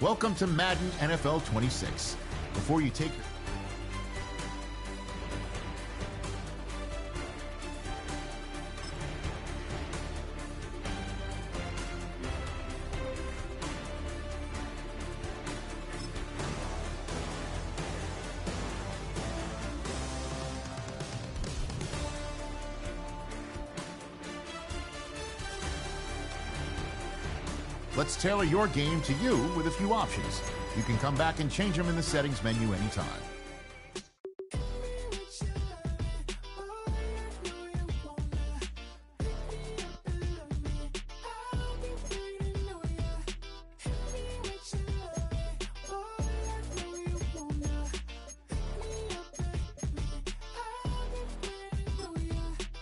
Welcome to Madden NFL 26. Before you take your... Let's tailor your game to you with a few options. You can come back and change them in the settings menu anytime.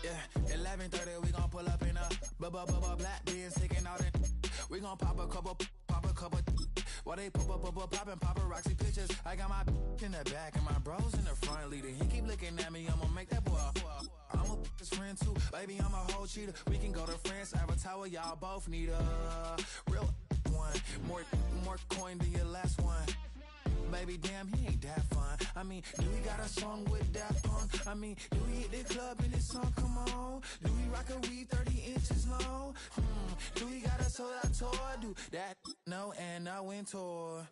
Yeah, 11:30, we gon' pull up in a black being sticking out in. We gon' pop a couple. While they poppin' paparazzi pictures. I got my in the back and my bros in the front leader. He keep looking at me, I'ma make that boy. I'm a his friend too, baby, I'm a whole cheater. We can go to France, Avatar, y'all both need a real one. More coin than your last one. Baby, damn, he ain't that fun. I mean, do we got a song with that punk? I mean, do we hit the club in this song? Come on. Do we rock a weed 30 inches long? Do we got a sold out tour? Do that? No, and I went tour.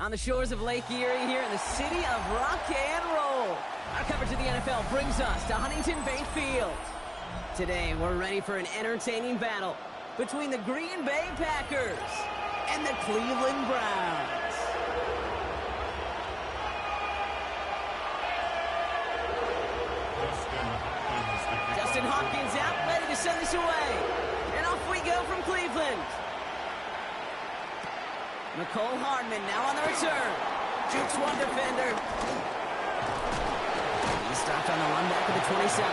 On the shores of Lake Erie here in the city of rock and roll. Our coverage of the NFL brings us to Huntington Bay Field. Today, we're ready for an entertaining battle between the Green Bay Packers and the Cleveland Browns. Justin Hopkins out, ready to send this away. And off we go from Cleveland. Nicole Hardman now on the return. Jukes one defender. He stopped on the run back of the 27.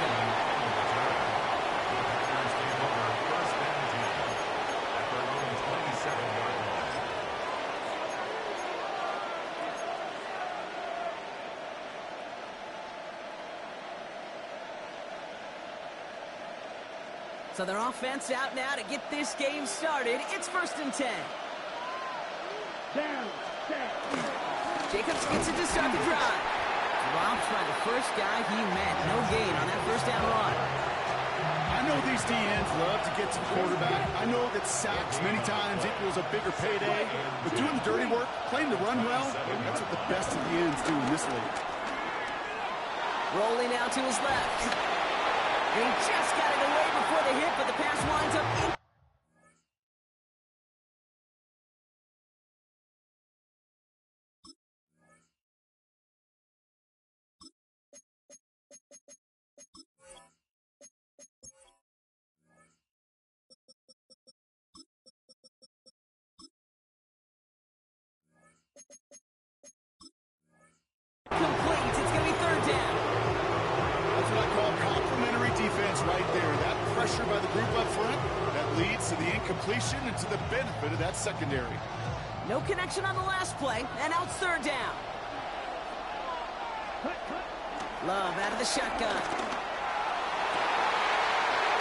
So their offense out now to get this game started. It's 1st and 10. Jacobs gets it to start the drive. Dropped by the first guy he met. No gain on that first down run. I know these DNs love to get to the quarterback. I know that sacks many times equals a bigger payday. But doing the dirty work, playing the run well, that's what the best of the ends do in this league. Rolling out to his left. And he just got it away before the hit, but the pass winds up in. Complete. It's going to be 3rd down. That's what I call complimentary defense right there. That pressure by the group up front, that leads to the incompletion and to the benefit of that secondary. No connection on the last play, and now it's 3rd down. Love out of the shotgun.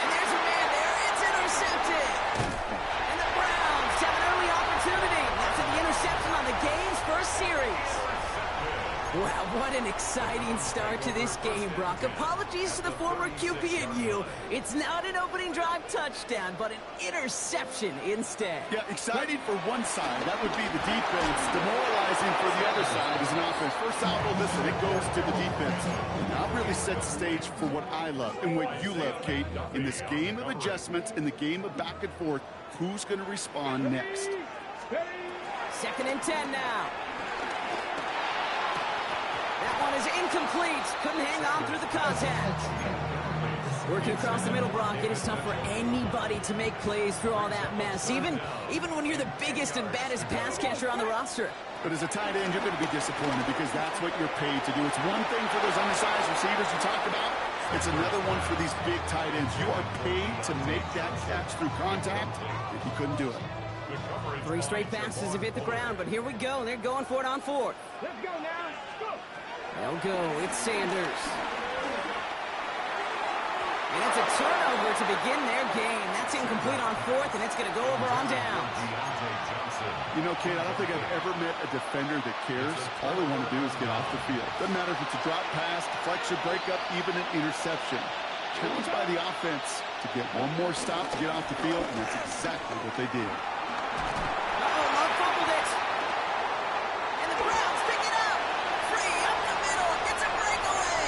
And there's a man there. It's intercepted. And the Browns have an early opportunity after the interception on the game's first series. Wow, what an exciting start to this game, Brock. Apologies to the former QB and you. It's not an opening drive touchdown, but an interception instead. Yeah, exciting for one side. That would be the defense. Demoralizing for the other side as an offense. First out, well, listen, it goes to the defense. And that really sets the stage for what I love and what you love, Kate. In this game of adjustments, in the game of back and forth, who's going to respond next? 2nd and 10 now. That one is incomplete. Couldn't hang on through the contact. Working across the middle, Brock, it is tough for anybody to make plays through all that mess, even when you're the biggest and baddest pass catcher on the roster. But as a tight end, you're going to be disappointed because that's what you're paid to do. It's one thing for those undersized receivers you talked about. It's another one for these big tight ends. You are paid to make that catch through contact, and he couldn't do it. 3 straight passes have hit the ground, but here we go. They're going for it on 4th. Let's go now. Go. They'll go. It's Sanders. And it's a turnover to begin their game. That's incomplete on 4th, and it's going to go over on downs. You know, Kate, I don't think I've ever met a defender that cares. All they want to do is get off the field. Doesn't matter if it's a drop pass, deflection, breakup, even an interception. Challenged by the offense to get one more stop to get off the field, and that's exactly what they did. Love fumbled it. And the Browns pick it up. Free up the middle. Gets a breakaway.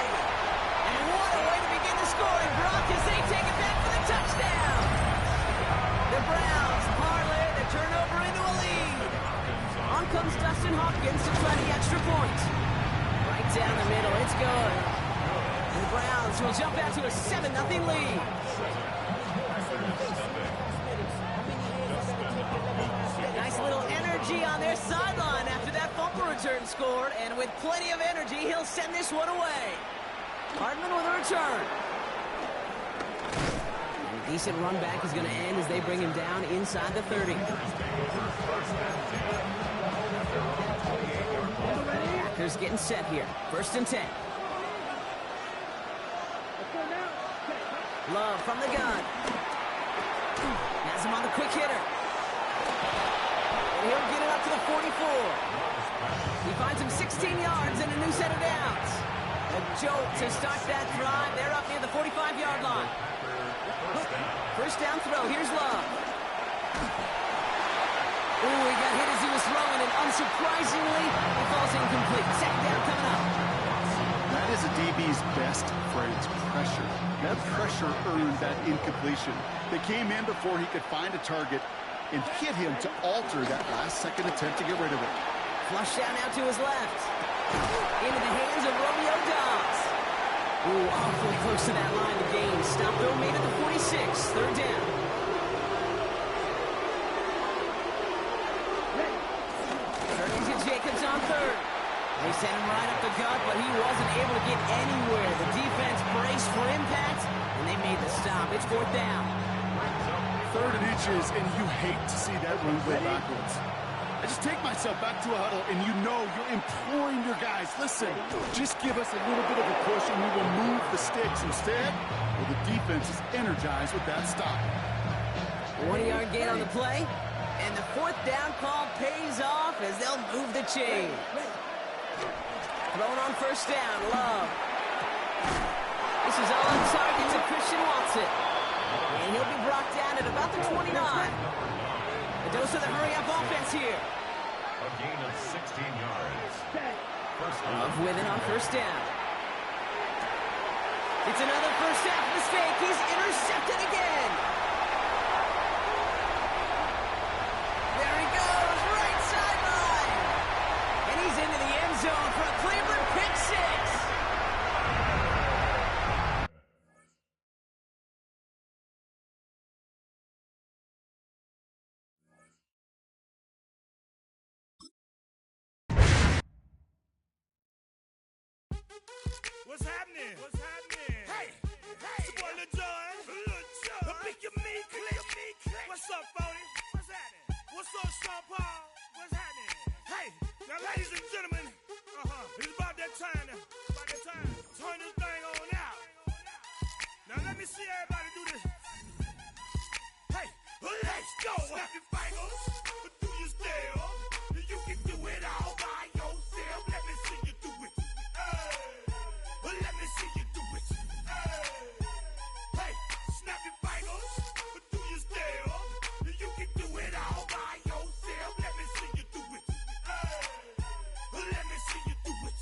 And what a way to begin the scoring, Brock, as they take it back for the touchdown. The Browns parlay the turnover into a lead. On comes Dustin Hopkins to try the extra point. Right down the middle. It's good. And the Browns will jump out to a 7-0 lead. Nice little energy on their sideline after that fumble return scored, and with plenty of energy, he'll send this one away. Hardman with a return. A decent run back is going to end as they bring him down inside the 30. Packers getting set here. 1st and 10. Love from the gun. Has him on the quick hitter. And he'll get it up to the 44. He finds him 16 yards and a new set of downs. A jolt to start that drive. They're up near the 45-yard line. 1st down throw. Here's Love. Ooh, he got hit as he was throwing, and unsurprisingly, he falls incomplete. 2nd down coming up. That is a DB's best phrase, pressure. That pressure earned that incompletion. They came in before he could find a target and hit him to alter that last-second attempt to get rid of it. Flush down now to his left. Into the hands of Romeo Dobbs. Ooh, awfully close to that line to gain. Stop though, made it to 46. 3rd down. Turning to Jacobs on 3rd. They sent him right up the gut, but he wasn't able to get anywhere. The defense braced for impact, and they made the stop. It's 4th down. 3rd and inches, and you hate to see that run go backwards. I just take myself back to a huddle, and you know you're imploring your guys, listen, just give us a little bit of a push, and we will move the sticks. Instead, well, the defense is energized with that stop. 1-yard gain on the play, and the 4th down call pays off as they'll move the chain. Throwing on 1st down, Love. This is all on target to Christian Watson. And he'll be brought down at about the 29. A dose of the hurry-up offense here. A gain of 16 yards. Love with it on 1st down. It's another 1st half mistake. He's intercepted again. There he goes, right sideline. And he's into the end zone for a Cleveland pick 6. What's happening? What's happening? Hey, it's your boy Lil Jon. Pick your meat, click. What's up, Phony? What's happening? What's up, Sean Paul? What's happening? Hey, now ladies and gentlemen, it's about that time. Turn this thing on out. Now let me see everybody do this. Hey, let's go. Snap your fingers, do your step. You can do it all by yourself. Let me see you do it. Let me see you do it. Hey, snap your fingers, do your step. You can do it all by yourself. Let me see you do it. Let me see you do it.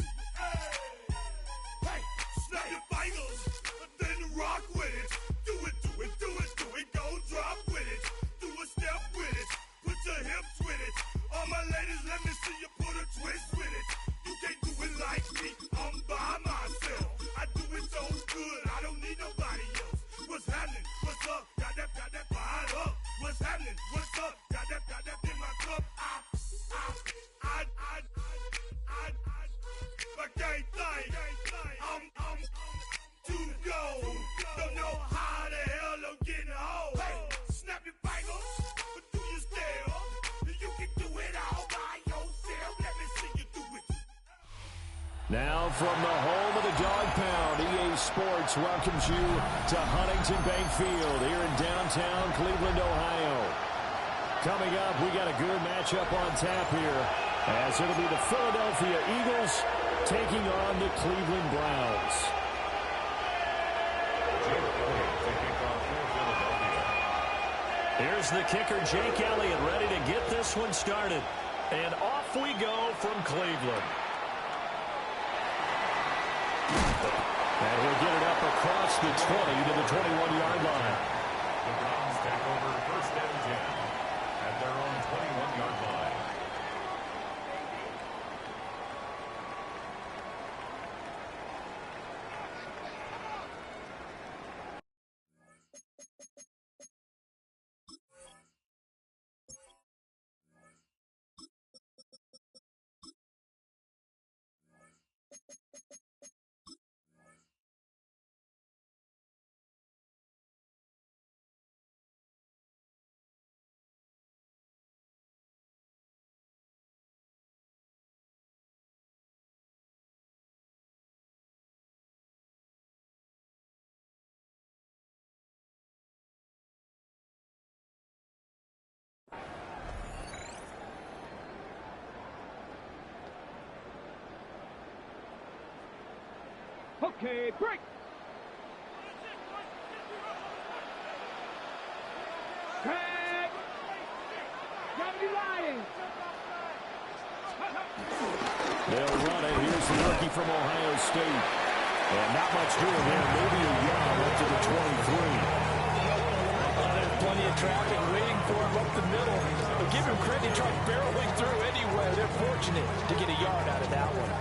Hey, snap your fingers, then rock with it. Do it, do it, do it, do it. Go drop with it. Do a step with it. Put your hips with it. All my ladies, let me see you put a twist with it. You can't do it like me. I'm by myself. I do it so good. I don't need nobody else. What's happening? What's up? Got that fired up. What's happening? What's up? Got that in my cup. I can't think. I'm too gone. Now from the home of the Dog Pound, EA Sports welcomes you to Huntington Bank Field here in downtown Cleveland, Ohio. Coming up, we got a good matchup on tap here, as it'll be the Philadelphia Eagles taking on the Cleveland Browns. Here's the kicker, Jake Elliott, ready to get this one started. And off we go from Cleveland. And he'll get it up across the 20 to the 21-yard line. The Browns take over first and 10 at their own 21-yard line. Okay, break. Craig. Gravity Lions. They'll run it. Here's the rookie from Ohio State. And not much doing there. Maybe a yard up to the 23. There's plenty of traffic waiting for him up the middle. But give him credit, he tried barreling through anywhere. They're fortunate to get a yard out of that one.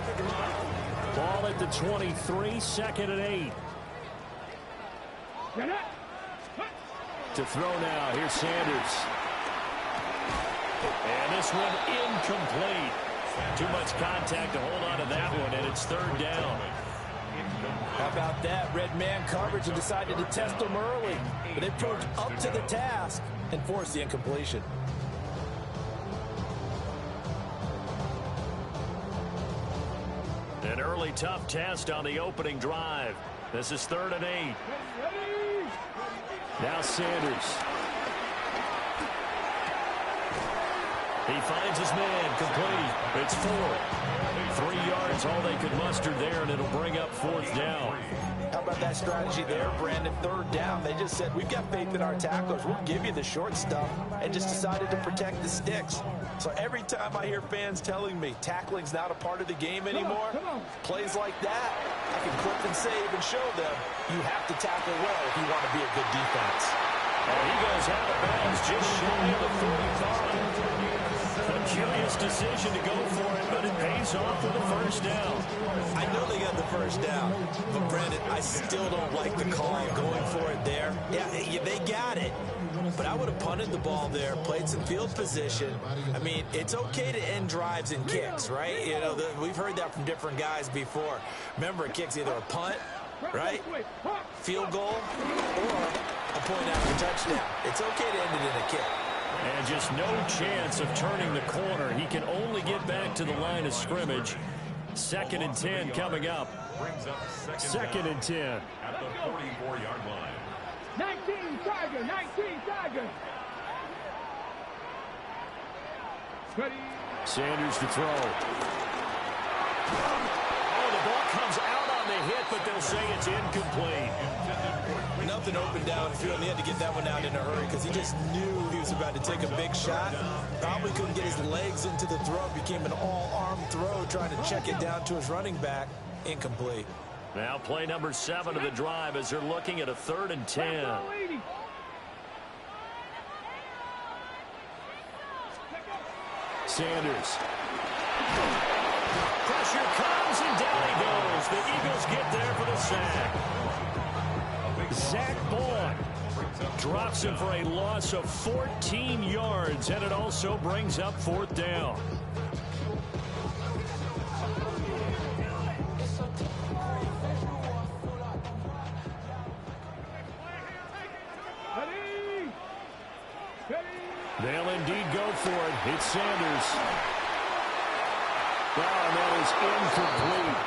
Ball at the 23, second and 8. To throw now, here's Sanders. And this one incomplete. Too much contact to hold on to that one, and it's third down. How about that? Red man coverage and decided to test them early. But they proved up to the task and forced the incompletion. An early tough test on the opening drive. This is third and 8. Now Sanders. He finds his man, complete. It's 4. 3 yards, all they could muster there, and it'll bring up fourth down. How about that strategy there, Brandon? Third down. They just said, we've got faith in our tacklers. We'll give you the short stuff, and just decided to protect the sticks. So every time I hear fans telling me tackling's not a part of the game anymore, plays like that, I can clip and save and show them you have to tackle well if you want to be a good defense. And he goes out of bounds just shy of the 45. A curious decision to go for it, but it pays off for the first down. I know they got the first down, but Brandon, I still don't like the call going for it there. Yeah, they got it, but I would have punted the ball there, played some field position. I mean, it's okay to end drives and kicks, right? You know, we've heard that from different guys before. Remember, a kick's either a punt, right, field goal, or a point after touchdown. It's okay to end it in a kick. And just no chance of turning the corner. He can only get back to the line of scrimmage. Second and 10 coming up. Brings up Second and 10. at the 44-yard line. 19 Tiger, 19 Tiger. Ready. Sanders to throw. Oh, the ball comes out on the hit, but they'll say it's incomplete. Nothing open downfield. He had to get that one out in a hurry because he just knew he was about to take a big shot. Probably couldn't get his legs into the throw. Became an all-arm throw trying to check it down to his running back. Incomplete. Now play number 7 of the drive as they're looking at a third and 10. Sanders. Pressure comes and down he goes. The Eagles get there for the sack. Zach Boyd drops him for a loss of 14 yards, and it also brings up fourth down. They'll indeed go for it. It's Sanders. Well, and that is incomplete.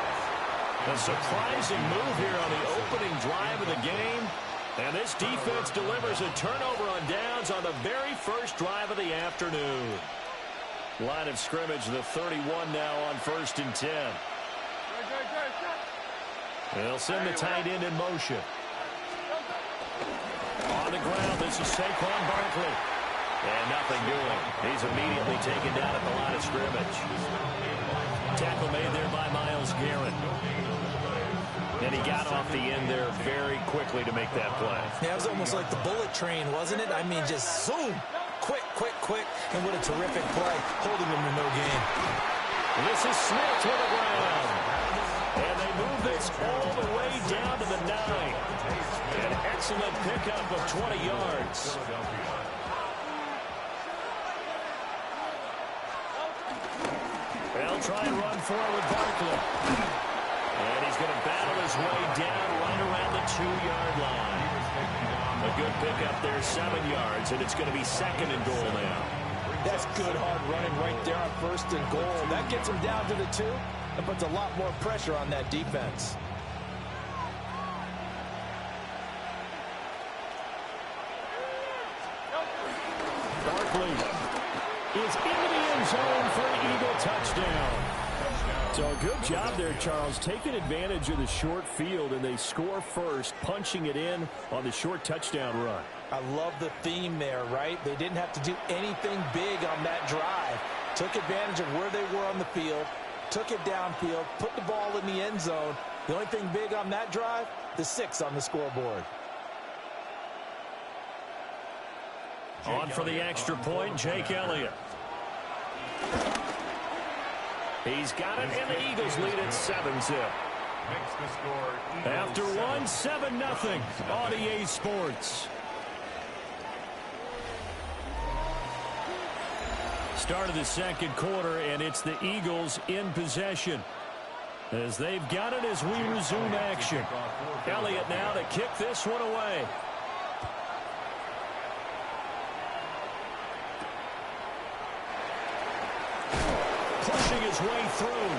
A surprising move here on the opening drive of the game. And this defense delivers a turnover on downs on the very first drive of the afternoon. Line of scrimmage, the 31 now on 1st and 10. They'll send the tight end in motion. On the ground, this is Saquon Barkley. And nothing doing. He's immediately taken down at the line of scrimmage. Tackle made there by Myles Garrett. And he got off the end there very quickly to make that play. Yeah, it was almost like the bullet train, wasn't it? I mean, just zoom. Quick, quick, quick. And what a terrific play, holding him to no gain. This is Smith to the ground. And they move this all the way down to the 9. An excellent pickup of 20 yards. They'll try and run forward Barkley. And he's going to battle his way down right around the 2-yard line. A good pickup there, 7 yards, and it's going to be 2nd and goal now. That's good hard running right there on 1st and goal. That gets him down to the 2 and puts a lot more pressure on that defense. Barkley is into the end zone for an Eagle touchdown. So a good job there, Charles, taking advantage of the short field, and they score first, punching it in on the short touchdown run. I love the theme there, right? They didn't have to do anything big on that drive. Took advantage of where they were on the field, took it downfield, put the ball in the end zone. The only thing big on that drive, the 6 on the scoreboard. On for the extra point, Jake Elliott. He's got it, and the Eagles lead at 7-zip. After one, 7-0 on EA Sports. Start of the second quarter, and it's the Eagles in possession. As they've got it as we resume action. Elliott now to kick this one away. Pushing his way through.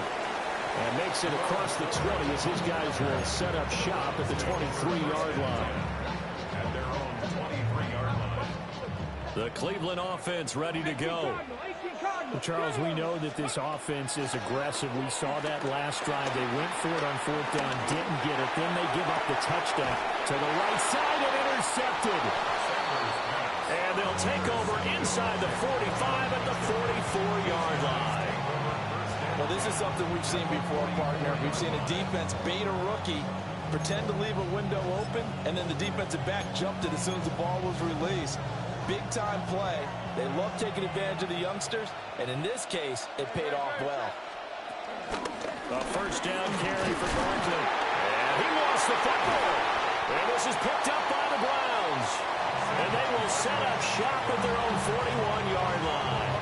And makes it across the 20 as his guys will set up shop at the 23-yard line. At their own 23-yard line. The Cleveland offense ready to go. Well, Charles, we know that this offense is aggressive. We saw that last drive. They went for it on 4th down, didn't get it. Then they give up the touchdown to the right side and intercepted. And they'll take over inside the 45 at the 44-yard line. Well, this is something we've seen before, partner. We've seen a defense bait a rookie, pretend to leave a window open, and then the defensive back jumped it as soon as the ball was released. Big-time play. They love taking advantage of the youngsters, and in this case, it paid off well. A first down carry for Barkley. And he lost the football. And this is picked up by the Browns. And they will set up shop at their own 41-yard line.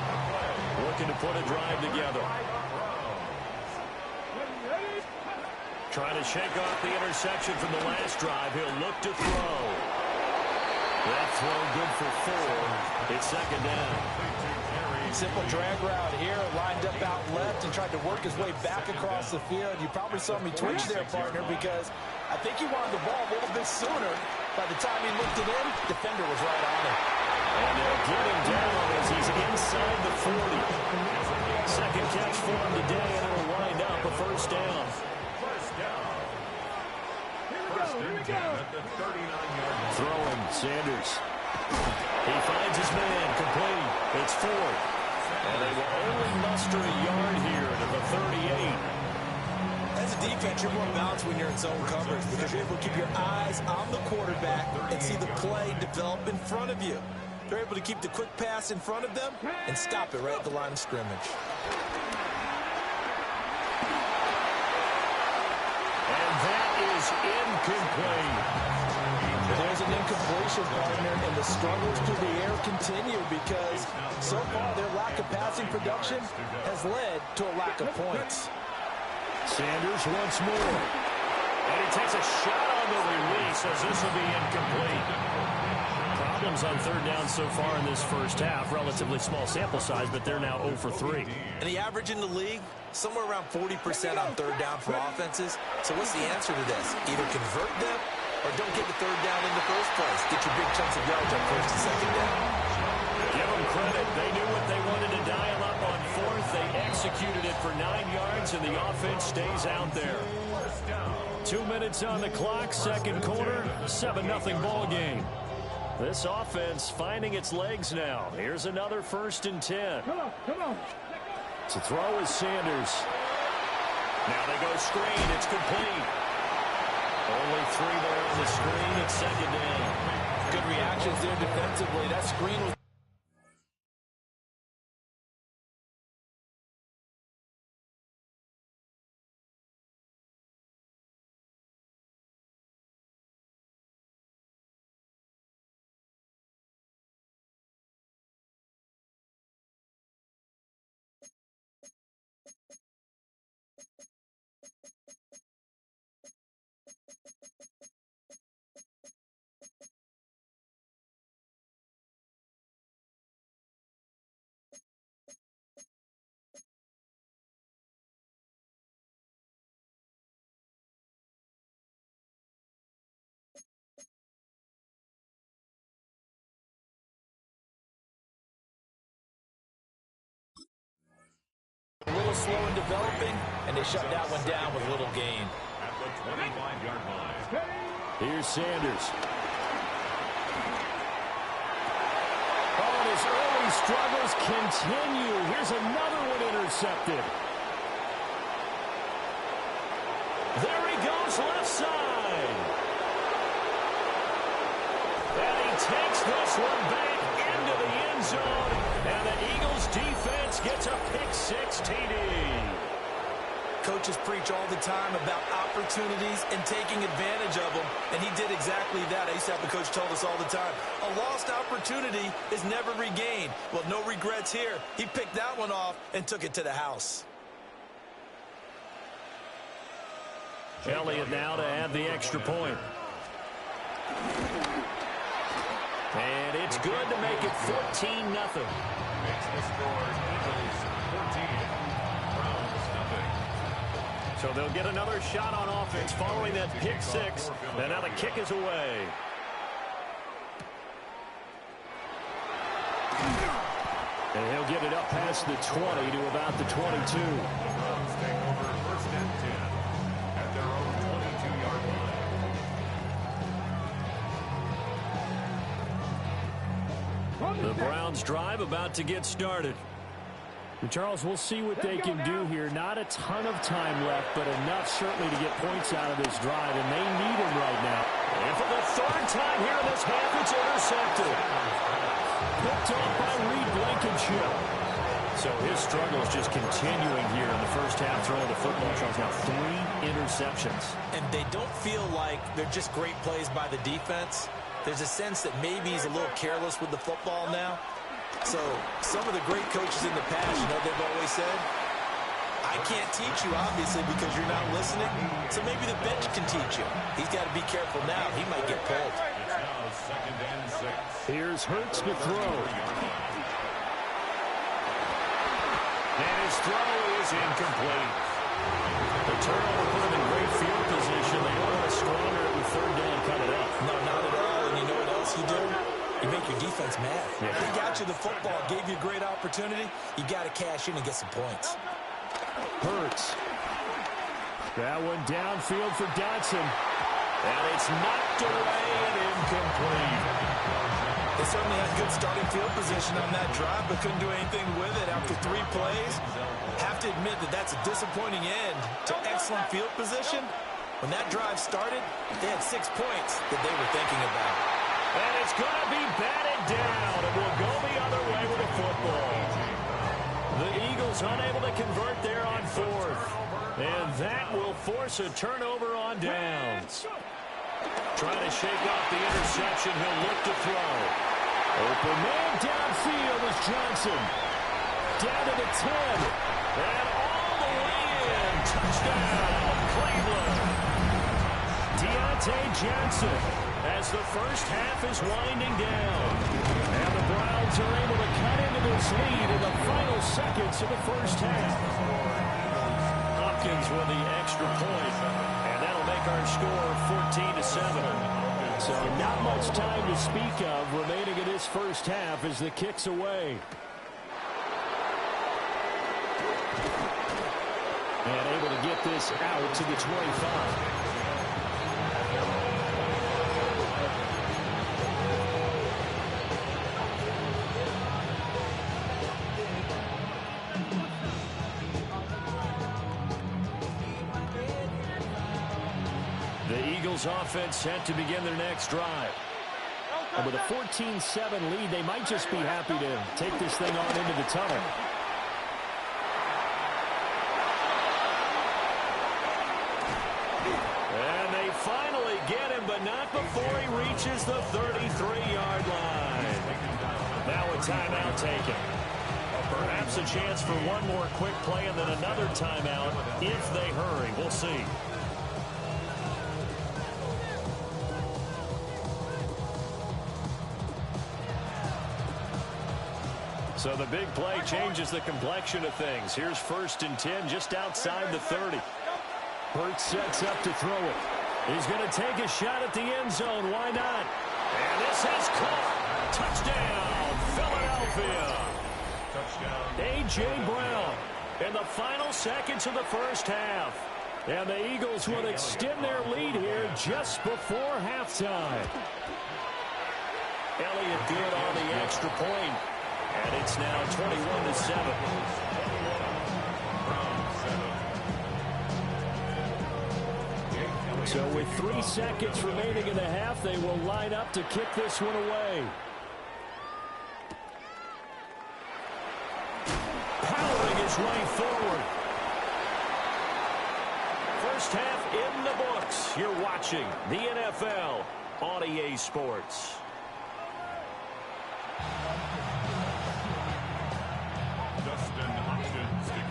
Looking to put a drive together. Trying to shake off the interception from the last drive. He'll look to throw. That throw good for 4. It's 2nd down. Simple drag route here, lined up out left and tried to work his way back across the field. You probably saw me twitch there, partner, because I think he wanted the ball a little bit sooner. By the time he looked it in, defender was right on him. And they'll get him down as he's inside the 40. Second catch for him today, and it'll wind up a first down. At the 39-yard line. Throwing, Sanders. He finds his man, complete. It's 4th. And they will only muster a yard here to the 38. As a defense, you're more balanced when you're in zone coverage because you're able to keep your eyes on the quarterback and see the play develop in front of you. They're able to keep the quick pass in front of them and stop it right at the line of scrimmage. And that is incomplete. There's an incompletion, partner, and the struggles through the air continue because so far their lack of passing production has led to a lack of points. Sanders once more. And he takes a shot on the release as this will be incomplete. Probably items on third down so far in this first half. Relatively small sample size, but they're now 0 for 3. And the average in the league, somewhere around 40% on third down for offenses. So what's the answer to this? Either convert them or don't get the third down in the first place. Get your big chunks of yards on first and second down. Give them credit. They knew what they wanted to dial up on fourth. They executed it for 9 yards, and the offense stays out there. 2 minutes on the clock, second quarter, 7-0 ball game. This offense finding its legs now. Here's another 1st and 10. Come on. To throw is Sanders. Now they go screen. It's complete. Only 3 there on the screen. It's second down. Good reactions there defensively. That screen was... a little slow in developing, and they shut that one down with little gain. At the 25-yard line. Here's Sanders. Oh, and his early struggles continue. Here's another one intercepted. There he goes, left side. And he takes this one back into the end zone. And the Eagles defense gets a pick-6 TD. Coaches preach all the time about opportunities and taking advantage of them, and he did exactly that. I used to have a coach tell us all the time, a lost opportunity is never regained. Well, no regrets here. He picked that one off and took it to the house. Elliott now to add the extra point. And it's good to make it 14-0. Makes the score Eagles 14, Browns nothing. So they'll get another shot on offense following that pick-6. And now the kick is away. And he'll get it up past the 20 to about the 22. The Browns take over 1st and 10 at their own 22-yard line. The Browns drive about to get started. And Charles, we'll see what they can do here. Not a ton of time left, but enough certainly to get points out of this drive, and they need them right now. And for the 3rd time here in this half, it's intercepted. Picked off by Reed Blankenship. So his struggle is just continuing here in the first half, throwing the football. Charles, now 3 interceptions. And they don't feel like they're just great plays by the defense. There's a sense that maybe he's a little careless with the football now. So some of the great coaches in the past, you know, they've always said, I can't teach you, obviously, because you're not listening. So maybe the bench can teach you. He's got to be careful now. He might get pulled. It's now 2nd and 6. Here's Hurts to throw. And his throw is incomplete. The turnover put him in great field position. They don't want to squander it with 3rd down coming up. No, not at all. And you know what else you do? You make your defense mad. Yeah. They got you the football, gave you a great opportunity. You got to cash in and get some points. Hurts. That one downfield for Dotson. And it's knocked away and incomplete. They certainly had good starting field position on that drive, but couldn't do anything with it after 3 plays. Have to admit that that's a disappointing end to excellent field position. When that drive started, they had 6 points that they were thinking about. And it's going to be batted down. It will go the other way with the football. The Eagles unable to convert there on 4th. And that will force a turnover on downs. Trying to shake off the interception. He'll look to throw. Open man downfield is Johnson. Down to the 10. And all the way in. Touchdown, Cleveland. Deontay Johnson. as the first half is winding down. And the Browns are able to cut into this lead in the final seconds of the first half. Hopkins with the extra point, and that'll make our score 14-7. So not much time to speak of remaining in this first half as the kick's away. And able to get this out to the 25. The Eagles offense set to begin their next drive. And with a 14-7 lead, they might just be happy to take this thing on into the tunnel. And they finally get him, but not before he reaches the 33-yard line. Now a timeout taken. Perhaps a chance for one more quick play and then another timeout if they hurry. We'll see. So the big play changes the complexion of things. Here's 1st and 10 just outside the 30. Hurts sets up to throw it. He's going to take a shot at the end zone. Why not? And this has caught. Touchdown, Philadelphia. A.J. Brown in the final seconds of the first half. And the Eagles will extend their lead here just before halftime. Elliott good on the extra point. And it's now 21-7. So with 3 seconds remaining in the half, they will line up to kick this one away. Powering his way forward. First half in the books. You're watching the NFL on EA Sports.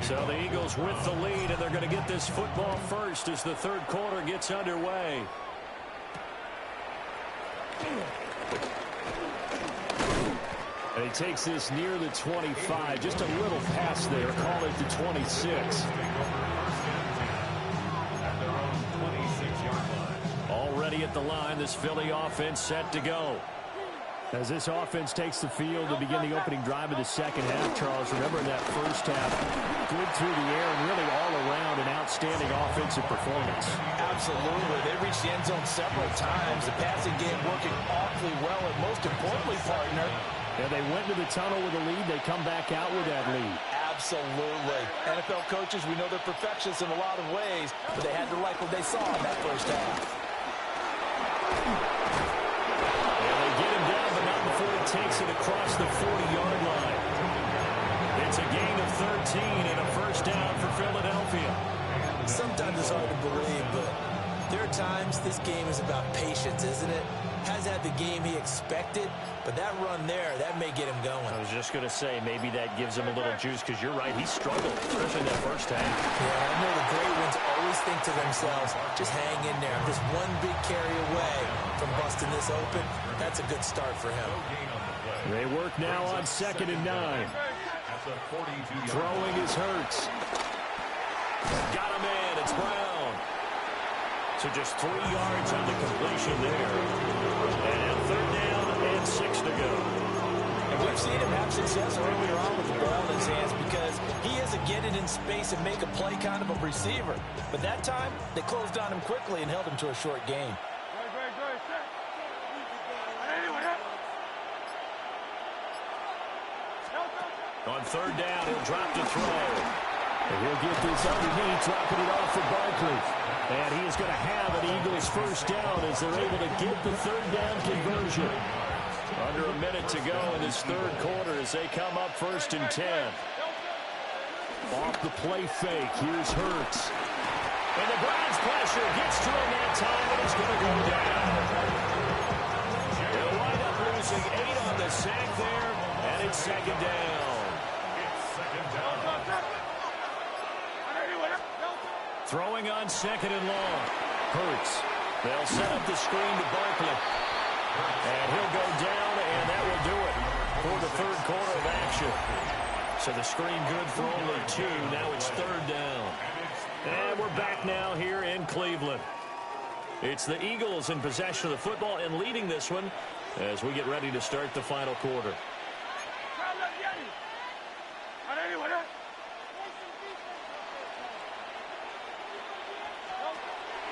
So the Eagles with the lead, and they're going to get this football first as the third quarter gets underway. And he takes this near the 25, just a little pass there, call it the 26. Already at the line, this Philly offense set to go. As this offense takes the field to begin the opening drive of the second half, Charles, remember in that first half, good through the air and really all around an outstanding offensive performance. Absolutely. They reached the end zone several times. The passing game working awfully well, and most importantly, partner, yeah, they went to the tunnel with a lead. They come back out with that lead. Absolutely. NFL coaches, we know they're perfectionists in a lot of ways, but they had to like what they saw in that first half. Takes it across the 40-yard line. It's a gain of 13 and a first down for Philadelphia. Sometimes it's hard to believe, but there are times this game is about patience, isn't it? Has had the game he expected, but that run there, that may get him going. I was just going to say, maybe that gives him a little juice, because you're right, he struggled, especially in that first half. Yeah, I know the great ones always think to themselves, just hang in there. Just one big carry away from busting this open. That's a good start for him. They work now on 2nd and 9. Throwing is Hurts. Got him in. It's Brown. So just 3 yards on the completion there. And 3rd down and 6 to go. And we've seen him have success earlier on with the ball in his hands because he is a get it in space and make a play kind of a receiver. But that time, they closed on him quickly and held him to a short gain. On 3rd down, he'll drop to throw. And he'll get this underneath, dropping it off for Barkley. And he is going to have an Eagles first down as they're able to get the 3rd down conversion. Under a minute to go in this third quarter as they come up 1st and 10. Off the play fake, here's Hurts. And the Browns pressure gets to him that time, and he's going to go down. They'll wind up losing 8 on the sack there, and it's 2nd down. Throwing on 2nd and long. Hurts. They'll set up the screen to Barkley. And he'll go down, and that will do it for the third quarter of action. So the screen good for only 2. Now it's third down. And we're back now here in Cleveland. It's the Eagles in possession of the football and leading this one as we get ready to start the final quarter.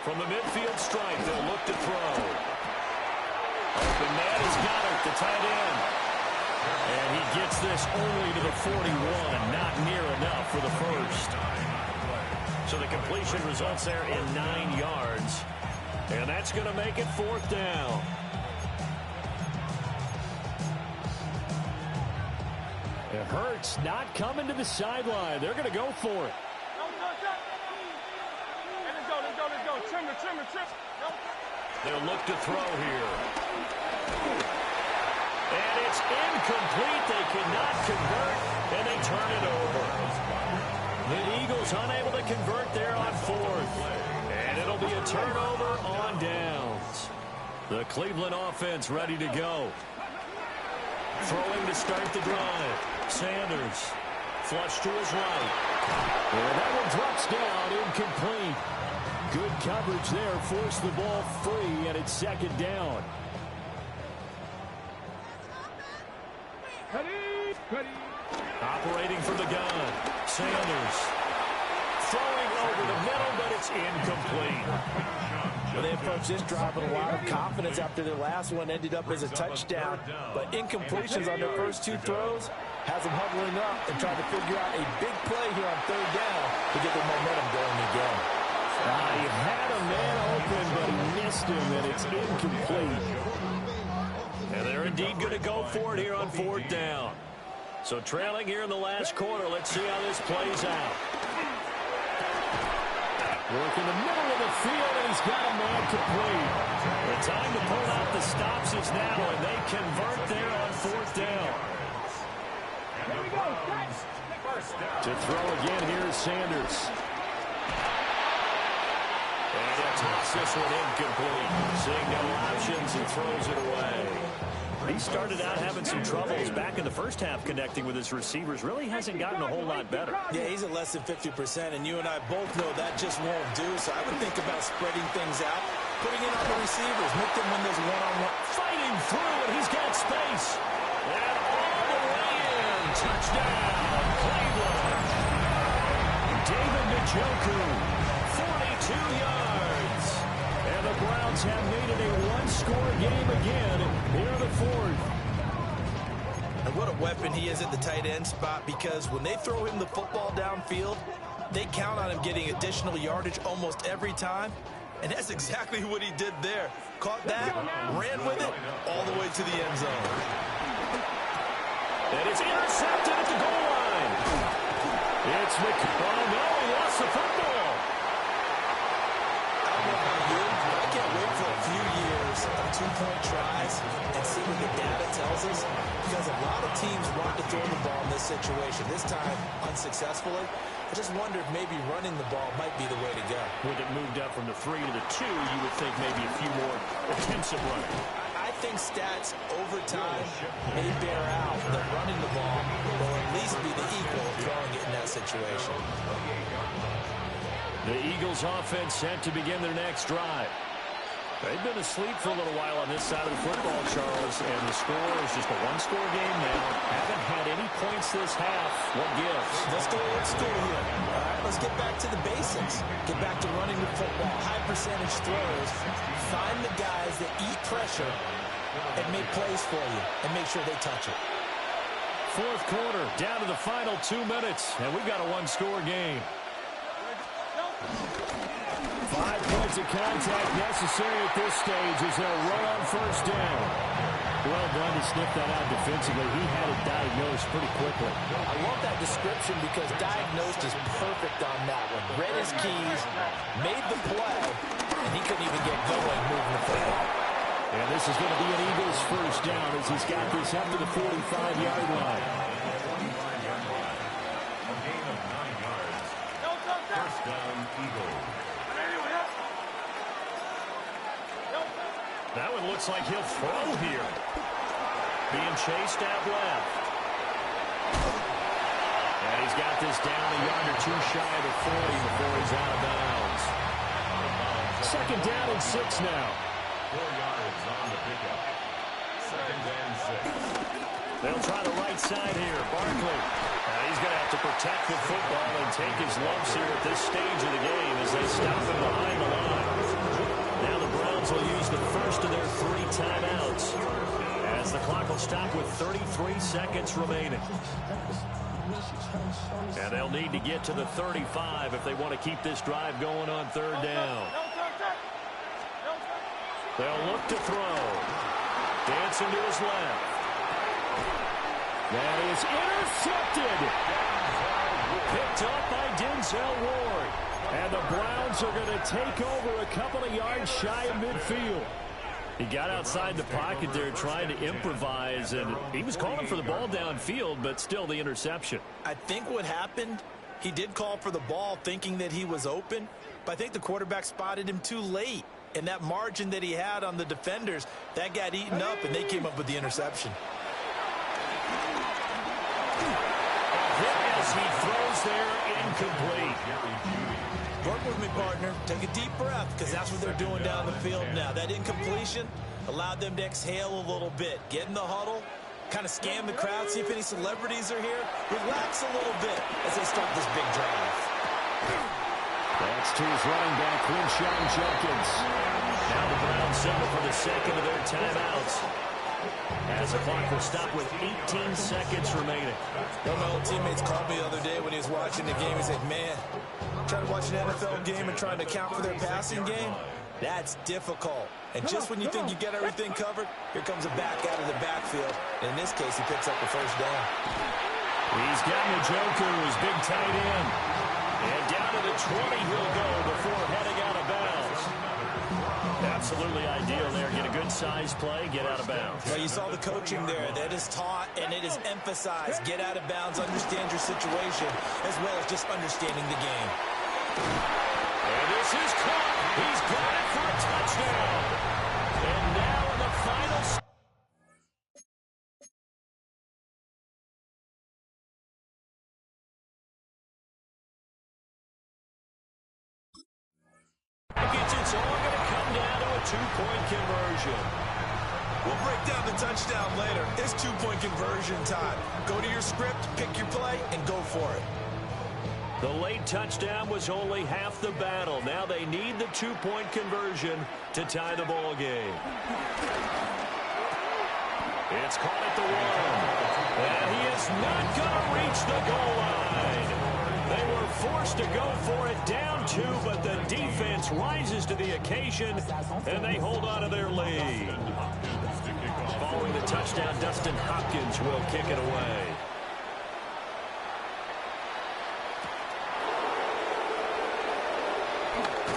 From the midfield stripe, they'll look to throw. Open man is Goddard, the tight end. And he gets this only to the 41, not near enough for the first. So the completion results there in 9 yards. And that's going to make it fourth down. It hurts not coming to the sideline. They're going to go for it. They'll look to throw here. And it's incomplete. They cannot convert, and they turn it over. The Eagles unable to convert there on fourth. And it'll be a turnover on downs. The Cleveland offense ready to go. Throwing to start the drive. Sanders. Flush to his right. And that one drops down, incomplete. Good coverage there. Forced the ball free, and it's second down. Operating from the gun. Sanders. Throwing over the middle, but it's incomplete. Well, they approached this drive with a lot of confidence after their last one ended up as a touchdown. But incompletions on their first 2 throws has them huddling up and trying to figure out a big play here on third down to get their momentum going again. He had a man open, but he missed him, and it's incomplete. And they're indeed going to go for it here on fourth down. So trailing here in the last quarter, let's see how this plays out. Work in the middle of the field, and he's got a man complete. The time to pull out the stops is now, and they convert there on fourth down. To throw again, here's Sanders. And he'll toss this one incomplete. Seeing no options, he throws it away. He started out having some troubles back in the first half connecting with his receivers. Really hasn't gotten a whole lot better. Yeah, he's at less than 50%, and you and I both know that just won't do. So I would think about spreading things out, putting it on the receivers, make them win those one-on-one. Fighting through, and he's got space. And all the way in. Touchdown, Cleveland. David Njoku, 42 yards. And the Browns have made it a one-score game again here in the fourth. And what a weapon he is at the tight end spot, because when they throw him the football downfield, they count on him getting additional yardage almost every time. And that's exactly what he did there. Caught that, ran with it, all the way to the end zone. And it's intercepted at the goal line. It's oh no, he lost the football. I don't know about you, but I can't wait for a few years of two-point tries and see what the data tells us, because a lot of teams want to throw the ball in this situation. This time, unsuccessfully. I just wonder if maybe running the ball might be the way to go. With it moved up from the 3 to the 2, you would think maybe a few more attempts at running. I think stats over time may bear out that running the ball will at least be the equal of throwing it in that situation. The Eagles offense set to begin their next drive. They've been asleep for a little while on this side of the football, Charles, and the score is just a one-score game now. Haven't had any points this half. What gives? Let's go old school here. All right, let's get back to the basics. Get back to running the football, high percentage throws. Find the guys that eat pressure and make plays for you, and make sure they touch it. Fourth quarter, down to the final 2 minutes, and we've got a one-score game. 5 points of contact necessary at this stage as they'll run on first down. Well done to sniff that out defensively. He had it diagnosed pretty quickly. I love that description because diagnosed is perfect on that one. Read his keys, made the play, and he couldn't even get going moving the football. And this is going to be an Eagles first down as he's got this up to the 45-yard line. A gain of 9 yards. First down, Eagles. That one looks like he'll throw here. Being chased out left. And he's got this down a yard or two shy of the 40 before he's out of bounds. Second down and 6 now. 4 yards on the pickup. Second and 6. They'll try the right side here. Barkley. He's going to have to protect the football and take his lumps here at this stage of the game as they stop him behind the line. Now the Browns will use the first of their 3 timeouts as the clock will stop with 33 seconds remaining. And they'll need to get to the 35 if they want to keep this drive going on third down. They'll look to throw. Dancing to his left. That is intercepted. Picked up by Denzel Ward. And the Browns are going to take over a couple of yards shy of midfield. He got outside the pocket there trying to improvise, and he was calling for the ball downfield, but still the interception. I think what happened, he did call for the ball thinking that he was open, but I think the quarterback spotted him too late. And that margin that he had on the defenders, that got eaten up, and they came up with the interception. As he throws there, incomplete. Work with me, partner. Take a deep breath, because that's what they're doing down the field now. That incompletion allowed them to exhale a little bit. Get in the huddle, kind of scan the crowd, see if any celebrities are here. Relax a little bit as they start this big drive. That's to his running back, Quinshawn Jenkins. Now the Browns settle for the second of their timeouts, as the clock will stop with 18 seconds remaining. One of my old teammates called me the other day when he was watching the game. He said, man, trying to watch an NFL game and trying to account for their passing game, that's difficult. And just when you think you get everything covered, here comes a back out of the backfield. And in this case, he picks up the first down. He's got Njoku, his big tight end. And down to the 20 he'll go before heading out of bounds. Absolutely ideal there. Get a good size play, get out of bounds. Well, you saw the coaching there. That is taught and it is emphasized. Get out of bounds, understand your situation, as well as just understanding the game. And this is caught. He's got it for a touchdown. And now in the final it's all going to come down to a 2-point conversion. We'll break down the touchdown later. It's 2-point conversion time. Go to your script, pick your play, and go for it. The late touchdown was only half the battle. Now they need the 2-point conversion to tie the ball game. It's caught at the 1. And he is not going to reach the goal line. They were forced to go for it down 2, but the defense rises to the occasion, and they hold on to their lead. Following the touchdown, Dustin Hopkins will kick it away.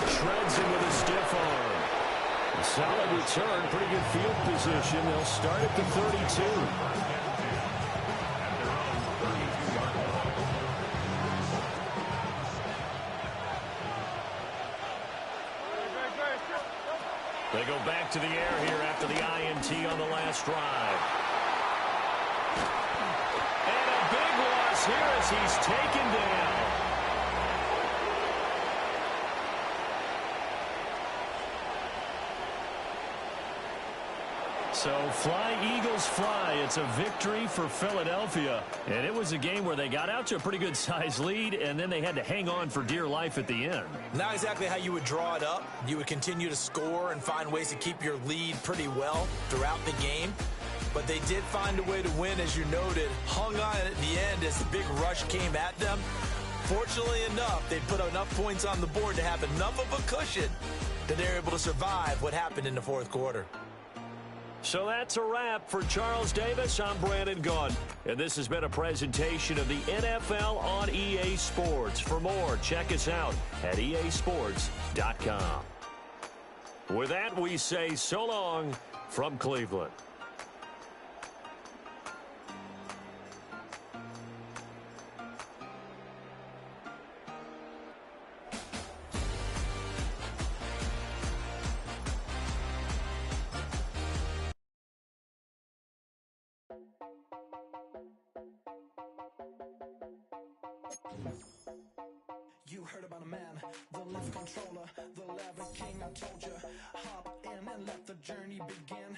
Shreds him with a stiff arm. A solid return, pretty good field position. They'll start at the 32. They go back to the air here after the INT on the last drive. And a big loss here as he's taken down. So fly, Eagles, fly. It's a victory for Philadelphia. And it was a game where they got out to a pretty good size lead, and then they had to hang on for dear life at the end. Not exactly how you would draw it up. You would continue to score and find ways to keep your lead pretty well throughout the game. But they did find a way to win, as you noted. Hung on at the end as the big rush came at them. Fortunately enough, they put enough points on the board to have enough of a cushion that they're able to survive what happened in the fourth quarter. So that's a wrap for Charles Davis. I'm Brandon Gaudin, and this has been a presentation of the NFL on EA Sports. For more, check us out at easports.com. With that, we say so long from Cleveland. You heard about a man, the lift controller, the lever king. I told you, hop in and let the journey begin.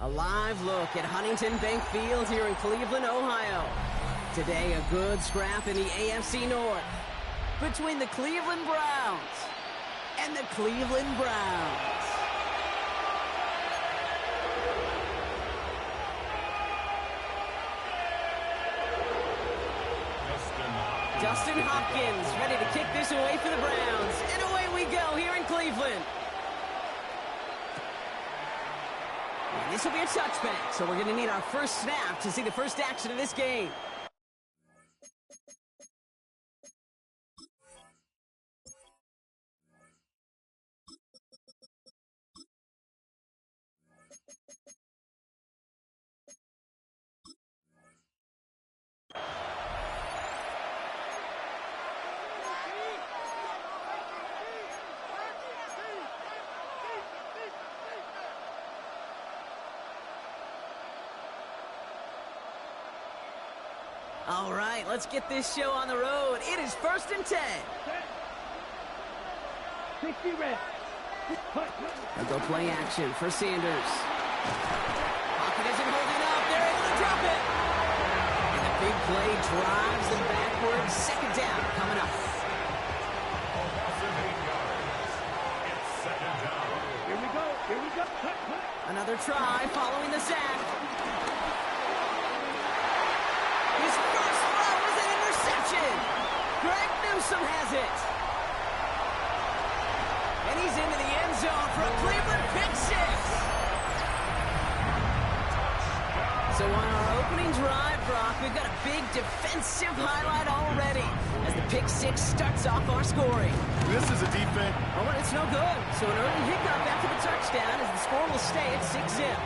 A live look at Huntington Bank Field here in Cleveland, Ohio. Today, a good scrap in the AFC North between the Cleveland Browns and the Cleveland Browns. Dustin Hopkins ready to kick this away for the Browns. And away we go here in Cleveland. And this will be a touchback, so we're going to need our first snap to see the first action of this game. All right, let's get this show on the road. It is 1st and 10. They'll go play action for Sanders. Pocket isn't holding up. They're able to drop it. And the big play drives them backwards. 2nd down coming up. Here we go. Here we go. Another try following the sack. His first throw is an interception. Greg Newsome has it. And he's into the end zone for a Cleveland pick six. So on our opening drive, Brock, we've got a big defensive highlight already as the pick six starts off our scoring. This is a defense. Oh, and it's no good. So an early hiccup after the touchdown as the score will stay at 6-zip.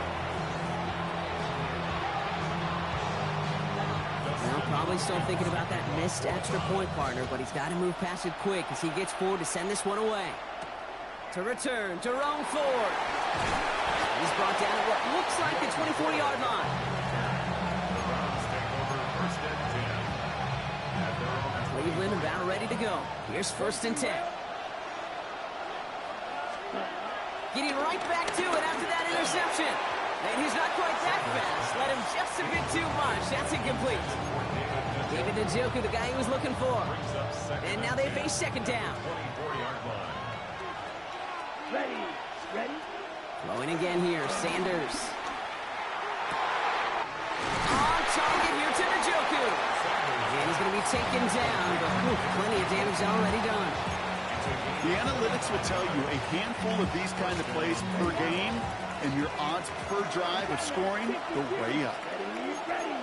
Now probably still thinking about that missed extra point, partner, but he's got to move past it quick as he gets forward to send this one away. To return, Jerome Ford. He's brought down at what looks like the 24-yard line. Cleveland about ready to go. Here's 1st and 10. Getting right back to it after that interception. And he's not quite that fast. Let him just a bit too much. That's incomplete. David Njoku, the guy he was looking for. And now they face 2nd down. Ready. Throwing again here, Sanders. On target here to Njoku. And he's going to be taken down, but plenty of damage already done. The analytics would tell you a handful of these kind of plays per game, and your odds per drive of scoring go way up. Ready.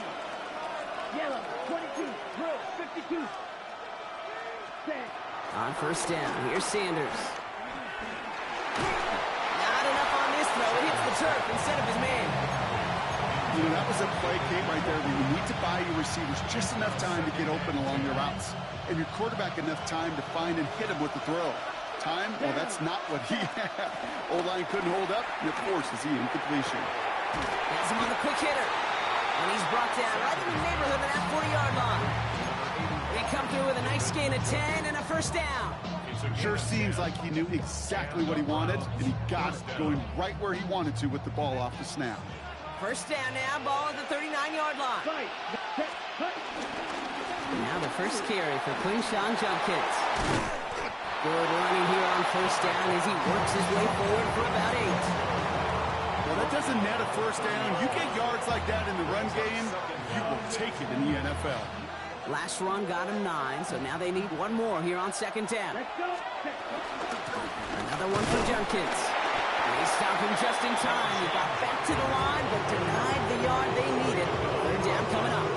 Yellow, 22, blue, 52. Set. On 1st down, here's Sanders. Not enough on this throw. It hits the turf instead of his man. You know, that was a play, Kate, right there where you need to buy your receivers just enough time to get open along your routes, and your quarterback enough time to find and hit him with the throw. Time? Well, that's not what he had. O-line couldn't hold up, and it forces the incompletion. Has him on the quick hitter. And he's brought down right in the neighborhood of that 40-yard line. They come through with a nice gain of 10 and a 1st down. Sure seems like he knew exactly what he wanted, and he got it going right where he wanted to with the ball off the snap. 1st down now, ball at the 39-yard line. Now the first carry for Quinshawn Judkins. Good running here on 1st down as he works his way forward for about 8. Well, Well, that doesn't net a first down. You get yards like that in the run game, you will take it in the NFL. Last run got him 9, so now they need one more here on second down. Another one for Jenkins. They stop him just in time. He got back to the line, but denied the yard they needed. Third down coming up.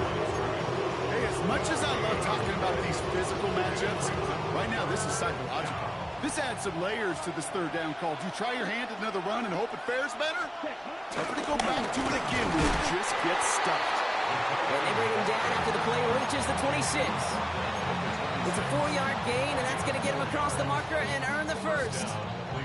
Hey, as much as I love talking about these physical matchups, right now this is psychological. This adds some layers to this third down call. Do you try your hand at another run and hope it fares better? Tougher to go back to it again when it just gets stuffed. And they bring him down after the play reaches the 26. It's a 4-yard gain, and that's going to get him across the marker and earn the first.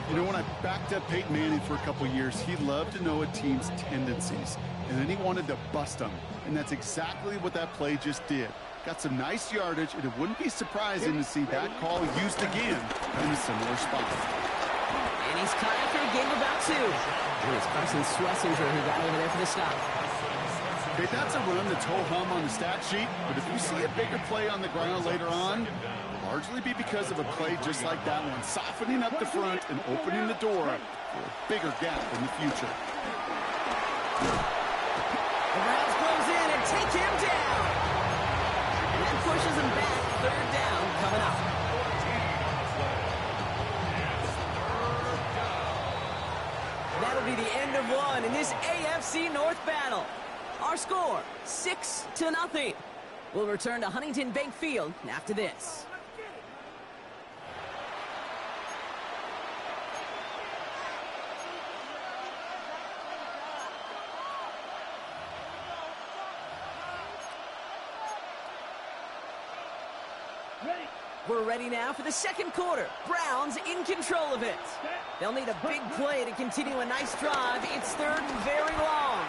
You know, when I backed up Peyton Manning for a couple years, he loved to know a team's tendencies, and then he wanted to bust them. And that's exactly what that play just did. Got some nice yardage, and it wouldn't be surprising to see that call used again in a similar spot. And he's caught after a gain of about 2. It was Carson Schlesinger who got over there for the stop. Okay, that's a run that's ho-hum on the stat sheet, but if you see a bigger play on the ground later on, it'll largely be because of a play just like that one, softening up the front and opening the door for a bigger gap in the future. The Browns close in and take him down. And that pushes him back. Third down coming up. That'll be the end of one in this AFC North battle. Our score, 6-0. We'll return to Huntington Bank Field after this. We're ready now for the second quarter. Browns in control of it. They'll need a big play to continue a nice drive. It's third and very long.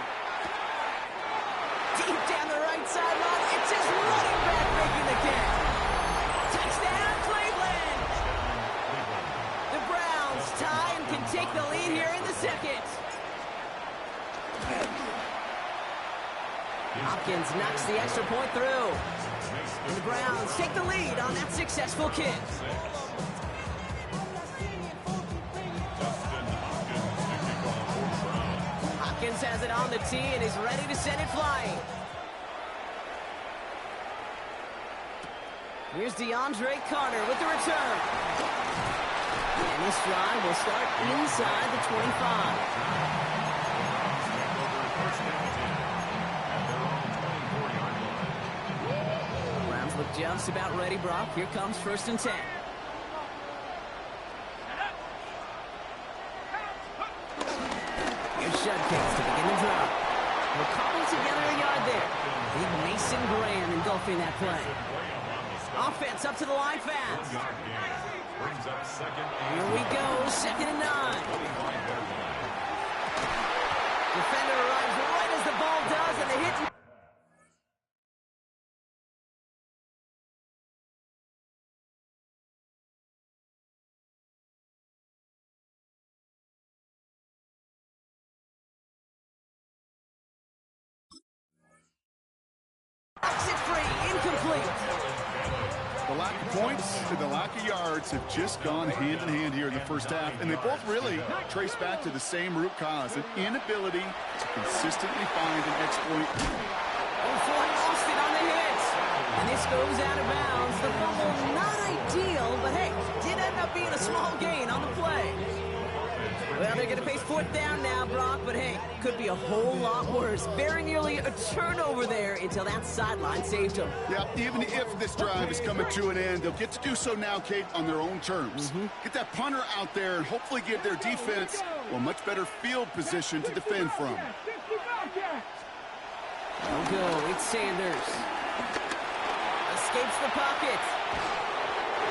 Deep down the right sideline, it's his running back making the catch. Touchdown, Cleveland! The Browns tie and can take the lead here in the second. Hopkins knocks the extra point through. And the Browns take the lead on that successful kick. Hopkins has it on the tee and is ready to send it flying. Here's DeAndre Carter with the return. And this drive will start inside the 25. Browns look just about ready, Brock. Here comes 1st and 10. Shudkins to begin the drive. We're cobbled together a yard there. Big Mason Graham engulfing that play. Offense up to the line fast. Here we go, 2nd and 9. Defender arrives right as the ball does, and the hit. Exit free, incomplete. The lack of points and the lack of yards have just gone hand in hand here in the first half, and they both really trace back to the same root cause, an inability to consistently find and exploit. Ford lost it on the hit. And this goes out of bounds. The fumble, not ideal, but hey, did end up being a small gain on the play. Well, they're going to face 4th down now, Brock, but hey, could be a whole lot worse. Very nearly a turnover there until that sideline saved them. Yeah, even if this drive is coming to an end, they'll get to do so now, Kate, on their own terms. Get that punter out there and hopefully give their defense a much better field position to defend from. They'll go, it's Sanders. Escapes the pocket.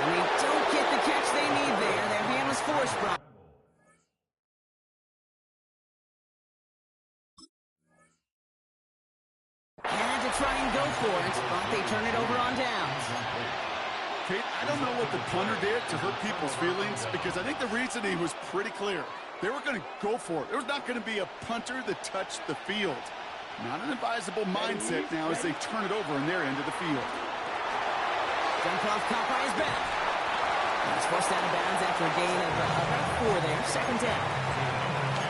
And they don't get the catch they need there. Their hand was forced, Brock. Had to try and go for it, but they turn it over on downs. Kate, I don't know what the punter did to hurt people's feelings, because I think the reasoning was pretty clear. They were going to go for it. There was not going to be a punter that touched the field. Not an advisable mindset now as they turn it over in their end of the field. Duncroft caught by his back. He's forced out of bounds after a gain of about 4 there. 2nd down.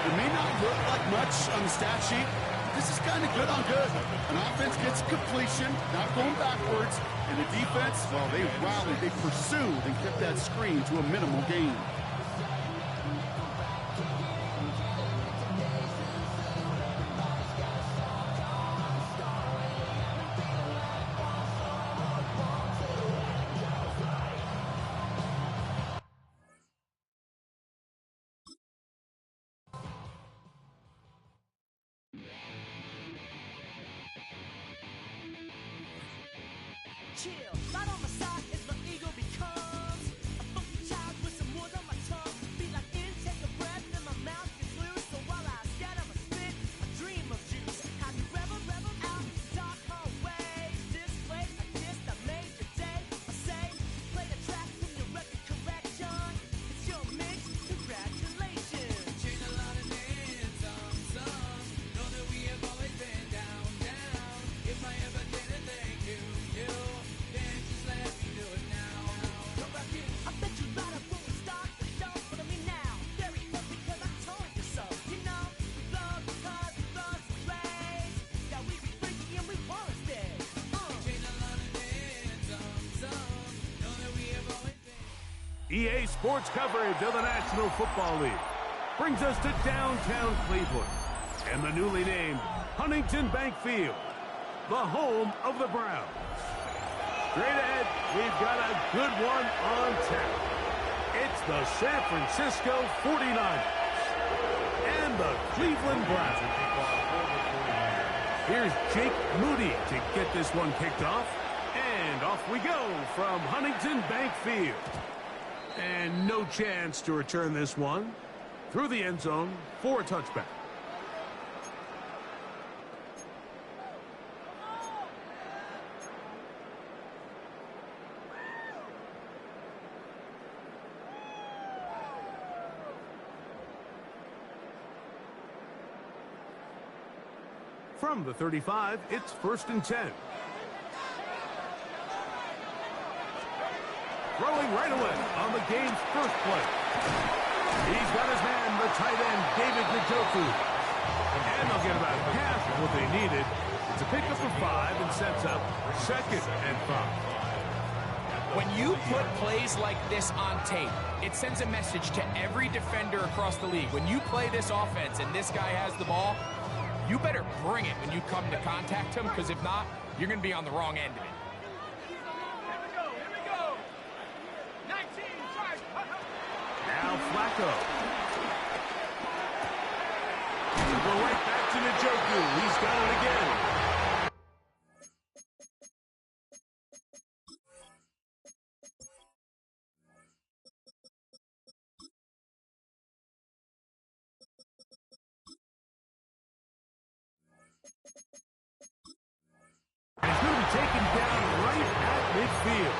It may not look like much on the stat sheet. This is kind of good on good. An offense gets completion, not going backwards, and the defense, well, they rallied, they pursued, and kept that screen to a minimal gain. Chill, right on my side as my ego becomes a funky child with some words on my tongue. Be like take a breath and my mouth gets loose. So while I scatter my spit, I dream of juice. Have you rebel out in dark hallways? This place like this that made your day. I say, play the track from your record collection. It's your mix, congratulations. Change a lot of names, some. Know that we have always been down. If I ever didn't thank you. EA Sports coverage of the National Football League brings us to downtown Cleveland and the newly named Huntington Bank Field, the home of the Browns. Straight ahead, we've got a good one on tap. It's the San Francisco 49ers and the Cleveland Browns. Here's Jake Moody to get this one kicked off. And off we go from Huntington Bank Field. And no chance to return this one through the end zone for a touchback. From the 35, it's 1st and 10. Throwing right away on the game's first play. He's got his man, the tight end, David Njoku. And they'll get about half of what they needed. It's a pickup of 5 and sets up 2nd and 5. When you put plays like this on tape, it sends a message to every defender across the league. When you play this offense and this guy has the ball, you better bring it when you come to contact him, because if not, you're going to be on the wrong end of it. Now Flacco. We'll go right back to Njoku. He's got it again. He's going to be taken down right at midfield.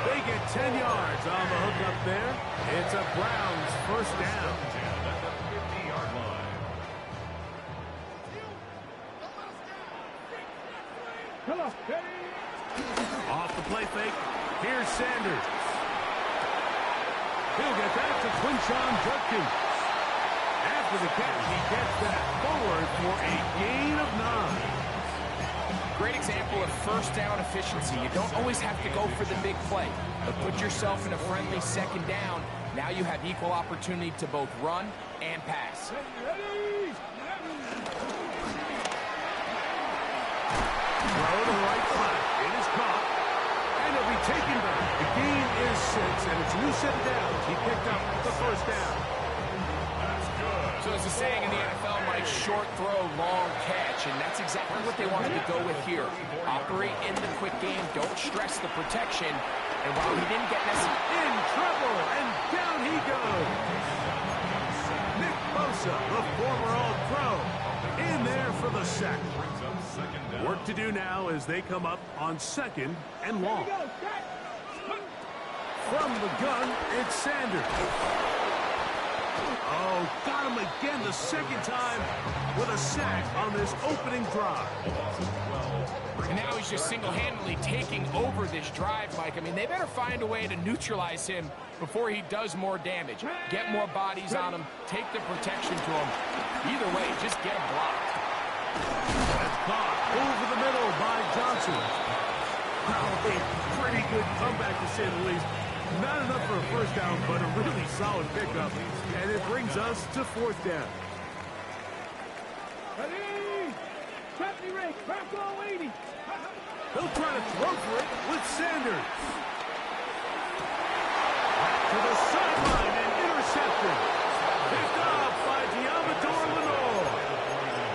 They get 10 yards on the hook up there. It's a Browns first down. At the 50-yard line. Off the play fake. Here's Sanders. He'll get that to Quinshon Judkins. After the catch, he gets that forward for a gain of 9. Great example of first down efficiency. You don't always have to go for the big play, but put yourself in a friendly 2nd down. Now you have equal opportunity to both run and pass. Throw to the right side. It is caught. And it'll be taken back. The gain is 6, and it's a new set of downs. He picked up the first down. So as the saying in the NFL, Mike, short throw, long catch, and that's exactly what they wanted to go with here. Operate in the quick game, don't stress the protection, and while he didn't get necessarily in trouble, and down he goes. Nick Bosa, the former All-Pro, in there for the sack. Work to do now as they come up on 2nd and long. From the gun, it's Sanders. Oh, got him again the second time with a sack on this opening drive. And now he's just single-handedly taking over this drive, Mike. I mean, they better find a way to neutralize him before he does more damage. Get more bodies on him, take the protection to him. Either way, just get him blocked. That's caught over the middle by Johnson. Probably a pretty good comeback, to say the least. Not enough for a first down, but a really solid pickup. And it brings us to fourth down. Ready? Captain Rick, back all 80. He'll try to throw for it with Sanders. Back to the sideline and intercepted. Picked up by Diamador Lenore.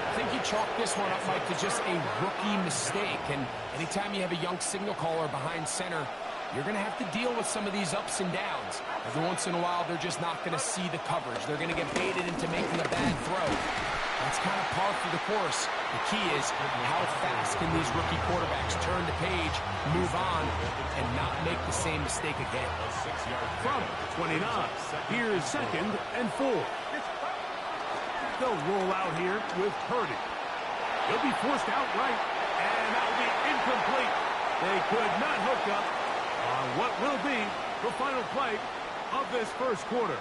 I think you chalk this one up, Mike, to just a rookie mistake. And anytime you have a young signal caller behind center, you're going to have to deal with some of these ups and downs. Every once in a while, they're just not going to see the coverage. They're going to get baited into making a bad throw. That's kind of par for the course. The key is how fast can these rookie quarterbacks turn the page, move on, and not make the same mistake again. From 29, here's 2nd and 4. They'll roll out here with Purdy. He'll be forced out right, and that'll be incomplete. They could not hook up on what will be the final play of this first quarter.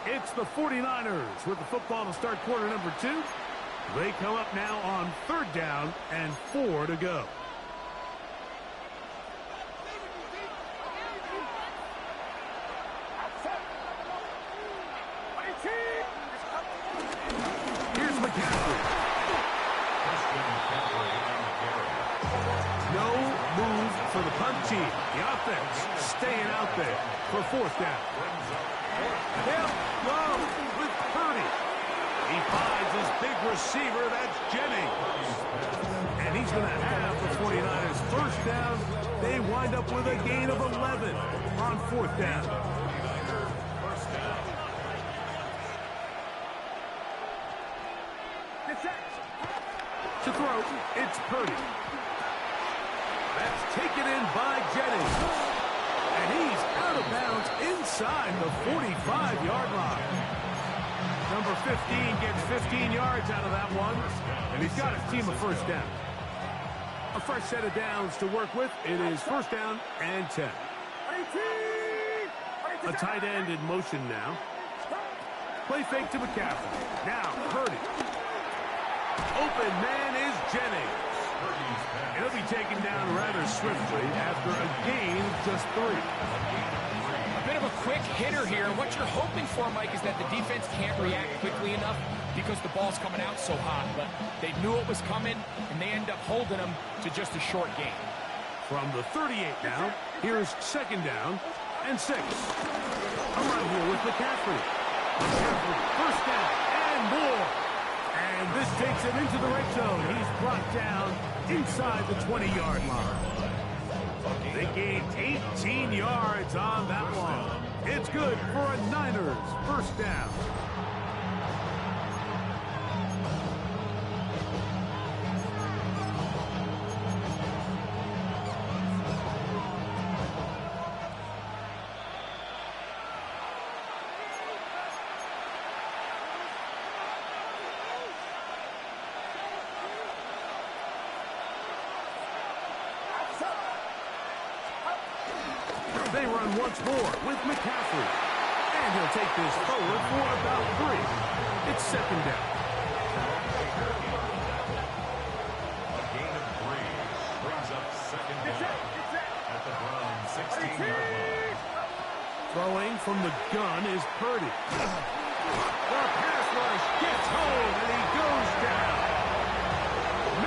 It's the 49ers with the football to start quarter number 2. They come up now on 3rd down and 4 to go. Here's McCaffrey. No move for the punt team. The offense staying out there for 4th down. He'll go with Purdy. He finds his big receiver, that's Jennings. And he's going to have the 49ers first down. They wind up with a gain of 11 on 4th down. To throw, it's Purdy. That's taken in by Jennings. And he's out of bounds inside the 45-yard line. Number 15 gets 15 yards out of that one, and he's got his team a first down. A fresh set of downs to work with. It is 1st down and 10. A tight end in motion now. Play fake to McCaffrey. Now Purdy. Open man is Jennings. He'll be taken down rather swiftly after a gain of just 3. A bit of a quick hitter here. What you're hoping for, Mike, is that the defense can't react quickly enough because the ball's coming out so hot. But they knew it was coming, and they end up holding them to just a short gain. From the 38 now, here's 2nd down and 6. Around here with McCaffrey. McCaffrey, 1st down and more. And this takes him into the red zone. He's brought down inside the 20-yard line. They gained 18 yards on that one. It's good for a Niners first down. They run once more with McCaffrey. And he'll take this forward for about 3. It's 2nd down. A gain of 3 brings up 2nd down at the Browns 16-yard line. Throwing from the gun is Purdy. The pass rush gets home and he goes down.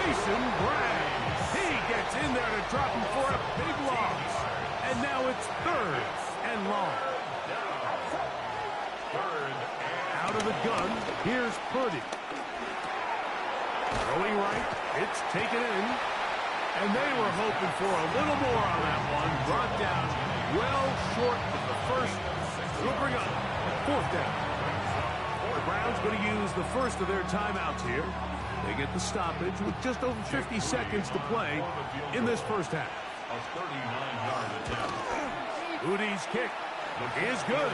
Mason Bragg. He gets in there to drop him for a big loss. And now it's 3rd and long. Out of the gun, here's Purdy. Throwing right, it's taken in. And they were hoping for a little more on that one. Brought down well short of the first. We'll bring up 4th down. The Browns going to use the first of their timeouts here. They get the stoppage with just over 50 seconds to play in this first half. A 39-yard attempt. Udi's kick is good.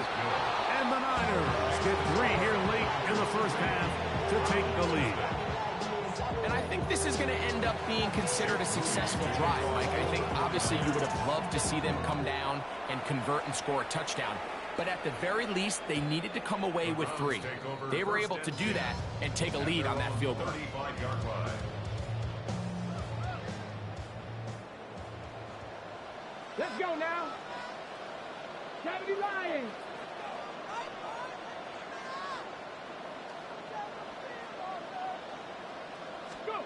And the Niners get 3 here late in the first half to take the lead. And I think this is going to end up being considered a successful drive, Mike. I think obviously you would have loved to see them come down and convert and score a touchdown. But at the very least, they needed to come away with 3. They were able to do that and take a lead on that field goal. Let's go now. Cavity Lions. Go.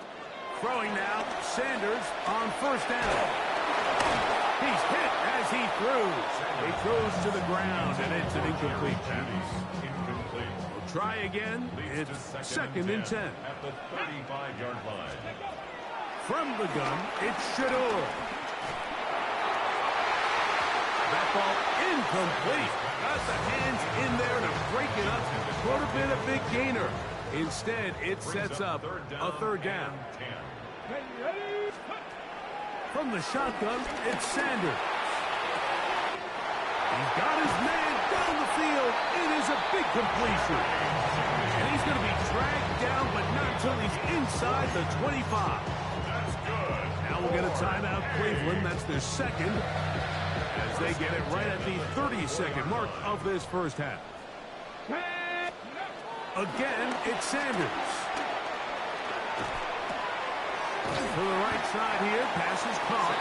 Throwing now, Sanders on first down. He's hit as he throws. He throws to the ground, and it's an incomplete pass. We'll try again. It's 2nd and 10. At the 35-yard line. From the gun, it's Shador. That ball incomplete. Got the hands in there to break it up. Could have been a big gainer. Instead, it sets up a 3rd down. From the shotgun, it's Sanders. He's got his man down the field. It is a big completion. And he's going to be dragged down, but not until he's inside the 25. That's good. Now we'll get a timeout, Cleveland. That's their 2nd. As they get it right at the 30-second mark of this first half. Again, it's Sanders. To the right side here, pass is caught.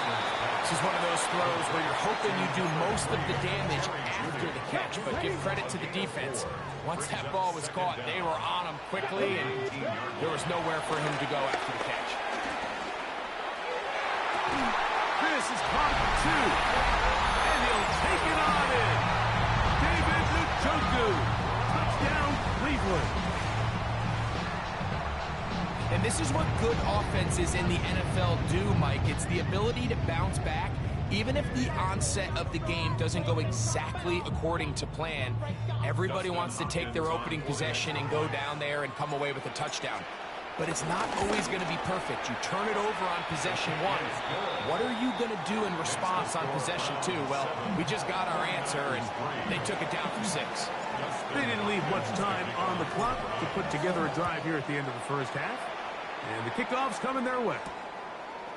This is one of those throws where you're hoping you do most of the damage after the catch, but give credit to the defense. Once that ball was caught, they were on him quickly, and there was nowhere for him to go after the catch. This is caught for 2. And he'll take it on in. David Njoku. Touchdown, Cleveland. And this is what good offenses in the NFL do, Mike. It's the ability to bounce back. Even if the onset of the game doesn't go exactly according to plan, everybody wants to take their opening possession and go down there and come away with a touchdown. But it's not always going to be perfect. You turn it over on possession 1. What are you going to do in response on possession 2? Well, we just got our answer, and they took it down for 6. They didn't leave much time on the clock to put together a drive here at the end of the first half. And the kickoff's coming their way.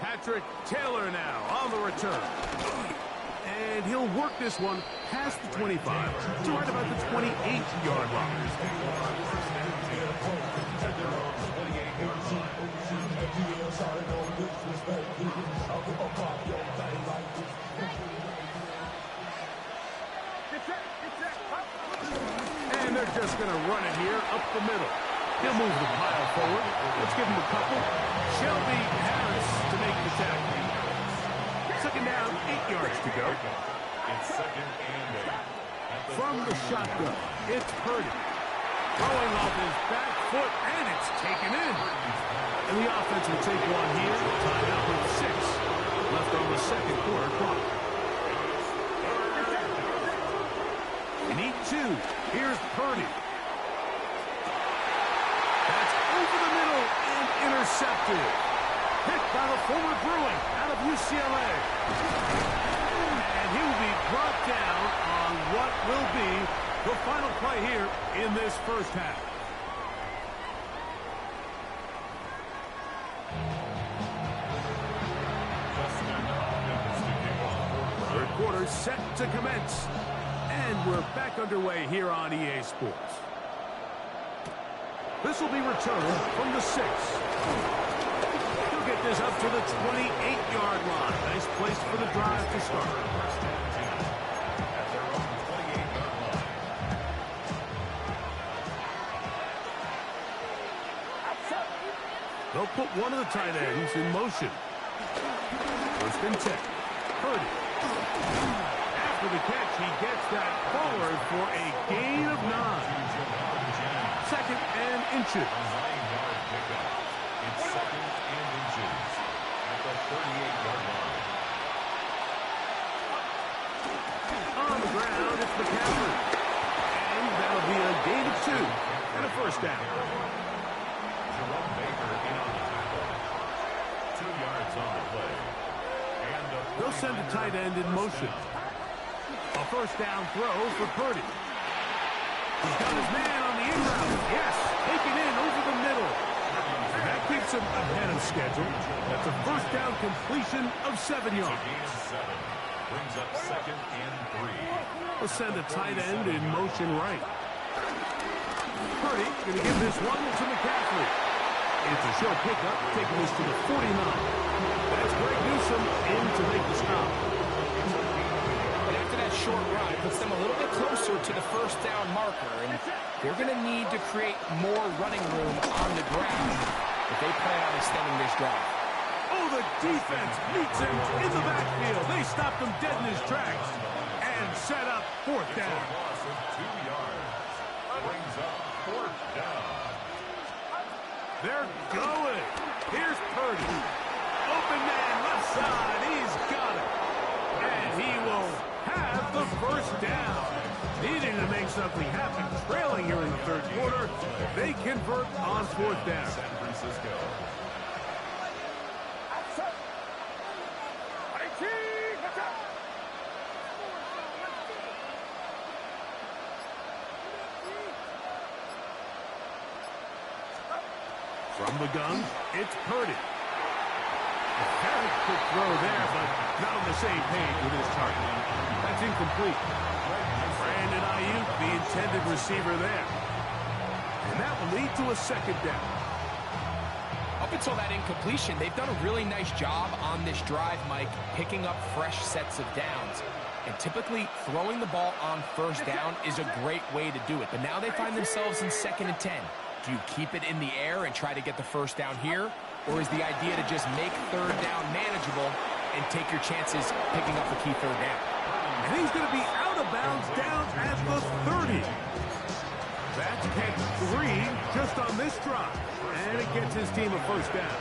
Patrick Taylor now on the return. And he'll work this one past the 25 to right about the 28-yard line. And they're just going to run it here up the middle. He'll move the pile forward. Let's give him a couple. Shelby Harris to make the tackle. 2nd down, 8 yards to go. It's 2nd and 8. From the shotgun, it's Purdy. Throwing off his back foot, and it's taken in. And the offense will take one here, tied up with 6 left on the 2nd quarter clock. They need 2. Here's Purdy. That's over the middle and intercepted. Picked by the former Bruin out of UCLA. And he will be brought down on what will be the final play here in this first half. Third quarter set to commence. And we're back underway here on EA Sports. This will be returned from the 6. He'll get this up to the 28-yard line. Nice place for the drive to start. They'll put one of the tight ends in motion. 1st and 10. Purdy. After the catch, he gets that forward for a gain of 9. 2nd and inches. It's 2nd and inches at the 38-yard line. On the ground, it's McCaffrey. And that'll be a gain of 2 and a first down. Jerome Baker in on the tackle. 2 yards on the play. And They'll send a tight end in motion. A first down throw for Purdy. He's got his man on the in route. Yes, taken in over the middle. That keeps him ahead of schedule. That's a first down completion of 7 yards. Brings up 2nd and 3. We'll send a tight end in motion right. Purdy going to give this one to McCaffrey. It's a show pickup, taking this to the 49. That's Greg Newsome in to make the stop. And after that short run, it puts them a little bit closer to the first down marker, and they're going to need to create more running room on the ground if they plan on extending this drive. Oh, the defense meets him in the backfield. They stopped him dead in his tracks and set up 4th down. Loss of 2 yards. Brings up 4th down. They're going. Here's Purdy. Open man left side. He's got it. And he will have the first down. Needing to make something happen. Trailing here in the 3rd quarter. They convert on 4th down. San Francisco. From the gun, it's Purdy. A very quick throw there, but not on the same page with his target. That's incomplete. Brandon Ayuk, the intended receiver there. And that will lead to a 2nd down. Up until that incompletion, they've done a really nice job on this drive, Mike, picking up fresh sets of downs. And typically, throwing the ball on first down is a great way to do it. But now they find themselves in 2nd and 10. Do you keep it in the air and try to get the first down here? Or is the idea to just make 3rd down manageable and take your chances picking up the key 3rd down? And he's going to be out of bounds down at the 30. That's pick 3 just on this drive. And it gets his team a first down.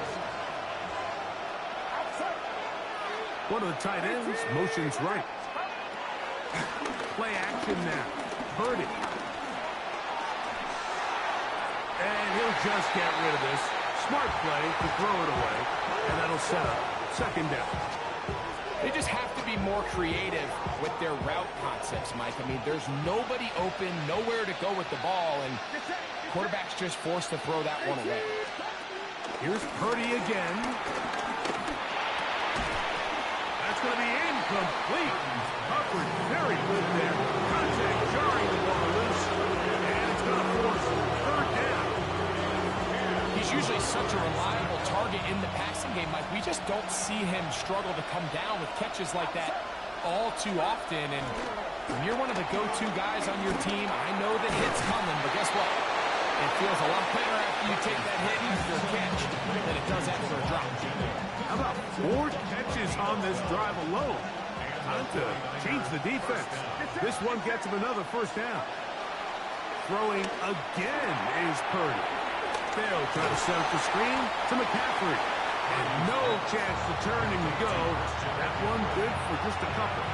One of the tight ends motions right. Play action now. Purdy. And he'll just get rid of this. Smart play to throw it away. And that'll set up 2nd down. They just have to be more creative with their route concepts, Mike. I mean, there's nobody open, nowhere to go with the ball, and quarterback's just forced to throw that one away. Here's Purdy again. That's going to be incomplete. Covered very good there. Contact jarring the ball loose. And it's going to force 3rd down. He's usually such a reliable target in the passing game, Mike. We just don't see him struggle to come down with catches like that all too often. And when you're one of the go-to guys on your team, I know the hit's coming, but guess what? It feels a lot better after you take that hit after a catch than it does after a drop. How about 4 catches on this drive alone? Time to change the defense. This one gets him another first down. Throwing again is Purdy. They'll try to set up the screen to McCaffrey. And no chance to turn and to go. That one good for just a couple.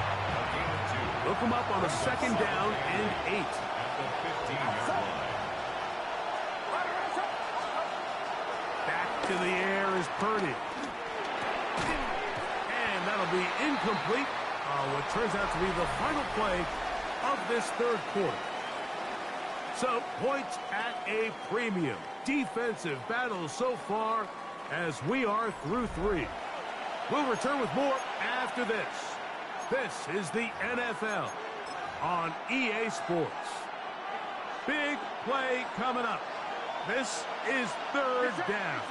Look him up on a 2nd down and 8. Back to the air is Purdy. And that'll be incomplete. What turns out to be the final play of this 3rd quarter. So, points at a premium. Defensive battle so far as we are through 3. We'll return with more after this. This is the NFL on EA Sports. Big play coming up. This is 3rd down.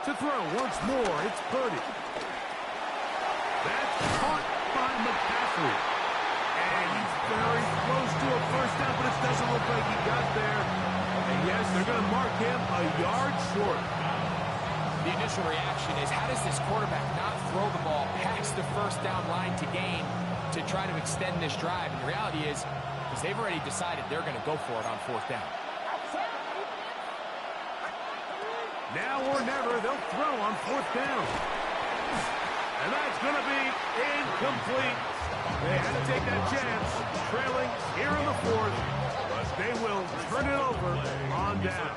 To throw once more, it's Purdy. That's caught by McCaffrey. And he's very close to a first down, but it doesn't look like he got there. And yes, they're going to mark him a yard short. The initial reaction is, how does this quarterback not throw the ball past the first down line to gain to try to extend this drive? And the reality is they've already decided they're going to go for it on 4th down. Now or never, they'll throw on 4th down. And that's going to be incomplete. They had to take that chance, trailing here in the 4th, but they will turn it over on down.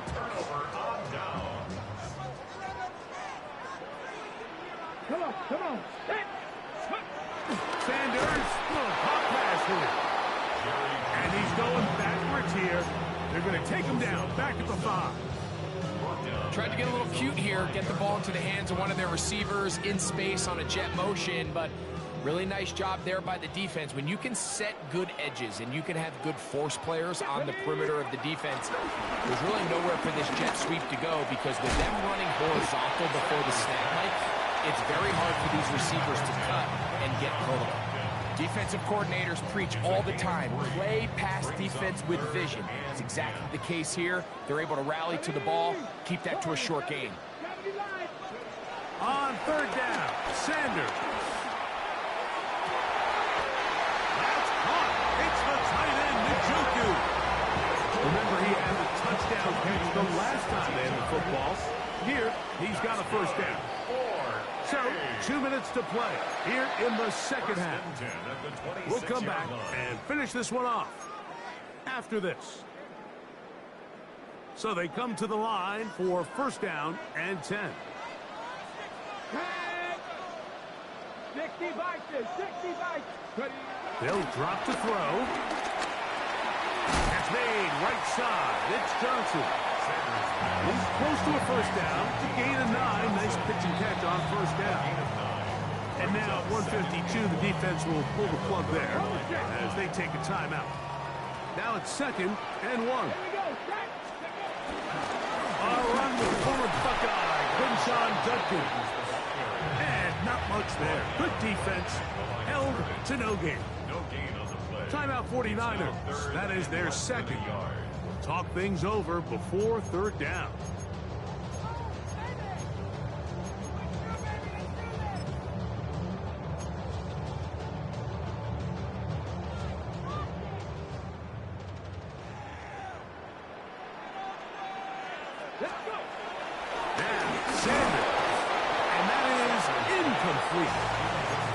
Sanders, little pop pass here. And he's going backwards here. They're going to take him down, back at the 5. Tried to get a little cute here, get the ball into the hands of one of their receivers in space on a jet motion, but really nice job there by the defense. When you can set good edges and you can have good force players on the perimeter of the defense, there's really nowhere for this jet sweep to go, because with them running horizontal before the snap, Mike, it's very hard for these receivers to cut and get vertical. Defensive coordinators preach all the time, play pass defense with vision. It's exactly the case here. They're able to rally to the ball, keep that to a short gain. On 3rd down, Sanders. That's caught. It's the tight end, Njoku. Remember, he had a touchdown catch the last time they had the football. Here, he's got a 1st down. So, 2 minutes to play here in the 2nd half. We'll come back and finish this one off after this. So they come to the line for 1st down and 10. 65. They'll drop to throw. That's made right side. It's Johnson. He's close to a 1st down. It's a gain of 9. Nice pitch and catch on 1st down. And now at 152, the defense will pull the plug there as they take a timeout. Now it's 2nd and 1. A run with former Buckeye, Quinshon Judkins. And not much there. Good defense. Held to no gain. Timeout 49ers. That is their 2nd. Talk things over before 3rd down.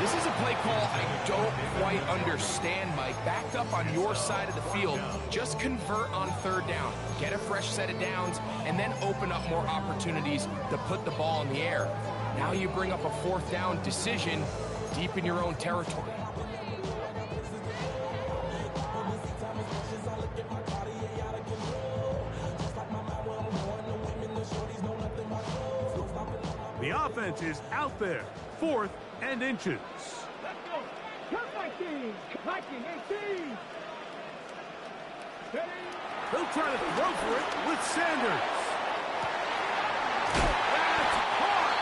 This is a play call I don't quite understand, Mike. Backed up on your side of the field, just convert on 3rd down. Get a fresh set of downs, and then open up more opportunities to put the ball in the air. Now you bring up a 4th down decision deep in your own territory. The offense is out there. 4th and inches. They'll try to throw for it with Sanders. That's caught.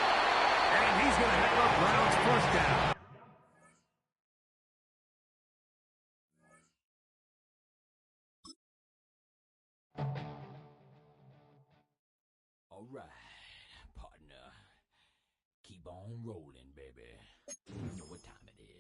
And he's going to have up Brown's 1st down. All right, partner. Keep on rolling, baby. You know what time it is.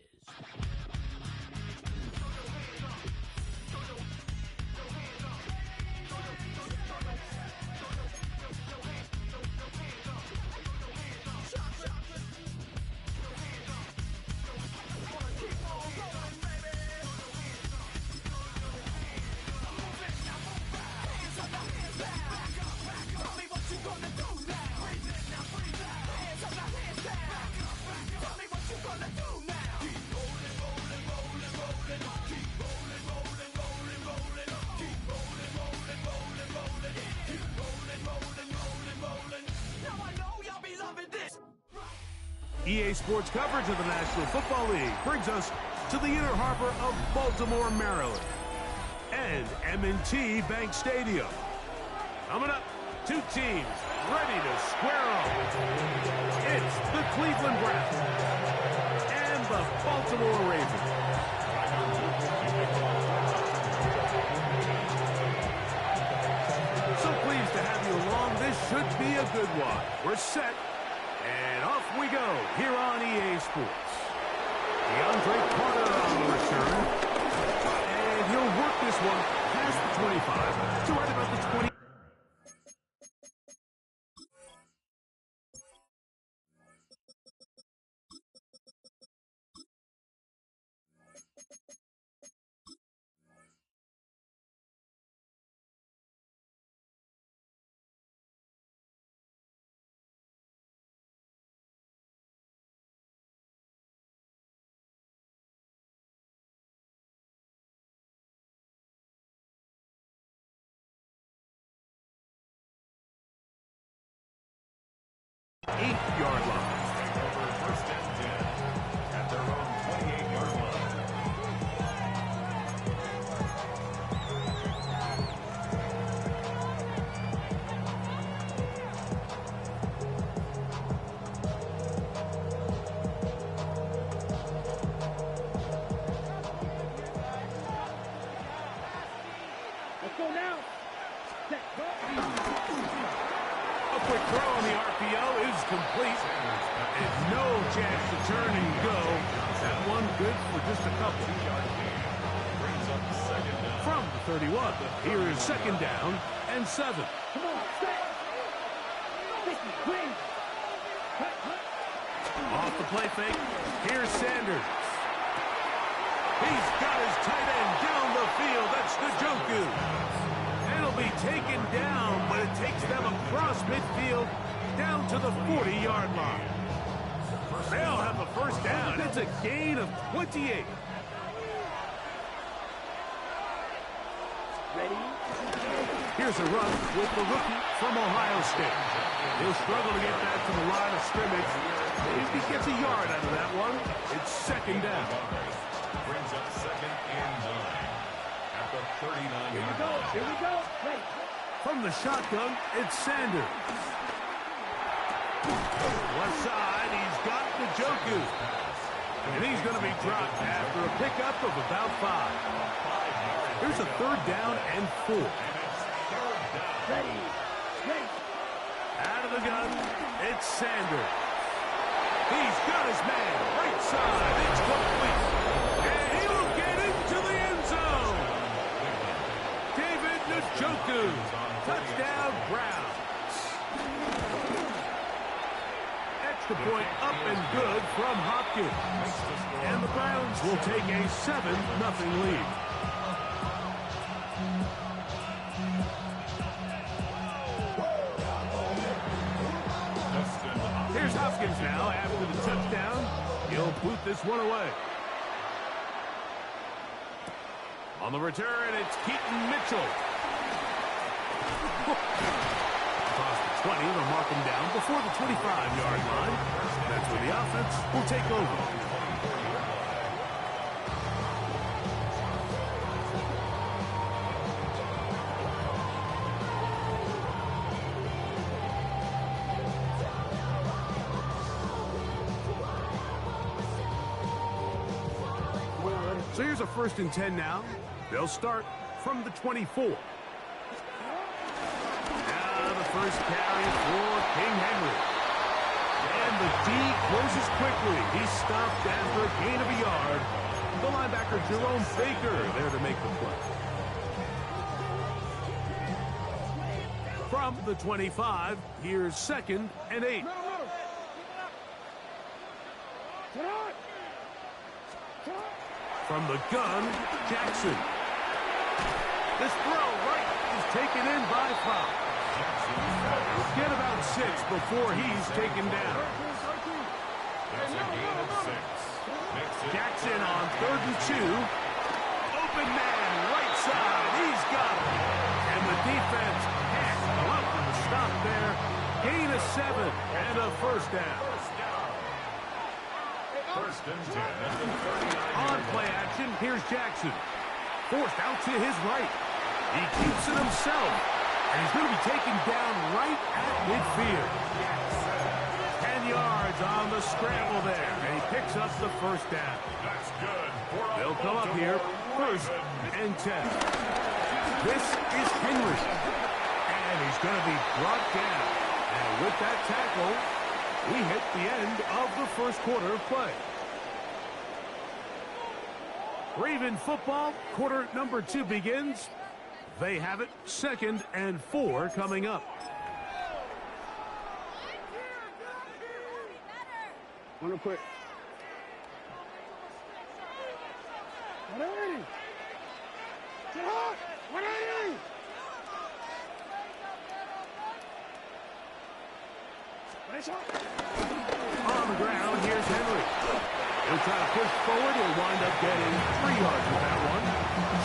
EA Sports coverage of the National Football League brings us to the inner harbor of Baltimore, Maryland, and M&T Bank Stadium. Coming up, 2 teams ready to square off. It's the Cleveland Browns and the Baltimore Ravens. So pleased to have you along. This should be a good one. We're set. And off we go here on EA Sports. DeAndre Carter on the return. And he'll work this one past the 25 to right about the 20. complete. And no chance to turn and go. That one good for just a couple. From the 31, here is second down and 7. Come on, stay. Off the play fake, here's Sanders. He's got his tight end down the field. That's Njoku. It'll be taken down, but it takes them across midfield down to the 40-yard line. They'll have the first down. It's a gain of 28. Ready? Here's a run with the rookie from Ohio State. He'll struggle to get that to the line of scrimmage. If he gets a yard out of that one, it's second down. Brings up second and 9 at the 39. Here we go. Here we go. Wait. From the shotgun, it's Sanders. Left side, he's got Njoku. And he's going to be dropped after a pickup of about 5. Here's a third down and 4. Ready. Ready. Out of the gun, it's Sanders. He's got his man, right side, it's complete. And he'll get into the end zone. David Njoku, touchdown Browns. Extra point up and good from Hopkins. And the Browns will take a 7-0 lead. Here's Hopkins now after the touchdown. He'll boot this one away. On the return, it's Keaton Mitchell. Across the 20, they'll mark him down before the 25-yard line. That's where the offense will take over. So here's a 1st and 10 now. They'll start from the 24. Now the first carry for King Henry. And the D closes quickly. He's stopped after a gain of a yard. The linebacker Jerome Baker there to make the play. From the 25, here's 2nd and 8. From the gun, Jackson. This throw right is taken in by Fox. Get about 6 before he's taken down. That's a gain of 6. Jackson on 3rd and 2. Open man, right side. He's got it. And the defense can't come up with a stop there. Gain of 7 and a first down. 1st and 10 at the 39. On play action, here's Jackson. Forced out to his right. He keeps it himself. And he's going to be taken down right at midfield. 10 yards on the scramble there. And he picks up the first down. That's good. They'll come up here, 1st and 10. This is Henry. And he's going to be brought down. And with that tackle, we hit the end of the first quarter of play. Raven football, quarter number 2 begins. They have it, 2nd and 4 coming up. Real quick. 180. Get hot. 180. On the ground, here's Henry. He'll try to push forward. He'll wind up getting 3 yards with that one.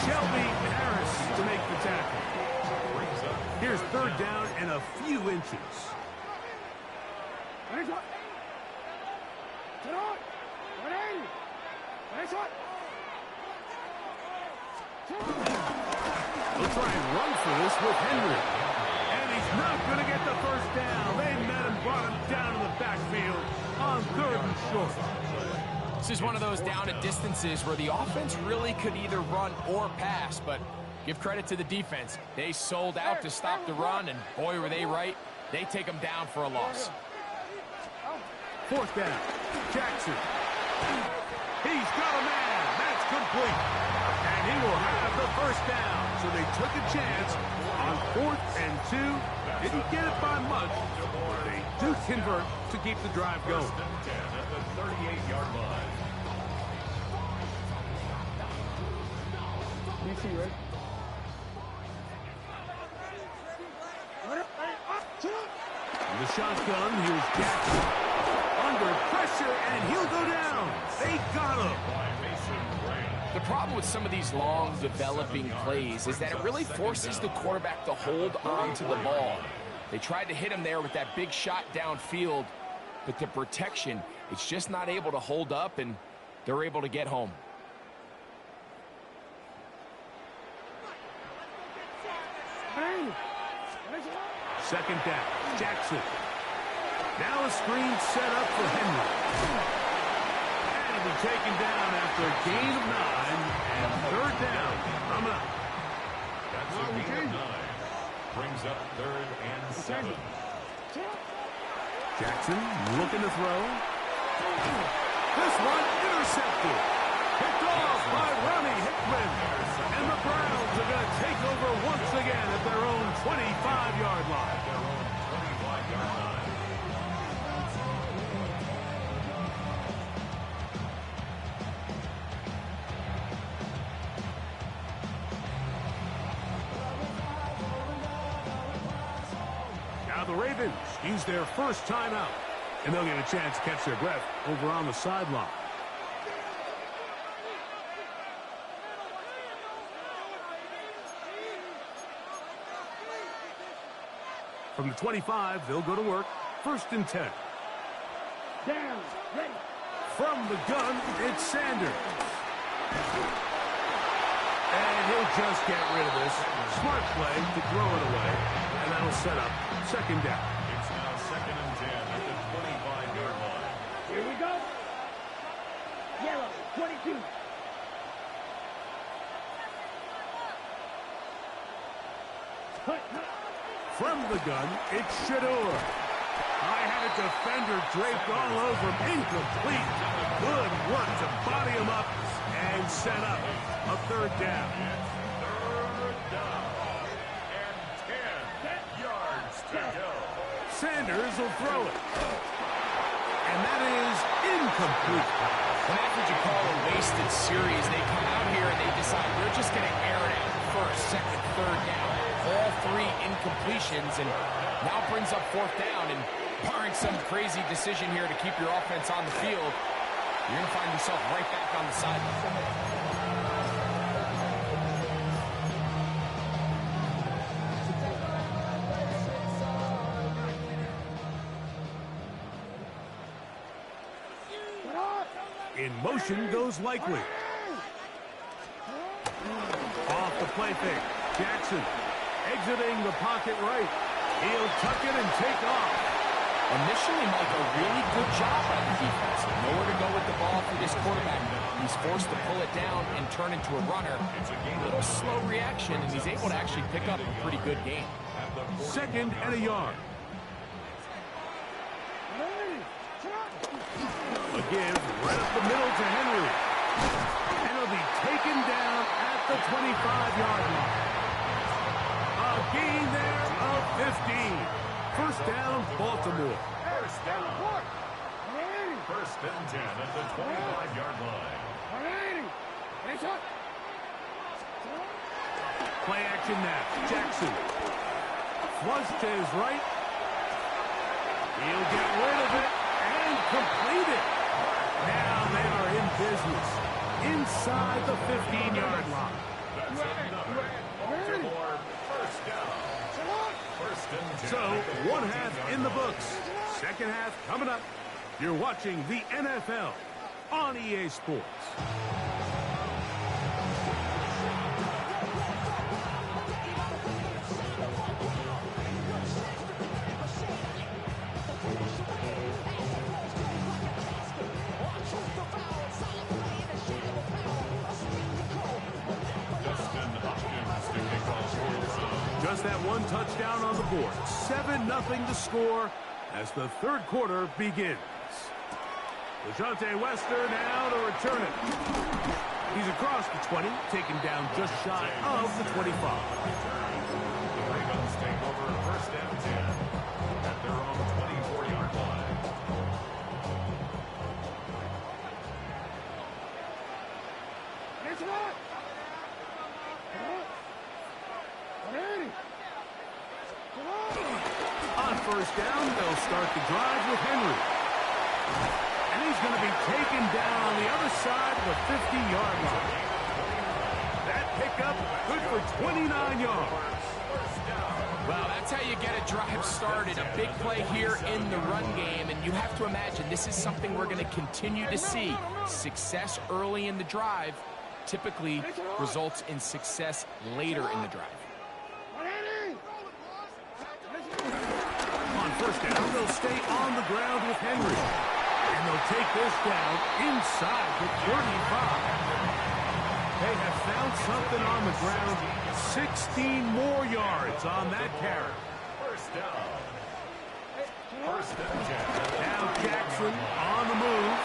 Shelby Harris to make the tackle. Here's 3rd down and a few inches. They'll try and run for this with Henry. And he's not going to get the first down. They met him, brought him down to the backfield on 3rd and short. This is one of those down and distances where the offense really could either run or pass, but give credit to the defense. They sold out to stop the run, and boy, were they right. They take them down for a loss. 4th down. Jackson. He's got a man. That's complete. And he will have the 1st down. So they took a chance on 4th and 2. Didn't get it by much. They do convert to keep the drive going. 1st and 10 at the 38-yard line. The shotgun, here's Jackson. Under pressure, and he'll go down. They got him. The problem with some of these long developing plays is that it really forces the quarterback to hold on to the ball. They tried to hit him there with that big shot downfield, but the protection, it's just not able to hold up, and they're able to get home. Second down, Jackson. Now a screen set up for Henry. And he'll be taken down after a gain of 9 and 3rd down. Coming up. That's a gain of 9. Brings up 3rd and 7. Jackson looking to throw. This one intercepted. Picked off by Ronnie Hickman. And the Browns are going to take over once again at their own 25-yard line. Now the Ravens use their 1st timeout, and they'll get a chance to catch their breath over on the sideline. From the 25, they'll go to work. 1st and 10. Down, ready. From the gun, it's Sanders. And he'll just get rid of this. Smart play to throw it away. And that'll set up 2nd down. It's now 2nd and 10 at the 25-yard line. Here we go. Yellow, 22. From the gun, it's Shador. I had a defender draped all over him. Incomplete. Good work to body him up and set up a 3rd down. 3rd down. And 10 yards to go. Sanders will throw it. And that is incomplete. And that's what you call a wasted series. They come out here and they decide we're just going to air it out 1st, 2nd, 3rd down. All 3 incompletions, and now brings up 4th down. And barring some crazy decision here to keep your offense on the field, you're going to find yourself right back on the sideline. In motion goes Likely. Off the play fake. Jackson exiting the pocket right. He'll tuck it and take off. Initially, Mike, a really good job by the defense. Nowhere to go with the ball for this quarterback. He's forced to pull it down and turn into a runner. A little slow reaction, and he's able to actually pick up a pretty good game. 2nd and a yard. Again, right up the middle to Henry. And he'll be taken down at the 25-yard line. A gain there of 15. 1st down, Baltimore. 1st down. 1st and 10 at the 25-yard line. Play action now. Jackson. Flush to his right. He'll get rid of it and complete it. Now they are in business inside the 15-yard line. That's another Baltimore 1st down. 1st and 10. So, 1 half in the books. 2nd half coming up. You're watching the NFL on EA Sports. Just that 1 touchdown on the board. 7-0 to score as the 3rd quarter begins. Dejounte Wester now to return it. He's across the 20, taken down just shy of the 25. The Ravens take over first down 10 at their own 24-yard line. On first down, they'll start the drive with Henry. And he's going to be taken down on the other side of the 50-yard line. That pickup good for 29 yards. Well, that's how you get a drive started. A big play here in the run game, and you have to imagine this is something we're going to continue to see. Success early in the drive typically results in success later in the drive. On first down, they'll stay on the ground with Henry. And they'll take this down inside the 35. They have found something on the ground. 16 more yards on that carry. First down. First down, Jackson. Now Jackson on the move.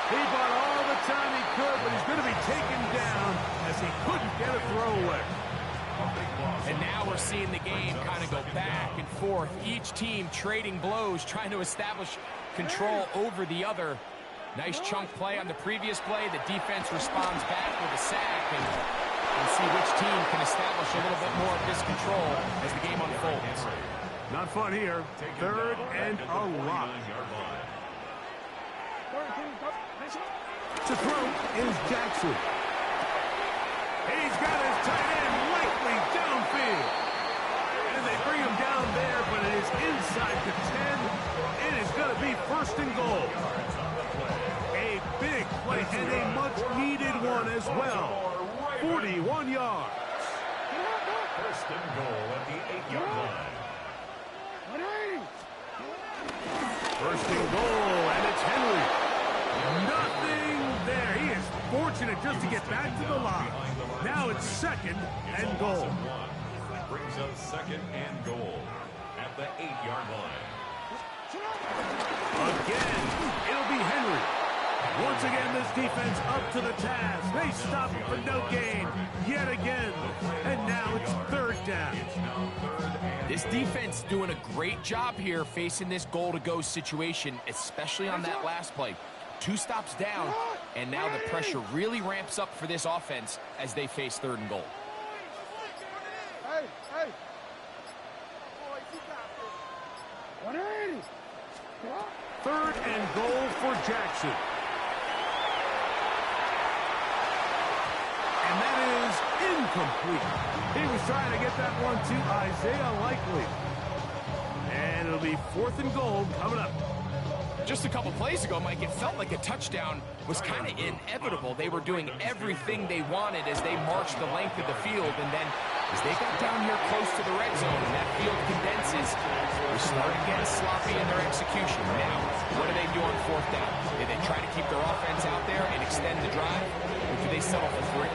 He bought all the time he could, but he's going to be taken down as he couldn't get a throwaway. And now we're seeing the game kind of go back and forth. Each team trading blows, trying to establish control over the other. Nice chunk play on the previous play. The defense responds back with a sack, and we'll see which team can establish a little bit more of this control as the game unfolds. Not fun here. Third and a lot. To throw is Jackson. He's got his tight end lightly downfield. And they bring him down there, but it is inside the 10. It is going to be first and goal. A big play and a much-needed one as well. 41 yards. First and goal at the 8-yard line. First and goal, and it's Henry. Nothing there. He is fortunate just to get back to the line. Now it's second and goal. Brings up second and goal at the 8-yard line. Again, it'll be Henry. Once again, this defense up to the task. They stop it for no gain yet again. And now it's third down. This defense doing a great job here facing this goal-to-go situation, especially on that last play. 2 stops down, and now the pressure really ramps up for this offense as they face third and goal. Third and goal for Jackson. And that is incomplete. He was trying to get that one to Isaiah Likely. And it'll be fourth and goal coming up. Just a couple plays ago, Mike, it felt like a touchdown was kind of inevitable. They were doing everything they wanted as they marched the length of the field, and then as they got down here close to the red zone and that field condenses, they started getting sloppy in their execution. Now, what do they do on fourth down? Do they try to keep their offense out there and extend the drive, or do they settle for 3?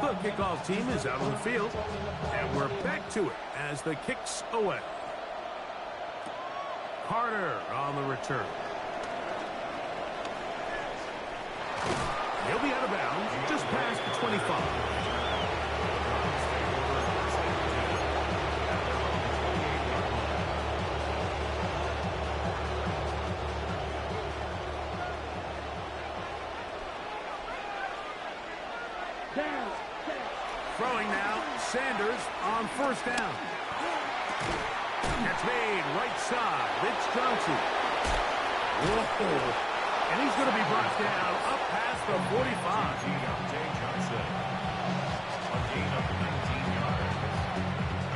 The kickoff team is out on the field, and we're back to it as the kick's away. Carter on the return. He'll be out of bounds just past the 25. Throwing now, Sanders on first down. It's made right side. It's Johnson. Whoa. And he's going to be brought down up past the 45. Deontay Johnson. A gain of 19 yards.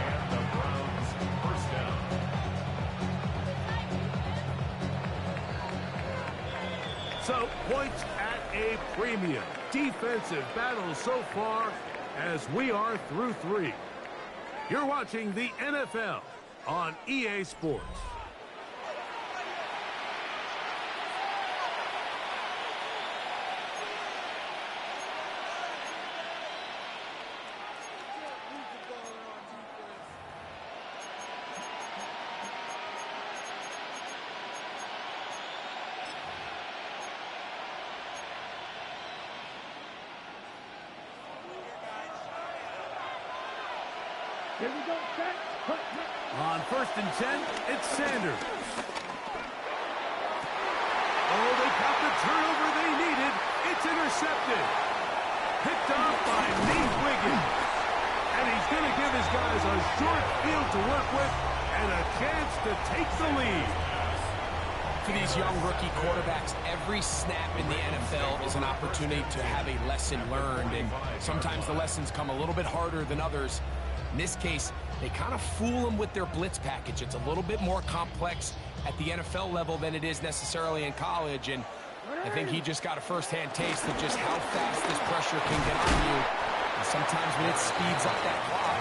And the Browns first down. So, points at a premium. Defensive battle so far as we are through 3. You're watching the NFL on EA Sports. On 1st and 10, it's Sanders. Oh, they got the turnover they needed. It's intercepted. Picked off by Nate Wiggins. And he's going to give his guys a short field to work with and a chance to take the lead. For these young rookie quarterbacks, every snap in the NFL is an opportunity to have a lesson learned, and sometimes the lessons come a little bit harder than others. In this case, they kind of fool them with their blitz package. It's a little bit more complex at the NFL level than it is necessarily in college, and I think he just got a first-hand taste of just how fast this pressure can get on you. And sometimes when it speeds up that clock,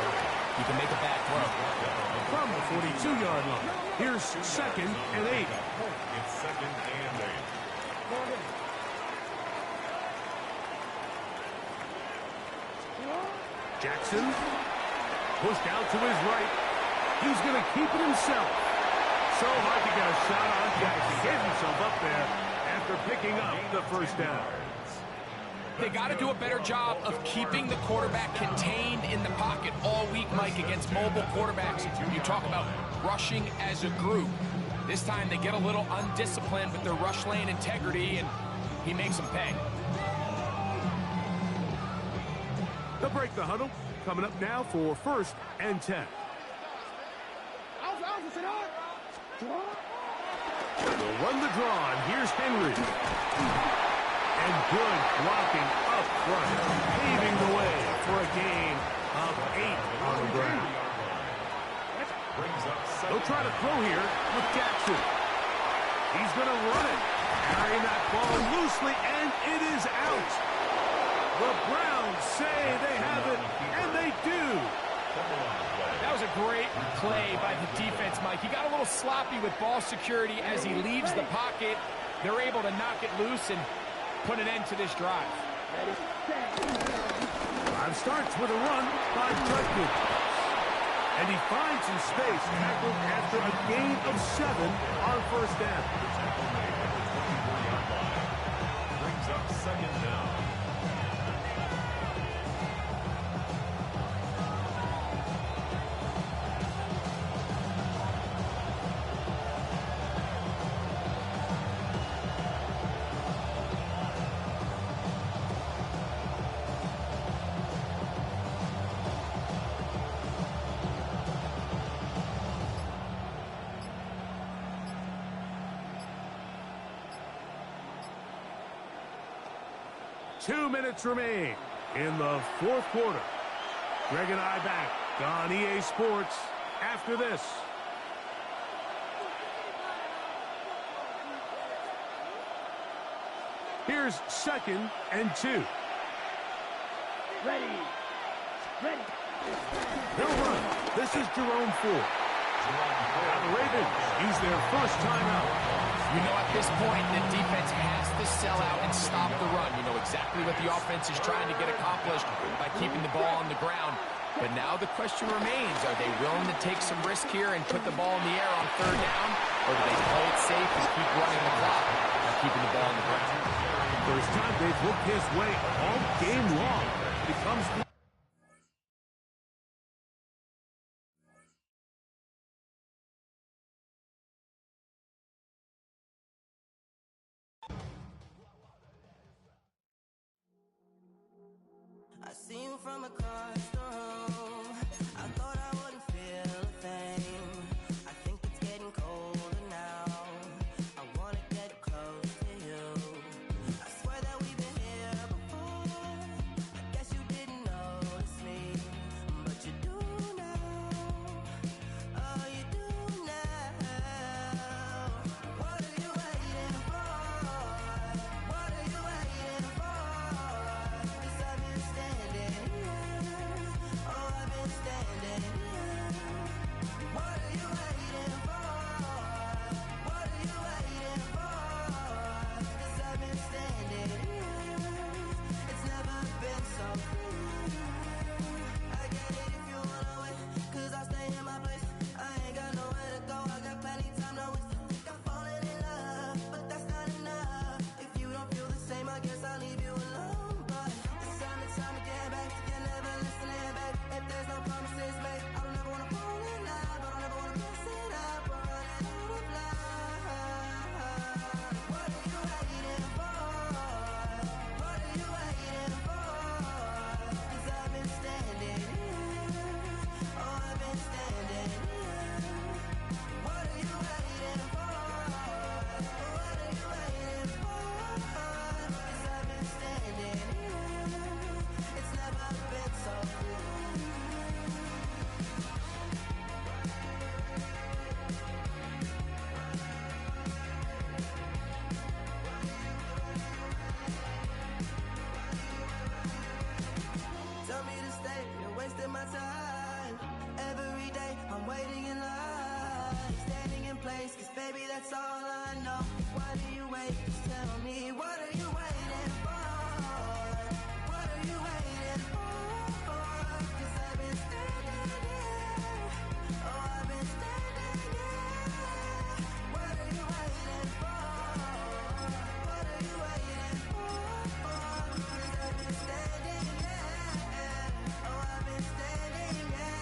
you can make a bad throw. From the 42-yard line, here's 2nd and 8. It's 2nd and 8. Jackson pushed out to his right. He's going to keep it himself. So hard to get a shot on Jackson. Gave himself up there after picking up the first down. They got to do a better job of keeping the quarterback contained in the pocket all week, Mike, against mobile quarterbacks. You talk about rushing as a group. This time they get a little undisciplined with their rush lane integrity, and he makes them pay. They'll break the huddle. Coming up now for 1st and 10. They'll run the draw, and here's Henry. And good blocking up front, paving the way for a gain of 8 on the ground. They'll try to throw here with Jackson. He's going to run it, carrying that ball loosely, and it is out. The Browns say they have it, and they do. That was a great play by the defense, Mike. He got a little sloppy with ball security as he leaves the pocket. They're able to knock it loose and put an end to this drive. Drive starts with a run by Judkins. And he finds some space tackled after a gain of 7 on 1st down. Brings up 2nd down. Two minutes remain in the 4th quarter. Greg and I back on EA Sports after this. Here's 2nd and 2. Ready. They'll run. This is Jerome Ford. Now the Ravens use their first timeout. You know, at this point, the defense has to sell out and stop the run. You know exactly what the offense is trying to get accomplished by keeping the ball on the ground. But now the question remains, are they willing to take some risk here and put the ball in the air on 3rd down? Or do they play it safe and keep running the clock by keeping the ball on the ground? First time they've looked his way all game long. It comes through. I see you from across the room. I thought I wouldn't feel a thing. I think it's getting colder now. I wanna get close to you. I swear that we've been here before. I guess you didn't notice me, but you do now. Oh, you do now. What are you waiting for? What are you waiting for? 'Cause I've been standing here what are you waiting for? What are you waiting for? 'Cause I've been standing here. Oh, I've been standing here. What are you waiting for? What are you waiting for? 'Cause I've been standing here. Oh, I've been standing here.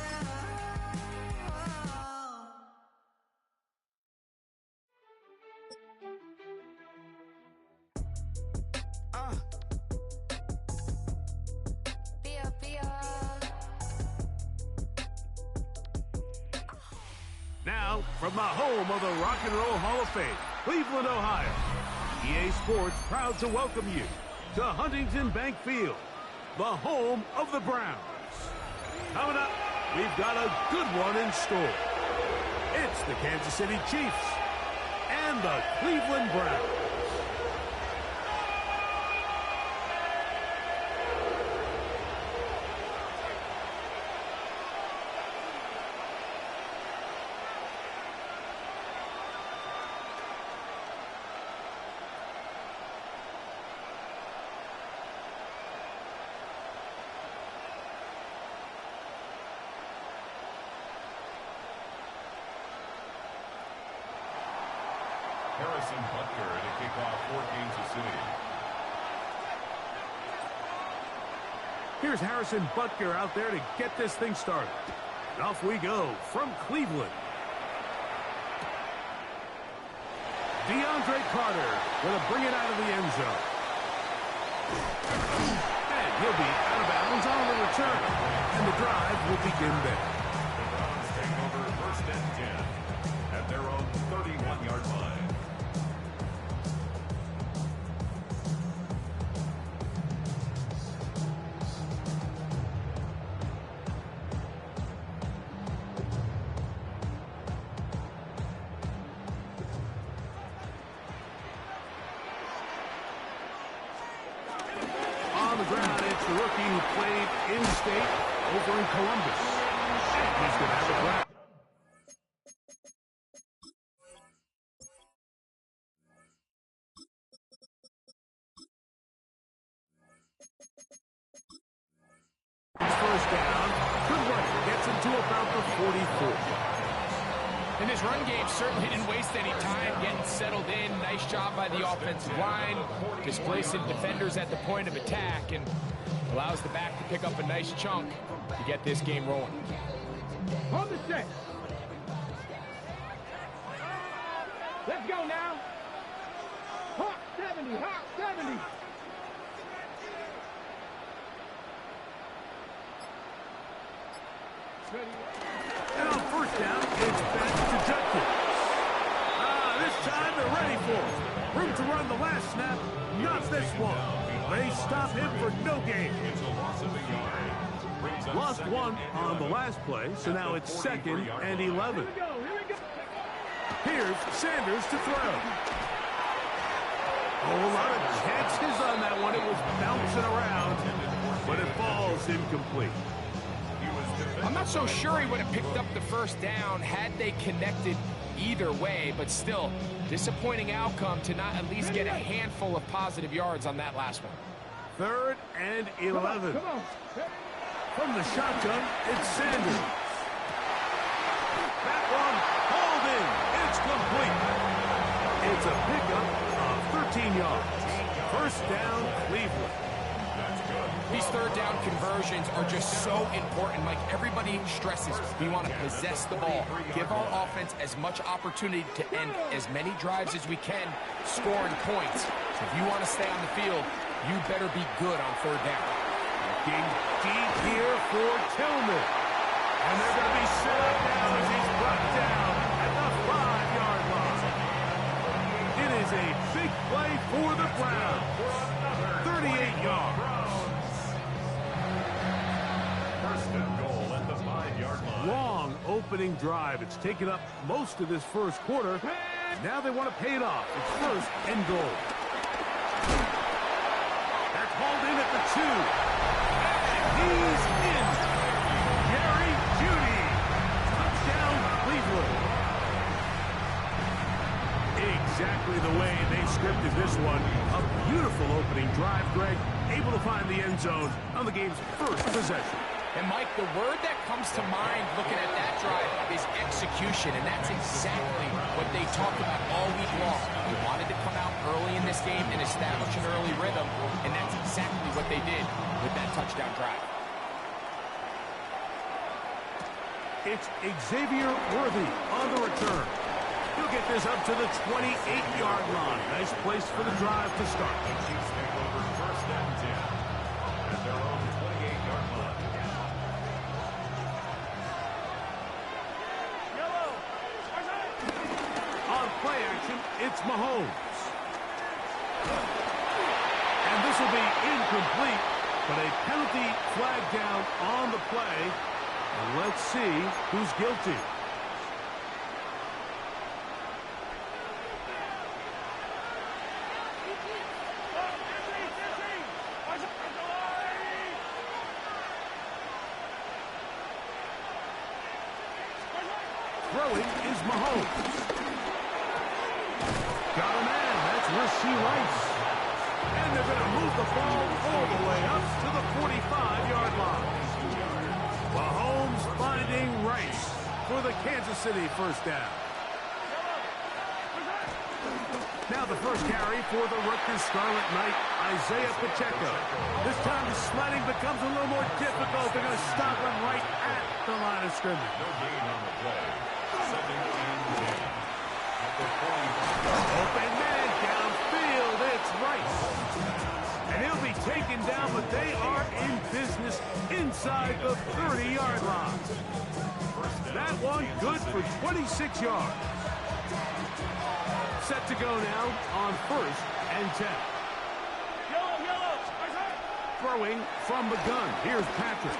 Now, from the home of the Rock and Roll Hall of Fame, Cleveland, Ohio, EA Sports proud to welcome you to Huntington Bank Field, the home of the Browns. Coming up, we've got a good one in store. It's the Kansas City Chiefs and the Cleveland Browns. Harrison Butker to kick off for Kansas City. Here's Harrison Butker out there to get this thing started. And off we go from Cleveland. DeAndre Carter going to bring it out of the end zone. And he'll be out of bounds on the return. And the drive will begin there. The Browns take over 1st and 10 at their own 31-yard line. On the ground, it's the rookie who played in-state over in Columbus. And he's going to have a grab. First down. Good run. Gets him to about the 44. And his run game certainly didn't waste any time getting settled in. Nice job by the offensive line, displacing defenders at the point of attack, and allows the back to pick up a nice chunk to get this game rolling. Hold the set. Let's go now. Hawk 70, Hawk 70. And on first down, it's back to Judkins. This time they're ready for it. Room to run the last snap, not this one. They stop him for no gain. It's a loss of a yard. Lost one on the last play, so now it's 2nd and 11. Here's Sanders to throw. A lot of chances on that one. It was bouncing around, but it falls incomplete. I'm not so sure he would have picked up the first down had they connected either way, but still, disappointing outcome to not at least get a handful of positive yards on that last one. 3rd and 11. From the shotgun, it's Sanders. That one hauled in. It's complete. It's a pickup of 13 yards. First down, Cleveland. These third down conversions are just so important. Like everybody stresses, we want to possess the ball. Give our offense as much opportunity to end as many drives as we can, scoring points. So if you want to stay on the field, you better be good on third down. Looking deep here for Tillman. And they're going to be set up now as he's brought down at the 5-yard line. It is a big play for the Browns. 38 yards. Long opening drive. It's taken up most of this first quarter. Now they want to pay it off. It's 1st and goal. That's hauled in at the 2. And he's in. Jerry Jeudy. Touchdown, Cleveland. exactly the way they scripted this one. A beautiful opening drive, Greg. Able to find the end zone on the game's first possession. And, Mike, the word that comes to mind looking at that drive is execution, and that's exactly what they talked about all week long. They wanted to come out early in this game and establish an early rhythm, and that's exactly what they did with that touchdown drive. It's Xavier Worthy on the return. He'll get this up to the 28-yard line. Nice place for the drive to start. The Chiefs take over first and 10 at their own 28-yard line. On play action, it's Mahomes. And this will be incomplete, but a penalty flag down on the play. And let's see who's guilty. Throwing is Mahomes. Got a man. That's Rasheed Rice. And they're going to move the ball all the way up to the 45-yard line. Mahomes finding Rice for the Kansas City first down. Now the first carry for the Rutgers Scarlet Knight, Isaiah Pacheco. This time the sledding becomes a little more difficult. They're going to stop him right at the line of scrimmage. No gain on the play. Second and 10 at the 45. Open man downfield. It's Rice. And he'll be taken down, but they are in business inside the 30-yard line. That one good for 26 yards. Set to go now on first and 10. Throwing from the gun. Here's Patrick.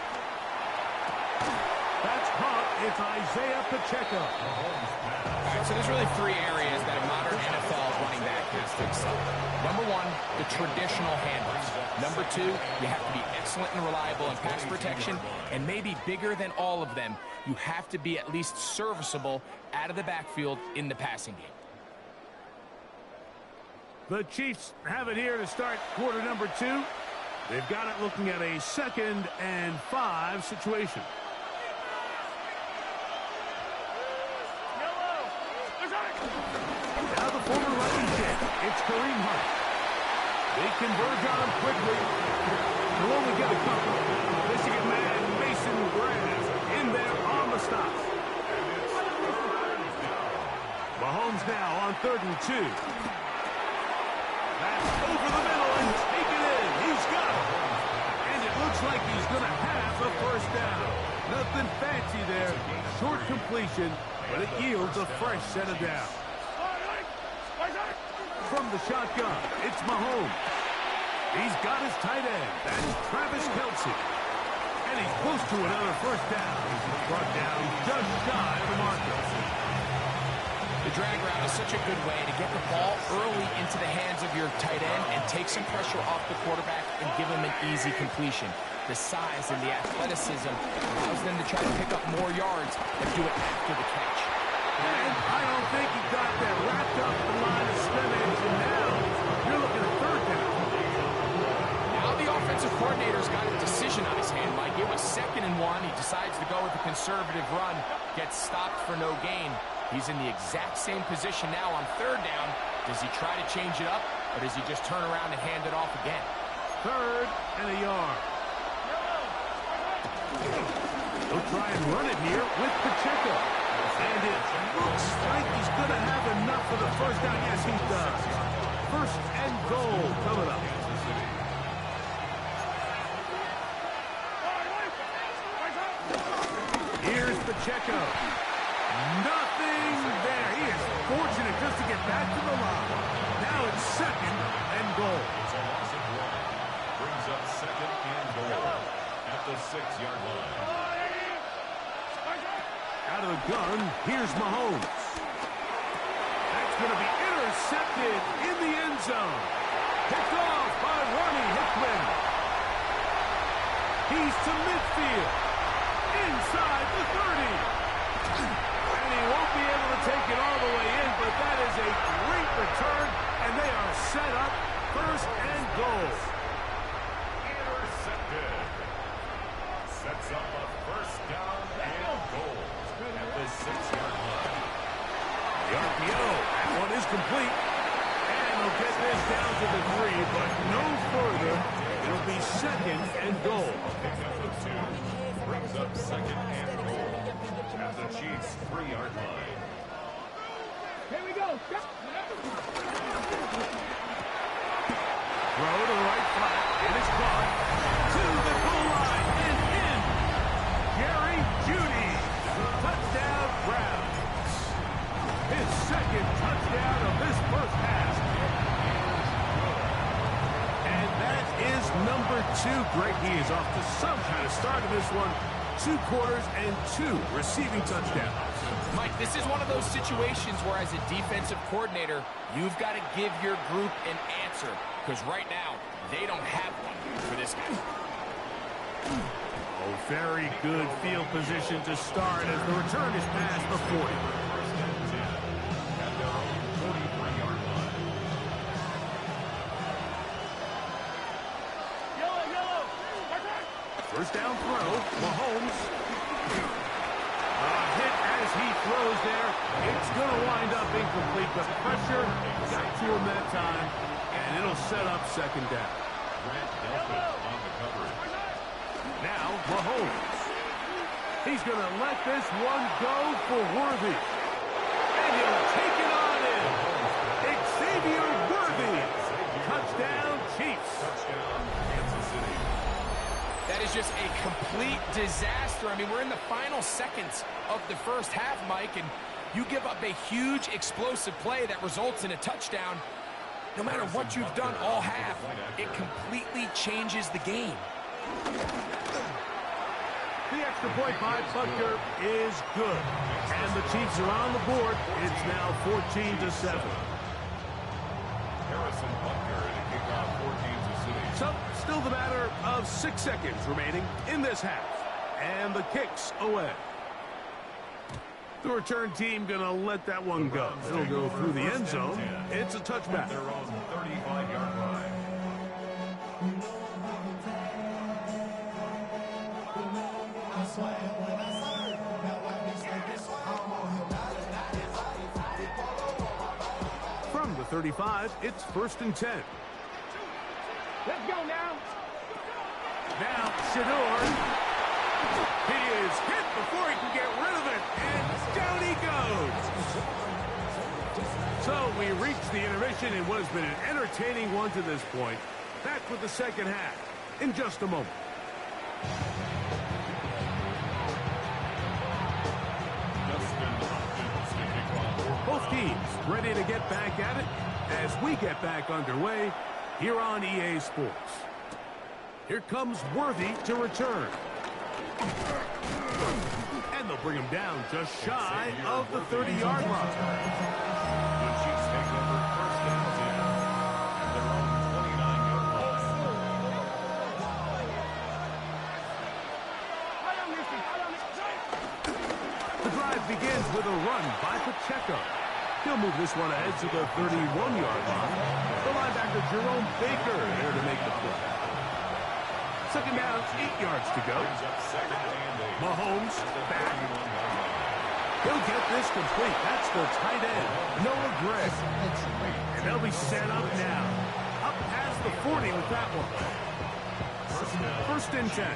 That's caught. It's Isaiah Pacheco. All right, so there's really three areas that a modern NFL running back has to excel. Number one, the traditional handles. Number two, you have to be excellent and reliable in pass protection. And maybe bigger than all of them, you have to be at least serviceable out of the backfield in the passing game. The Chiefs have it here to start quarter number 2. They've got it looking at a 2nd and 5 situation. Now the former Lightning kid. It's Kareem Hunt. They converge on him quickly. They'll only get a couple. Michigan man Mason Graham in there on the stop. Mahomes now on 3rd and 2. That's over the middle and taken in. He's got it. And it looks like he's going to have the first down. Nothing fancy there. Short completion, but it yields a fresh set of downs. From the shotgun, it's Mahomes. He's got his tight end. That's Travis Kelce. And he's close to another first down. He's brought down just shy of the marker. The drag route is such a good way to get the ball early into the hands of your tight end and take some pressure off the quarterback and give him an easy completion. The size and the athleticism allows them to try to pick up more yards and do it after the catch. And I don't think he got that wrapped up the line of scrimmage, and now you're looking at 3rd down. Now the offensive coordinator's got a decision on his hand, Mike. It was 2nd and 1. He decides to go with a conservative run, gets stopped for no gain. He's in the exact same position now on 3rd down. Does he try to change it up, or does he just turn around and hand it off again? 3rd and a yard. He'll try and run it here with Pacheco. And it looks like he's going to have enough for the first down. Yes, he does. 1st and goal coming up. Here's Pacheco. Nothing there. He is fortunate just to get back to the line. Now it's 2nd and goal. It's a loss of 1. Brings up 2nd and goal at the 6-yard line. Out of the gun, here's Mahomes. That's going to be intercepted in the end zone. Picked off by Ronnie Hickman. He's to midfield. Inside the 30. And he won't be able to take it all the way in, but that is a great return, and they are set up first and goal. Intercepted. Sets up a first down and goal at the 6-yard line. The RPO, that one is complete. And they'll get this down to the 3, but no further. It'll be second and goal. Pickup of 2 brings up second and goal at the Chiefs' 3-yard line. Here we go. Throw to the right flat. It is caught. To the goal line and in. Jerry Jeudy. Touchdown Browns. His second touchdown of this first half. And that is number 2. Greg, he is off to some kind of start in this one. 2 quarters and 2 receiving touchdowns. Mike, this is one of those situations where as a defensive coordinator, you've got to give your group an answer. Because right now, they don't have one for this guy. Oh, very good field position to start as the return is past the 40. First and 10 at their own 43-yard line. First down throw, Mahomes. Hit as he throws there. It's going to wind up incomplete. The pressure got to him that time, and it'll set up second down. Grant Delpit on the coverage. Now, Mahomes. He's going to let this one go for Worthy. And he'll take it on in. Xavier Worthy. Touchdown, Chiefs. Touchdown, Kansas City. That is just a complete disaster. I mean, we're in the final seconds of the first half, Mike, and you give up a huge explosive play that results in a touchdown. No matter what you've done all half, it completely changes the game. The extra point by Butker is good. And the Chiefs are on the board. It's now 14-7. Harrison Butker to kick off 14-7. So, still the matter of 6 seconds remaining in this half. And the kick's away. The return team going to let that one go. It'll go through the end zone. It's a touchback. Their own 35-yard line. From the 35, it's first and 10. Let's go now. Now, Shador. He is hit before he can get rid of it, and down he goes. So we reach the intermission in what has been an entertaining one to this point. Back with the second half in just a moment. Both teams ready to get back at it as we get back underway here on EA Sports. Here comes Worthy to return. And they'll bring him down just shy of the 30-yard line. The Chiefs take over first and 10 at their own 29-yard line. The drive begins with a run by Pacheco. He'll move this one ahead to the 31-yard line. The linebacker Jerome Baker there to make the play. Second down, 8 yards to go. Mahomes back. He'll get this complete. That's the tight end, Noah Gregg. And they'll be set up now. Up past the 40 with that one. First and 10.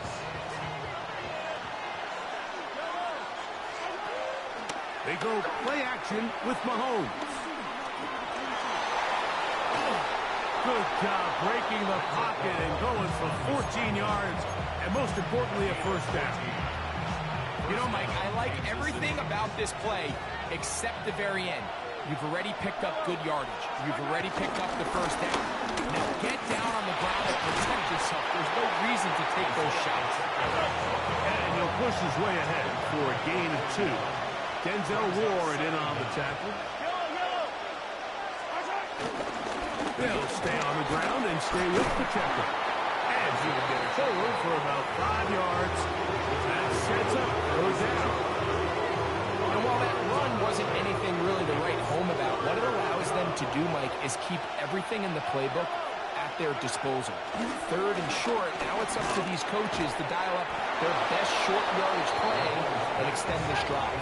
They go play action with Mahomes. Good job breaking the pocket and going for 14 yards, and most importantly, a first down. You know, Mike, I like everything about this play except the very end. You've already picked up good yardage. You've already picked up the first down. Now get down on the ground and protect yourself. There's no reason to take those shots. And he'll push his way ahead for a gain of 2. Denzel Ward in on the tackle. They'll stay on the ground and stay with Pacheco. And he will get it forward for about 5 yards. That sets up third down. And while that run run wasn't anything really to write home about. What it allows them to do, Mike, is keep everything in the playbook at their disposal. Third and short, now it's up to these coaches to dial up their best short yardage play and extend this drive.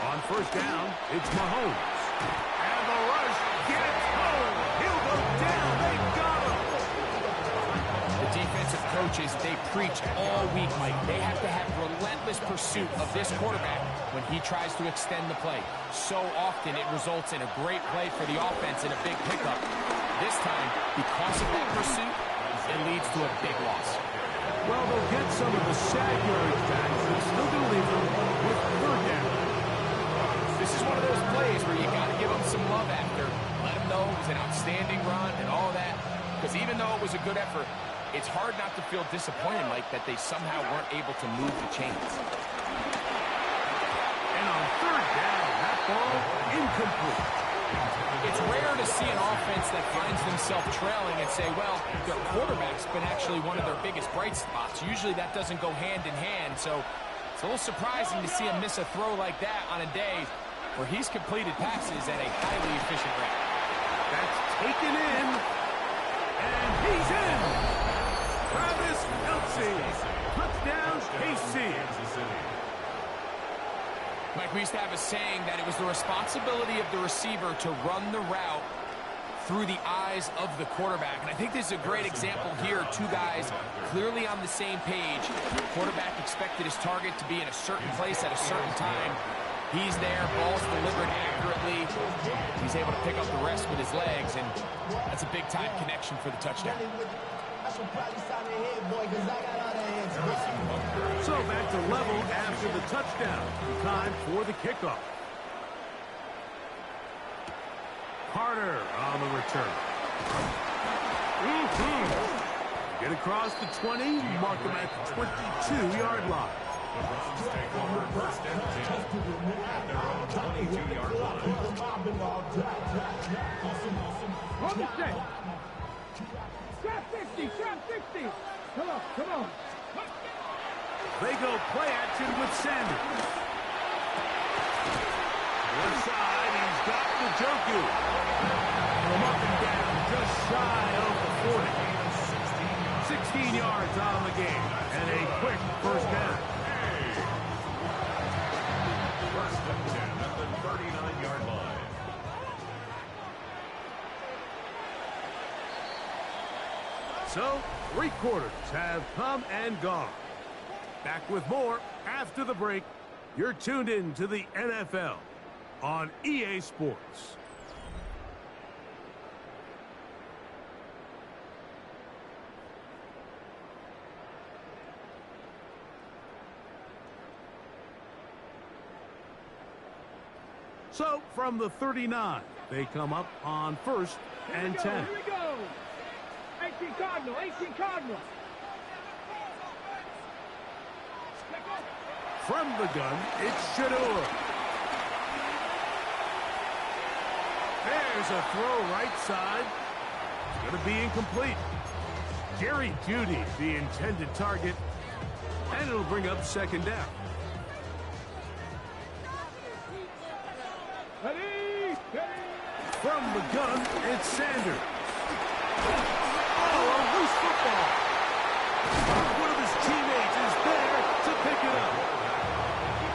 On first down, it's Mahomes. And the rush gets home. He'll go down. They got him. The defensive coaches, they preach all week, Mike. They have to have relentless pursuit of this quarterback when he tries to extend the play. So often it results in a great play for the offense and a big pickup. This time, because of that pursuit, it leads to a big loss. Well, they'll get some of the sad yards back, but it's still going to leave them with third down. This is one of those plays where you got to give them some love after. Let them know it was an outstanding run and all that. Because even though it was a good effort, it's hard not to feel disappointed, Mike, that they somehow weren't able to move the chains. And on third down, that ball incomplete. It's rare to see an offense that finds themselves trailing and say, well, their quarterback's been actually one of their biggest bright spots. Usually that doesn't go hand in hand, so it's a little surprising to see him miss a throw like that on a day where he's completed passes at a highly efficient rate. That's taken in, and he's in. Travis Kelce, touchdown KC. Mike, we used to have a saying that it was the responsibility of the receiver to run the route through the eyes of the quarterback. And I think this is a great example here. Two guys clearly on the same page. The quarterback expected his target to be in a certain place at a certain time. He's there, ball's delivered accurately. He's able to pick up the rest with his legs, and that's a big-time connection for the touchdown. So back to level after the touchdown. Time for the kickoff. Carter on the return. Get across the 20, mark him at the 22-yard line. The Browns take over first and 10 at their own 22-yard line. On the set. Shot 60, shot 60. Come on, come on. They go play action with Sanders. One side, he's got Njoku. From up and down, just shy of the 40. 16 yards on the game, and a quick first down. First and 10 at the 39-yard line. So, 3 quarters have come and gone. Back with more after the break. You're tuned in to the NFL on EA Sports. So, from the 39, they come up on first and 10. Here we go. 18 Cardinal, 18 Cardinal. From the gun, it's Shador. There's a throw right side. It's going to be incomplete. Jerry Jeudy, the intended target, and it'll bring up second down. Ready, ready. From the gun, it's Sanders. Oh, a loose football. One of his teammates is there to pick it up.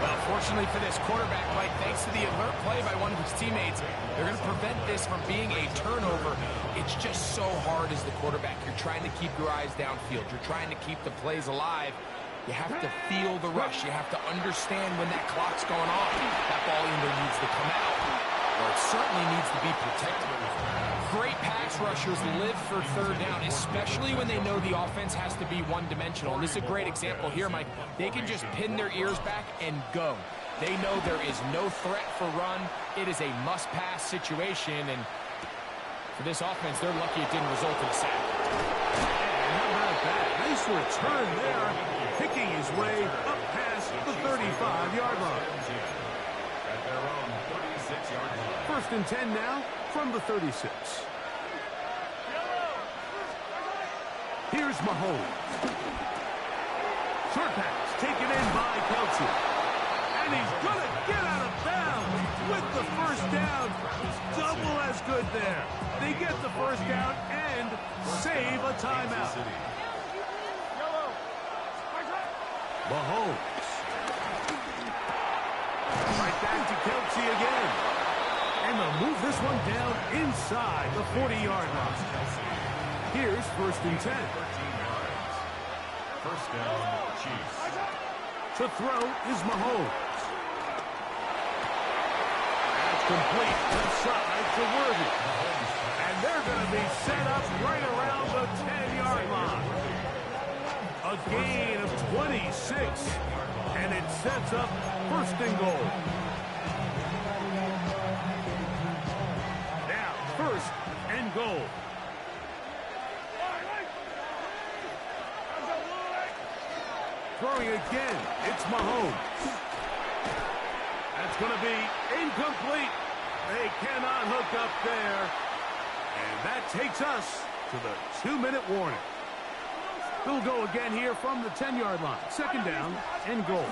Well, fortunately for this quarterback, Mike, thanks to the alert play by one of his teammates, they're going to prevent this from being a turnover. It's just so hard as the quarterback. You're trying to keep your eyes downfield. You're trying to keep the plays alive. You have to feel the rush. You have to understand when that clock's going off. That ball either needs to come out, or it certainly needs to be protected. Great pass rushers live for third down, especially when they know the offense has to be one-dimensional. And this is a great example here, Mike. They can just pin their ears back and go. They know there is no threat for run. It is a must-pass situation, and for this offense, they're lucky it didn't result in a sack. And how about that? Nice return there, picking his way up past the 35-yard line. At their own 36-yard line. First and 10 now from the 36. Here's Mahomes. Short pass taken in by Kelsey. And he's going to get out of bounds with the first down. It's double as good there. They get the first down and save a timeout. Mahomes. Right back to Kelsey again. And they'll move this one down inside the 40-yard line. Here's 1st and 10. First down, Chiefs. To throw is Mahomes. That's complete left side to Worthy. And they're going to be set up right around the 10-yard line. A gain of 26. And it sets up 1st and goal. Now, 1st and goal. Throwing again, it's Mahomes. That's going to be incomplete. They cannot hook up there. And that takes us to the 2-minute warning. They'll go again here from the 10-yard line. 2nd down and goal.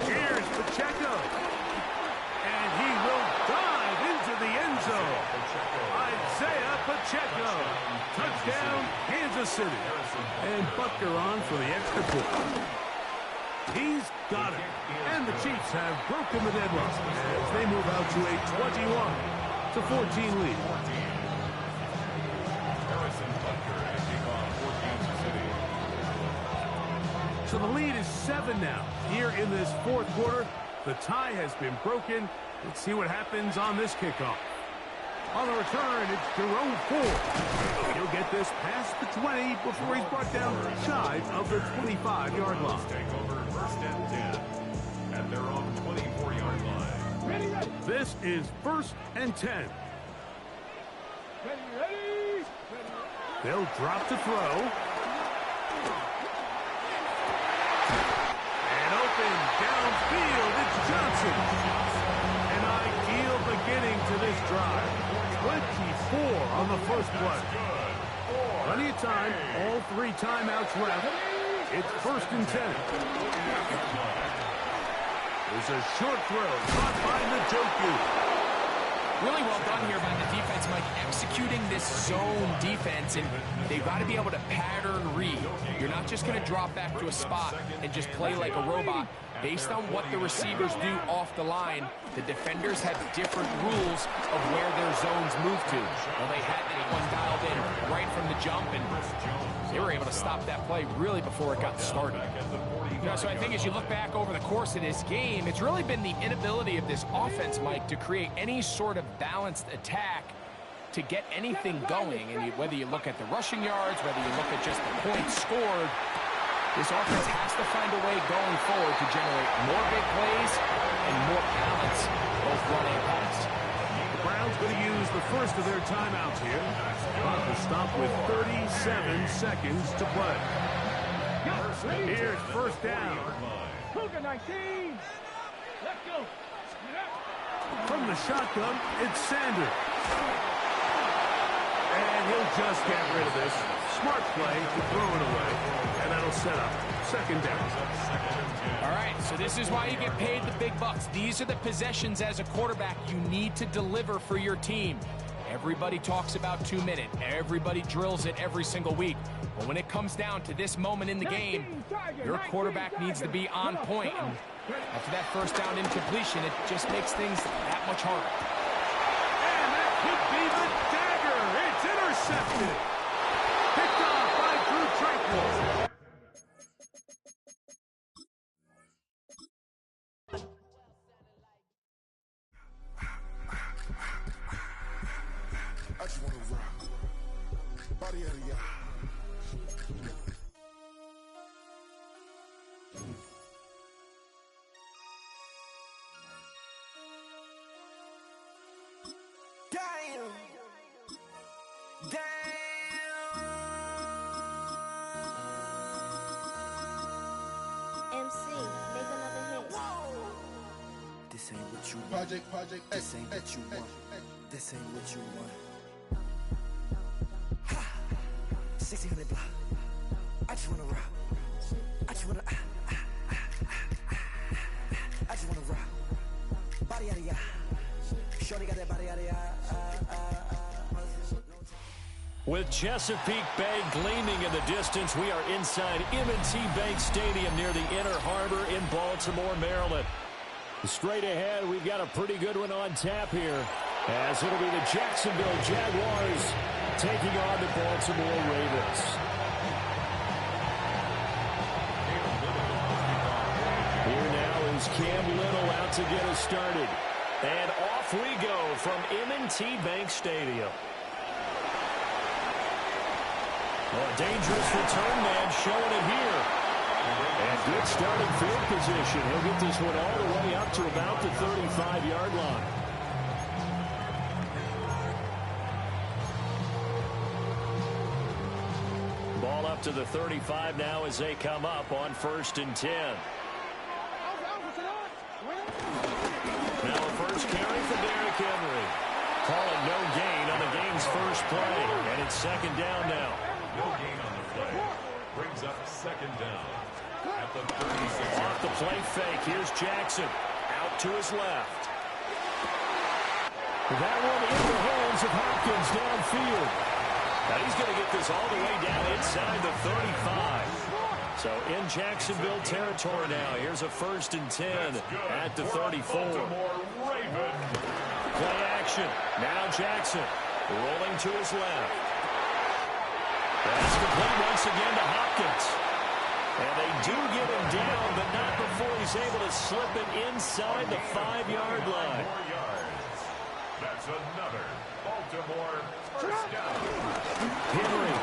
Here's Pacheco. And he will dive into the end zone. Isaiah Pacheco. Touchdown, Kansas City. And Butker on for the extra point. He's got it. And the Chiefs have broken the deadlock as they move out to a 21-14 lead. Harrison Butker and kickoff for Kansas City. So the lead is 7 now. Here in this 4th quarter, the tie has been broken. Let's see what happens on this kickoff. On the return, it's Jerome Ford. He'll get this past the 20 before he's brought down shy of the 25-yard line. Take over 1st and 10 at their own 24-yard line. This is 1st and 10. They'll drop to throw. And open downfield, it's Johnson. An ideal beginning to this drive. 24 on the first play. Plenty of time, all 3 timeouts left. It's 1st and 10. There's a short throw caught by Njoku. Really well done here by the defense, Mike, executing this zone defense, and they've got to be able to pattern read. You're not just going to drop back to a spot and just play like a robot. Based on what the receivers do off the line, the defenders have different rules of where their zones move to. Well, they had that one dialed in right from the jump, and they were able to stop that play really before it got started. You know, so I think as you look back over the course of this game, it's really been the inability of this offense, Mike, to create any sort of balanced attack to get anything going. And whether you look at the rushing yards, whether you look at just the points scored, this offense has to find a way going forward to generate more big plays and more balance, both run and pass. The Browns going to use the first of their timeouts here. Clock will stop with 37 seconds to play. Here's 1st down. Cougar 19. Let's go. From the shotgun, it's Sanders. And he'll just get rid of this. Smart play to throw it away. And that'll set up 2nd down. All right, so this is why you get paid the big bucks. These are the possessions as a quarterback you need to deliver for your team. Everybody talks about 2-minute. Everybody drills it every single week. But when it comes down to this moment in the game, your quarterback needs to be on point. And after that 1st down incompletion, it just makes things that much harder. And that could be the dagger. It's intercepted. Picked off by Drew Tranquil. I just want to rock. Body out of y'all. Damn. MC, make another hit. This ain't what you want. Project This ain't what you want. This ain't what you want. 1600 block. I just wanna rock. I just wanna. With Chesapeake Bay gleaming in the distance, we are inside M&T Bank Stadium near the Inner Harbor in Baltimore, Maryland. Straight ahead, we've got a pretty good one on tap here, as it'll be the Jacksonville Jaguars taking on the Baltimore Ravens. Here now is Cam Little out to get us started. And off we go from M&T Bank Stadium. A dangerous return man showing it here. And good starting field position. He'll get this one all the way up to about the 35-yard line. Ball up to the 35 now as they come up on 1st and 10. Now a first carry for Derrick Henry. Calling no gain on the game's first play. And it's 2nd down now. No gain on the play. Brings up 2nd down at the 36. Off the play fake. Here's Jackson. Out to his left. That one in the hands of Hopkins downfield. Now he's going to get this all the way down inside the 35. So in Jacksonville territory now. Here's a 1st and 10 at the 34. Play action. Now Jackson rolling to his left. That's complete once again to Hopkins. And they do get him down, but not before he's able to slip it inside the 5-yard line. That's another Baltimore first down. Henry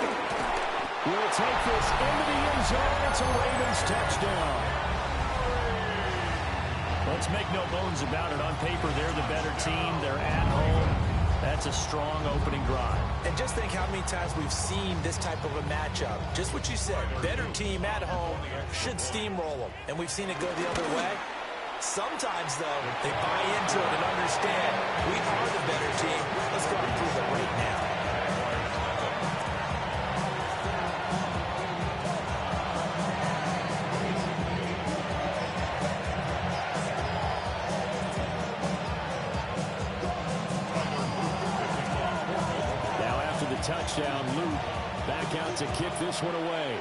will take this into the end zone. It's a Ravens touchdown. Let's make no bones about it. On paper, they're the better team. They're at home. That's a strong opening drive. And just think how many times we've seen this type of a matchup. Just what you said, better team at home should steamroll them. And we've seen it go the other way. Sometimes, though, they buy into it and understand we are the better team. Let's go and prove it right now. Touchdown, Luke back out to kick this one away.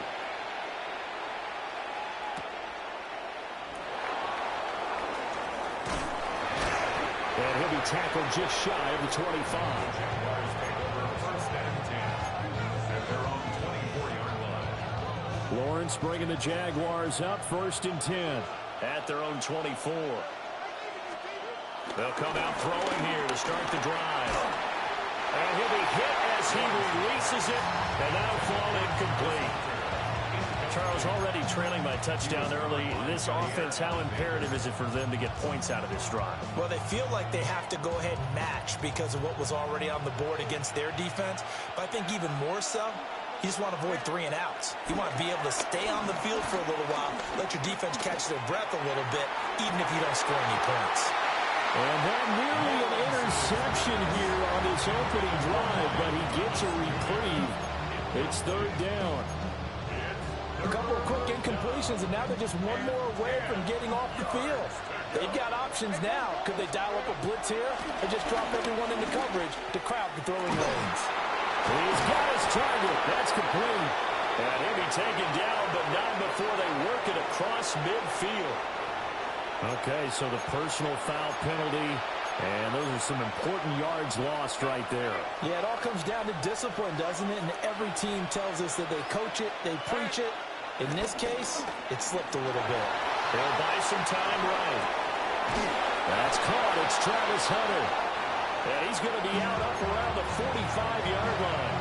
And he'll be tackled just shy of the 25. Jaguars take over 1st and 10 at their own 24-yard line. Lawrence bringing the Jaguars up 1st and 10 at their own 24. They'll come out throwing here to start the drive. And he'll be hit as he releases it, and that'll fall incomplete. Charles, already trailing by touchdown early. This offense, how imperative is it for them to get points out of this drive? Well, they feel like they have to go ahead and match because of what was already on the board against their defense. But I think even more so, you just want to avoid 3 and outs. You want to be able to stay on the field for a little while, let your defense catch their breath a little bit, even if you don't score any points. And that nearly an interception here on this opening drive, but he gets a reprieve. It's 3rd down. A couple of quick incompletions, and now they're just one more away from getting off the field. They've got options now. Could they dial up a blitz here or just drop everyone into coverage to crowd the throwing lanes? He's got his target. That's complete. And he'll be taken down, but not before they work it across midfield. Okay, so the personal foul penalty, and those are some important yards lost right there. Yeah, it all comes down to discipline, doesn't it? And every team tells us that they coach it, they preach it. In this case, it slipped a little bit. They'll buy some time right. That's caught. It's Travis Hunter. And he's going to be out up around the 45-yard line.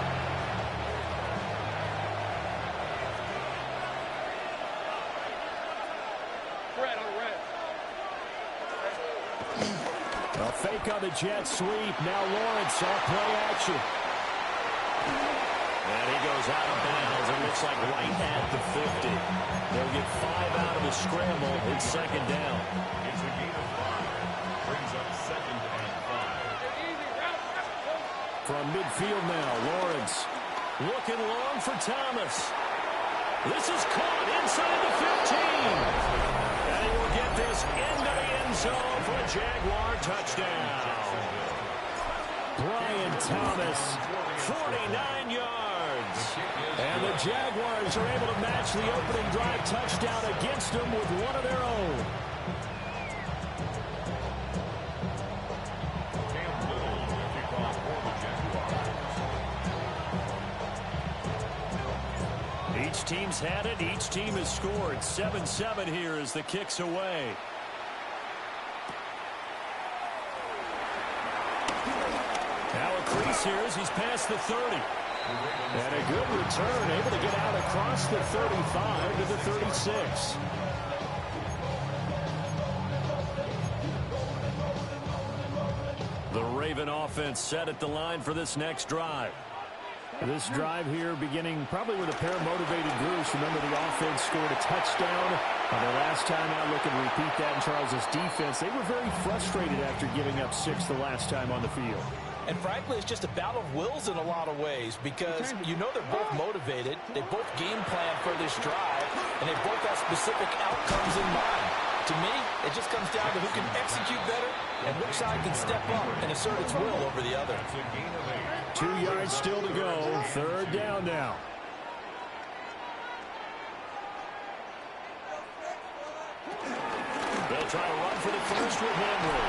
A fake on the jet sweep. Now Lawrence off play action. And he goes out of bounds. It looks like right at the 50. They'll get 5 out of the scramble. It's 2nd down. It's a gain of 5. Brings up 2nd and 5. From midfield now, Lawrence looking long for Thomas. This is caught inside the 15. And he will get got this into the end zone for a Jaguar touchdown. Brian Thomas, 49 yards. And the Jaguars are able to match the opening drive touchdown against them with one of their own. Each team's had it. Each team has scored. 7-7 here as the kick's away. Now a crease here as he's past the 30. And a good return, able to get out across the 35 to the 36. The Raven offense set at the line for this next drive. This drive here beginning probably with a pair of motivated groups. Remember, the offense scored a touchdown on their last time out. Looking to repeat that in Charles' defense. They were very frustrated after giving up 6 the last time on the field. And frankly, it's just a battle of wills in a lot of ways because you know they're both motivated. They both game plan for this drive, and they both have specific outcomes in mind. To me, it just comes down to who can execute better and which side can step up and assert its will over the other. 2 yards still to go. 3rd down now. They'll try to run for the first with Henry.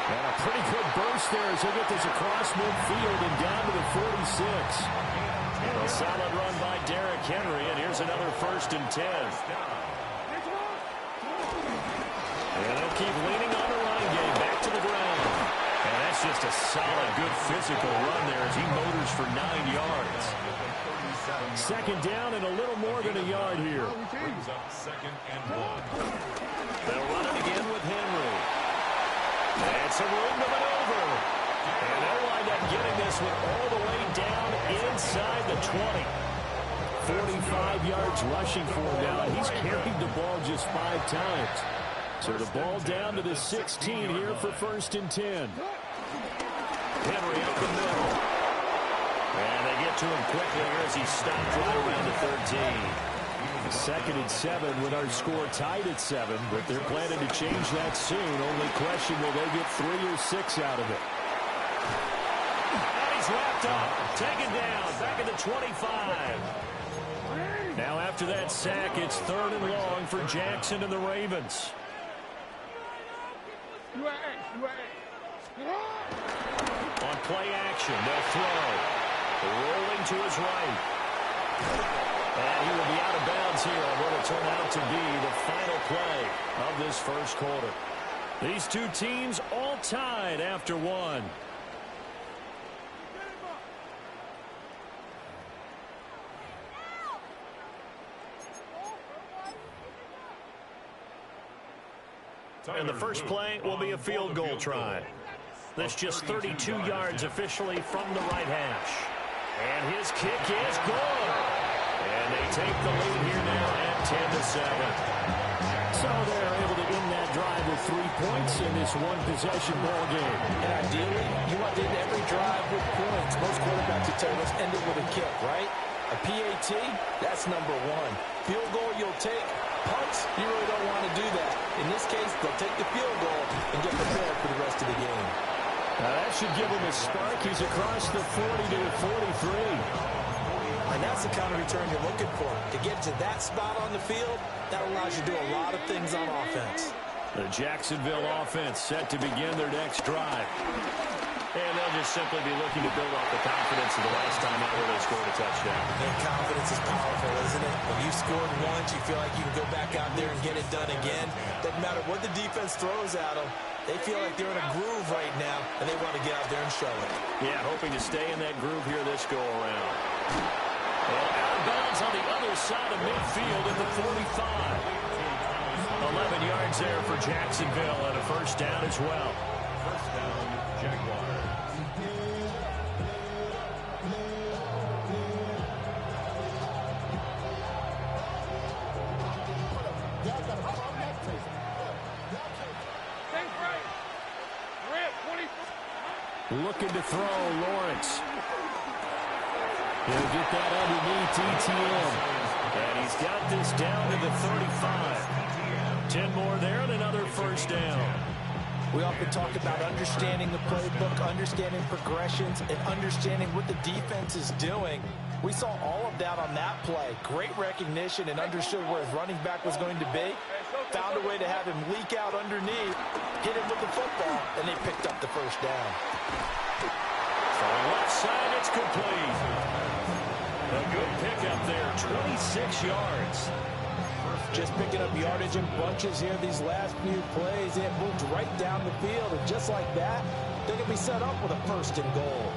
And a pretty good burst there as he'll get this across midfield and down to the 46. And a solid run by Derrick Henry, and here's another 1st and 10. And they'll keep leaning on the run game. Back to the ground. And that's just a solid, good physical run there as he motors for 9 yards. 2nd down and a little more than a yard here. Brings up 2nd and 1. They'll run it again with Henry. And some room to maneuver. And they'll wind up getting this one all the way down inside the 20. 45 yards rushing for him now. He's carried the ball just 5 times. So the ball down to the 16 here for 1st and 10. Henry up the middle. And they get to him quickly here as he stopped right around the 13. 2nd and 7 with our score tied at 7, but they're planning to change that soon. Only question, will they get 3 or 6 out of it? And he's wrapped up, taken down, back at the 25. Now after that sack, it's 3rd and long for Jackson and the Ravens. On play action, they'll throw. Rolling to his right. And he will be out of bounds here on what will turn out to be the final play of this 1st quarter. These two teams all tied after 1. And the first play will be a field goal try. This just 32 yards officially from the right hash. And his kick is good. And they take the lead here now at 10-7. So they're able to end that drive with 3 points in this one-possession ball game. And ideally, you want to end every drive with points. Most quarterbacks would tell us end it with a kick, right? A PAT, that's number 1. Field goal you'll take. Punts, you really don't want to do that. In this case, they'll take the field goal and get prepared for the rest of the game. Now that should give him a spark. He's across the 40 to the 43. And that's the kind of return you're looking for. To get to that spot on the field, that allows you to do a lot of things on offense. The Jacksonville offense set to begin their next drive. And they'll just simply be looking to build off the confidence of the last time out where they scored a touchdown. And confidence is powerful, isn't it? When you scored once, you feel like you can go back out there and get it done again. Doesn't matter what the defense throws at them. They feel like they're in a groove right now, and they want to get out there and show it. Yeah, hoping to stay in that groove here this go-around. And out of bounds on the other side of midfield at the 45. 11 yards there for Jacksonville and a 1st down as well. 1st down, Jaguars. Looking to throw, Lawrence. He'll get that underneath ETN. And he's got this down to the 35. 10 more there and another first down. We often talk about understanding the playbook, understanding progressions, and understanding what the defense is doing. We saw all of that on that play. Great recognition and understood where his running back was going to be. Found a way to have him leak out underneath, hit him with the football, and they picked up the first down. From the left side, it's complete. A good pickup there, 26 yards. Just picking up yardage in bunches here these last few plays. They have moved right down the field, and just like that, they're going to be set up with a first and goal.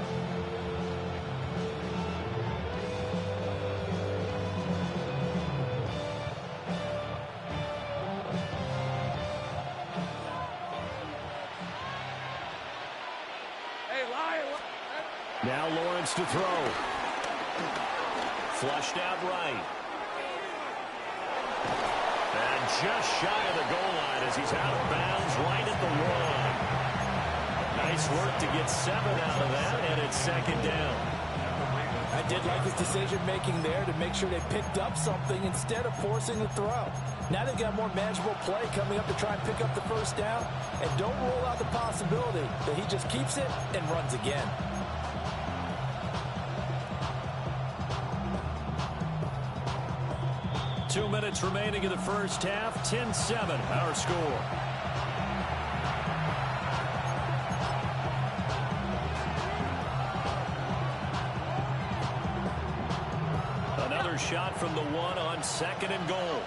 Now Lawrence to throw. Flushed out right. And just shy of the goal line as he's out of bounds right at the 1. Nice work to get 7 out of that, and it's second down. I did like his decision-making there to make sure they picked up something instead of forcing the throw. Now they've got more manageable play coming up to try and pick up the first down, and don't rule out the possibility that he just keeps it and runs again. Two minutes remaining in the first half. 10-7, our score. Another shot from the 1 on second and goal.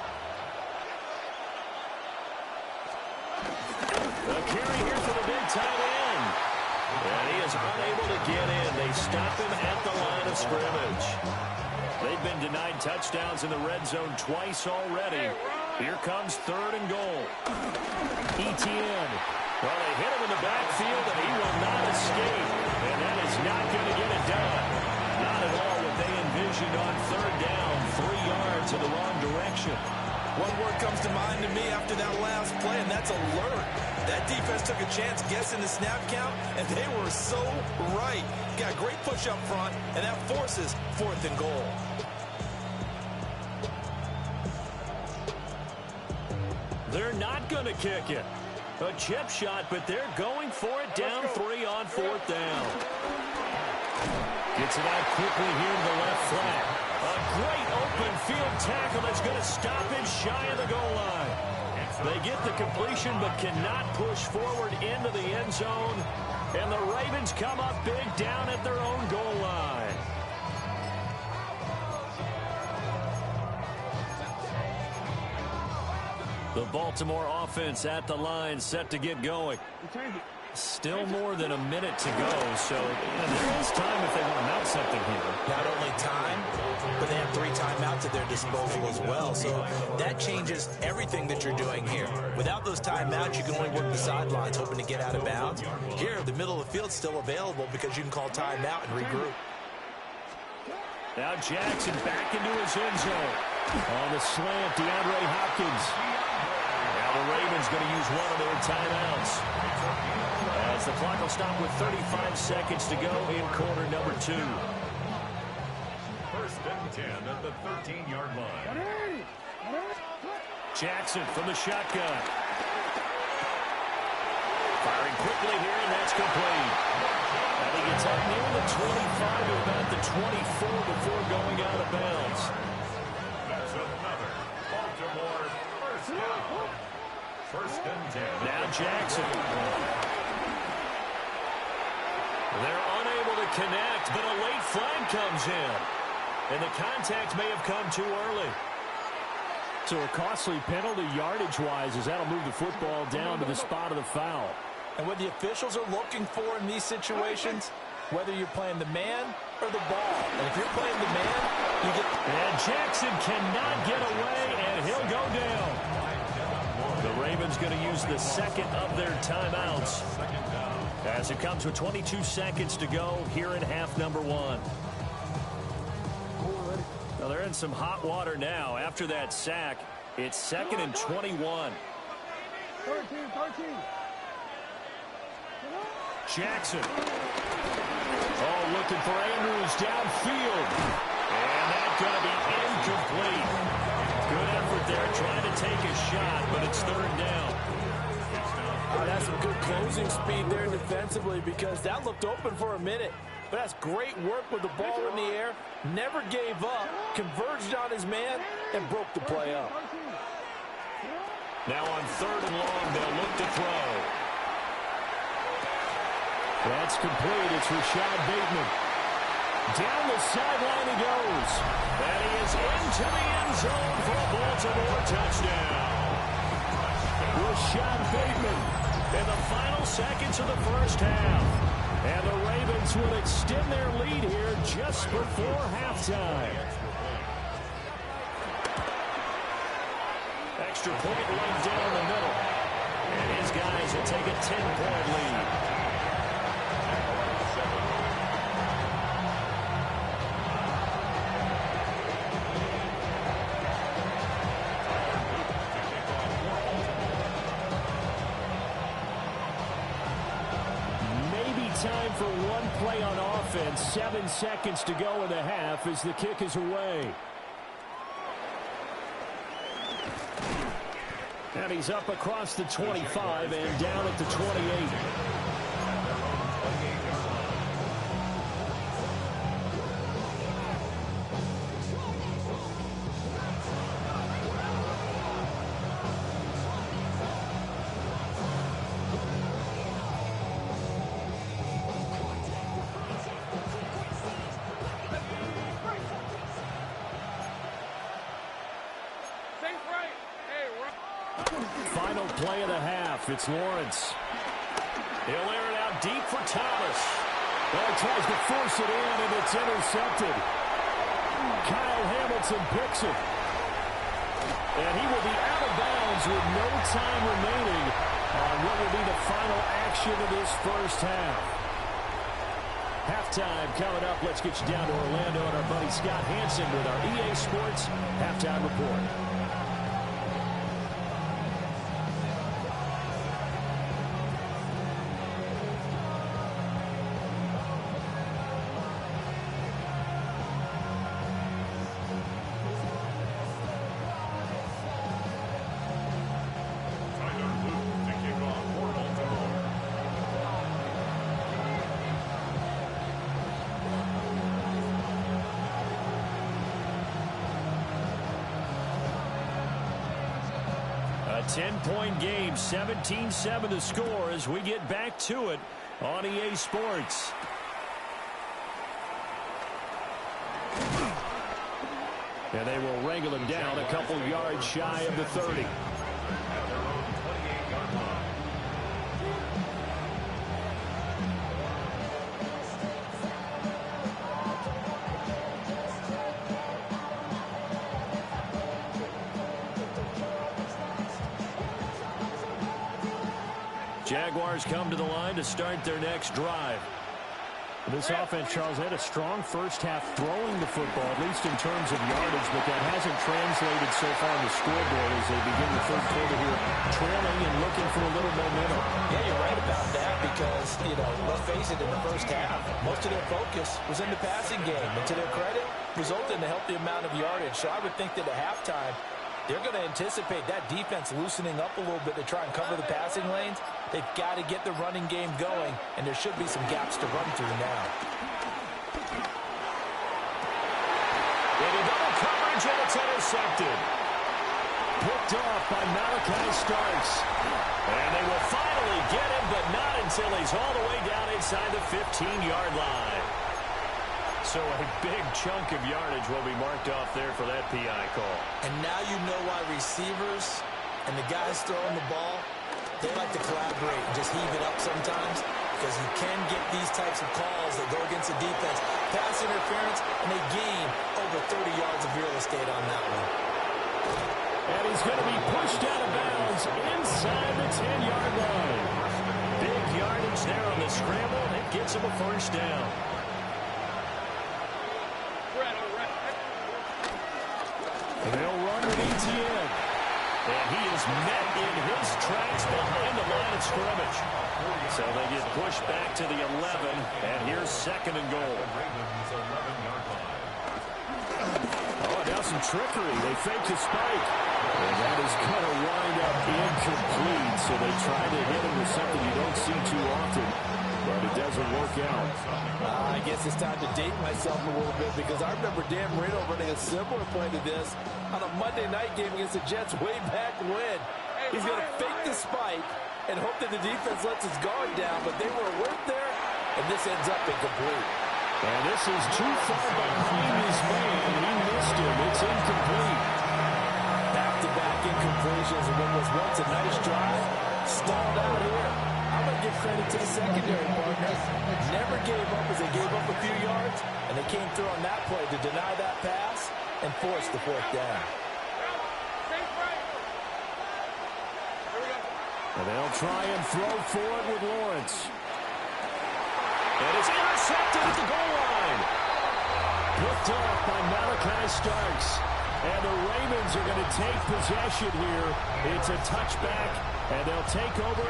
A carry here for the big tight end. And he is unable to get in. They stop him at the line of scrimmage. They've been denied touchdowns in the red zone twice already. Here comes third and goal. Etienne. Well, they hit him in the backfield, and he will not escape. And that is not going to get it done. Not at all what they envisioned on third down. 3 yards in the wrong direction. One word comes to mind to me after that last play, and that's alert. That defense took a chance guessing the snap count, and they were so right. Got a great push up front, and that forces fourth and goal. They're not going to kick it. A chip shot, but they're going for it down 3 on fourth down. Gets it out quickly here to the left flat. A great open field tackle that's going to stop him shy of the goal line. They get the completion but cannot push forward into the end zone. And the Ravens come up big down at their own goal line. The Baltimore offense at the line set to get going. Still more than a minute to go, so there is time if they want to mount something here. Not only time, but they have 3 timeouts at their disposal as well. So that changes everything that you're doing here. Without those timeouts, you can only work the sidelines, hoping to get out of bounds. Here, the middle of the field's still available because you can call timeout and regroup. Now Jackson back into his end zone. On the slant, DeAndre Hopkins. Now the Ravens going to use one of their timeouts. As the clock will stop with 35 seconds to go in quarter number 2. First and 10 at the 13-yard line. Jackson from the shotgun. Firing quickly here, and that's complete. I think it's up near the 25 to about the 24 before going out of bounds. That's another Baltimore first down. First and 10. Now Jackson. They're unable to connect, but a late flag comes in. And the contact may have come too early. So a costly penalty yardage-wise as that'll move the football down to the spot of the foul. And what the officials are looking for in these situations, whether you're playing the man or the ball. And if you're playing the man, you get... And Jackson cannot get away, and he'll go down. The Ravens going to use the second of their timeouts as it comes with 22 seconds to go here in half number 1. Well, they're in some hot water now. After that sack, it's 2nd and 21. Jackson. Oh, looking for Andrews downfield. And that's going to be incomplete. Good effort effort there, trying to take a shot, but it's third down. That's some good closing speed there defensively because that looked open for a minute. But that's great work with the ball in the air. Never gave up, converged on his man, and broke the play up. Now on third and long, they'll look to throw. That's complete. It's Rashad Bateman. Down the sideline he goes. And he is into the end zone for a Baltimore touchdown. Rashad Bateman in the final seconds of the first half. And the Ravens will extend their lead here just before halftime. Extra point right down the middle. And his guys will take a 10-point lead. Time for one play on offense. 7 seconds to go in the half as the kick is away. And he's up across the 25 and down at the 28. Final play of the half. It's Lawrence. He'll air it out deep for Thomas. Well, he tries to force it in, and it's intercepted. Kyle Hamilton picks it. And he will be out of bounds with no time remaining on what will be the final action of this first half. Halftime coming up. Let's get you down to Orlando and our buddy Scott Hansen with our EA Sports Halftime Report. A 10-point game, 17-7 the score as we get back to it on EA Sports. And they will wrangle him down a couple yards shy of the 30. Jaguars come to the line to start their next drive. This offense, Charles, had a strong first half throwing the football, at least in terms of yardage, but that hasn't translated so far on the scoreboard as they begin the third quarter here, trailing and looking for a little momentum. Yeah, you're right about that because, let's face it, in the first half, most of their focus was in the passing game. And to their credit, resulted in a healthy amount of yardage. So I would think that at halftime, they're going to anticipate that defense loosening up a little bit to try and cover the passing lanes. They've got to get the running game going, and there should be some gaps to run through now. Into double coverage, and it's intercepted. Picked off by Malachi Starks. And they will finally get him, but not until he's all the way down inside the 15-yard line. So a big chunk of yardage will be marked off there for that PI call. And now you know why receivers and the guys throwing the ball, they like to collaborate and just heave it up sometimes because you can get these types of calls that go against the defense. Pass interference, and they gain over 30 yards of real estate on that one. And he's going to be pushed out of bounds inside the 10-yard line. Big yardage there on the scramble, and it gets him a first down. And they'll run with ETN. And he is met in his tracks behind the line of scrimmage. So they get pushed back to the 11, and here's second and goal. Oh, now some trickery. They fake the spike. And that is going to wind up incomplete. So they try to hit him with something you don't see too often, but it doesn't work out. I guess it's time to date myself a little bit because I remember Dan Marino running a similar play to this on a Monday night game against the Jets way back when. He's going to fake the spike and hope that the defense lets his guard down, but they were alert there, and this ends up incomplete. And this is too far behind his man. He missed him. It's incomplete. Back-to-back incompletions, and what was once a nice drive stalled out here. I'm going to give credit to the secondary partner. Never gave up as they gave up a few yards, and they came through on that play to deny that pass and force the fourth down. And they'll try and throw for it with Lawrence. And it's intercepted at the goal line. Picked off by Malachi Starks. And the Ravens are going to take possession here. It's a touchback, and they'll take over.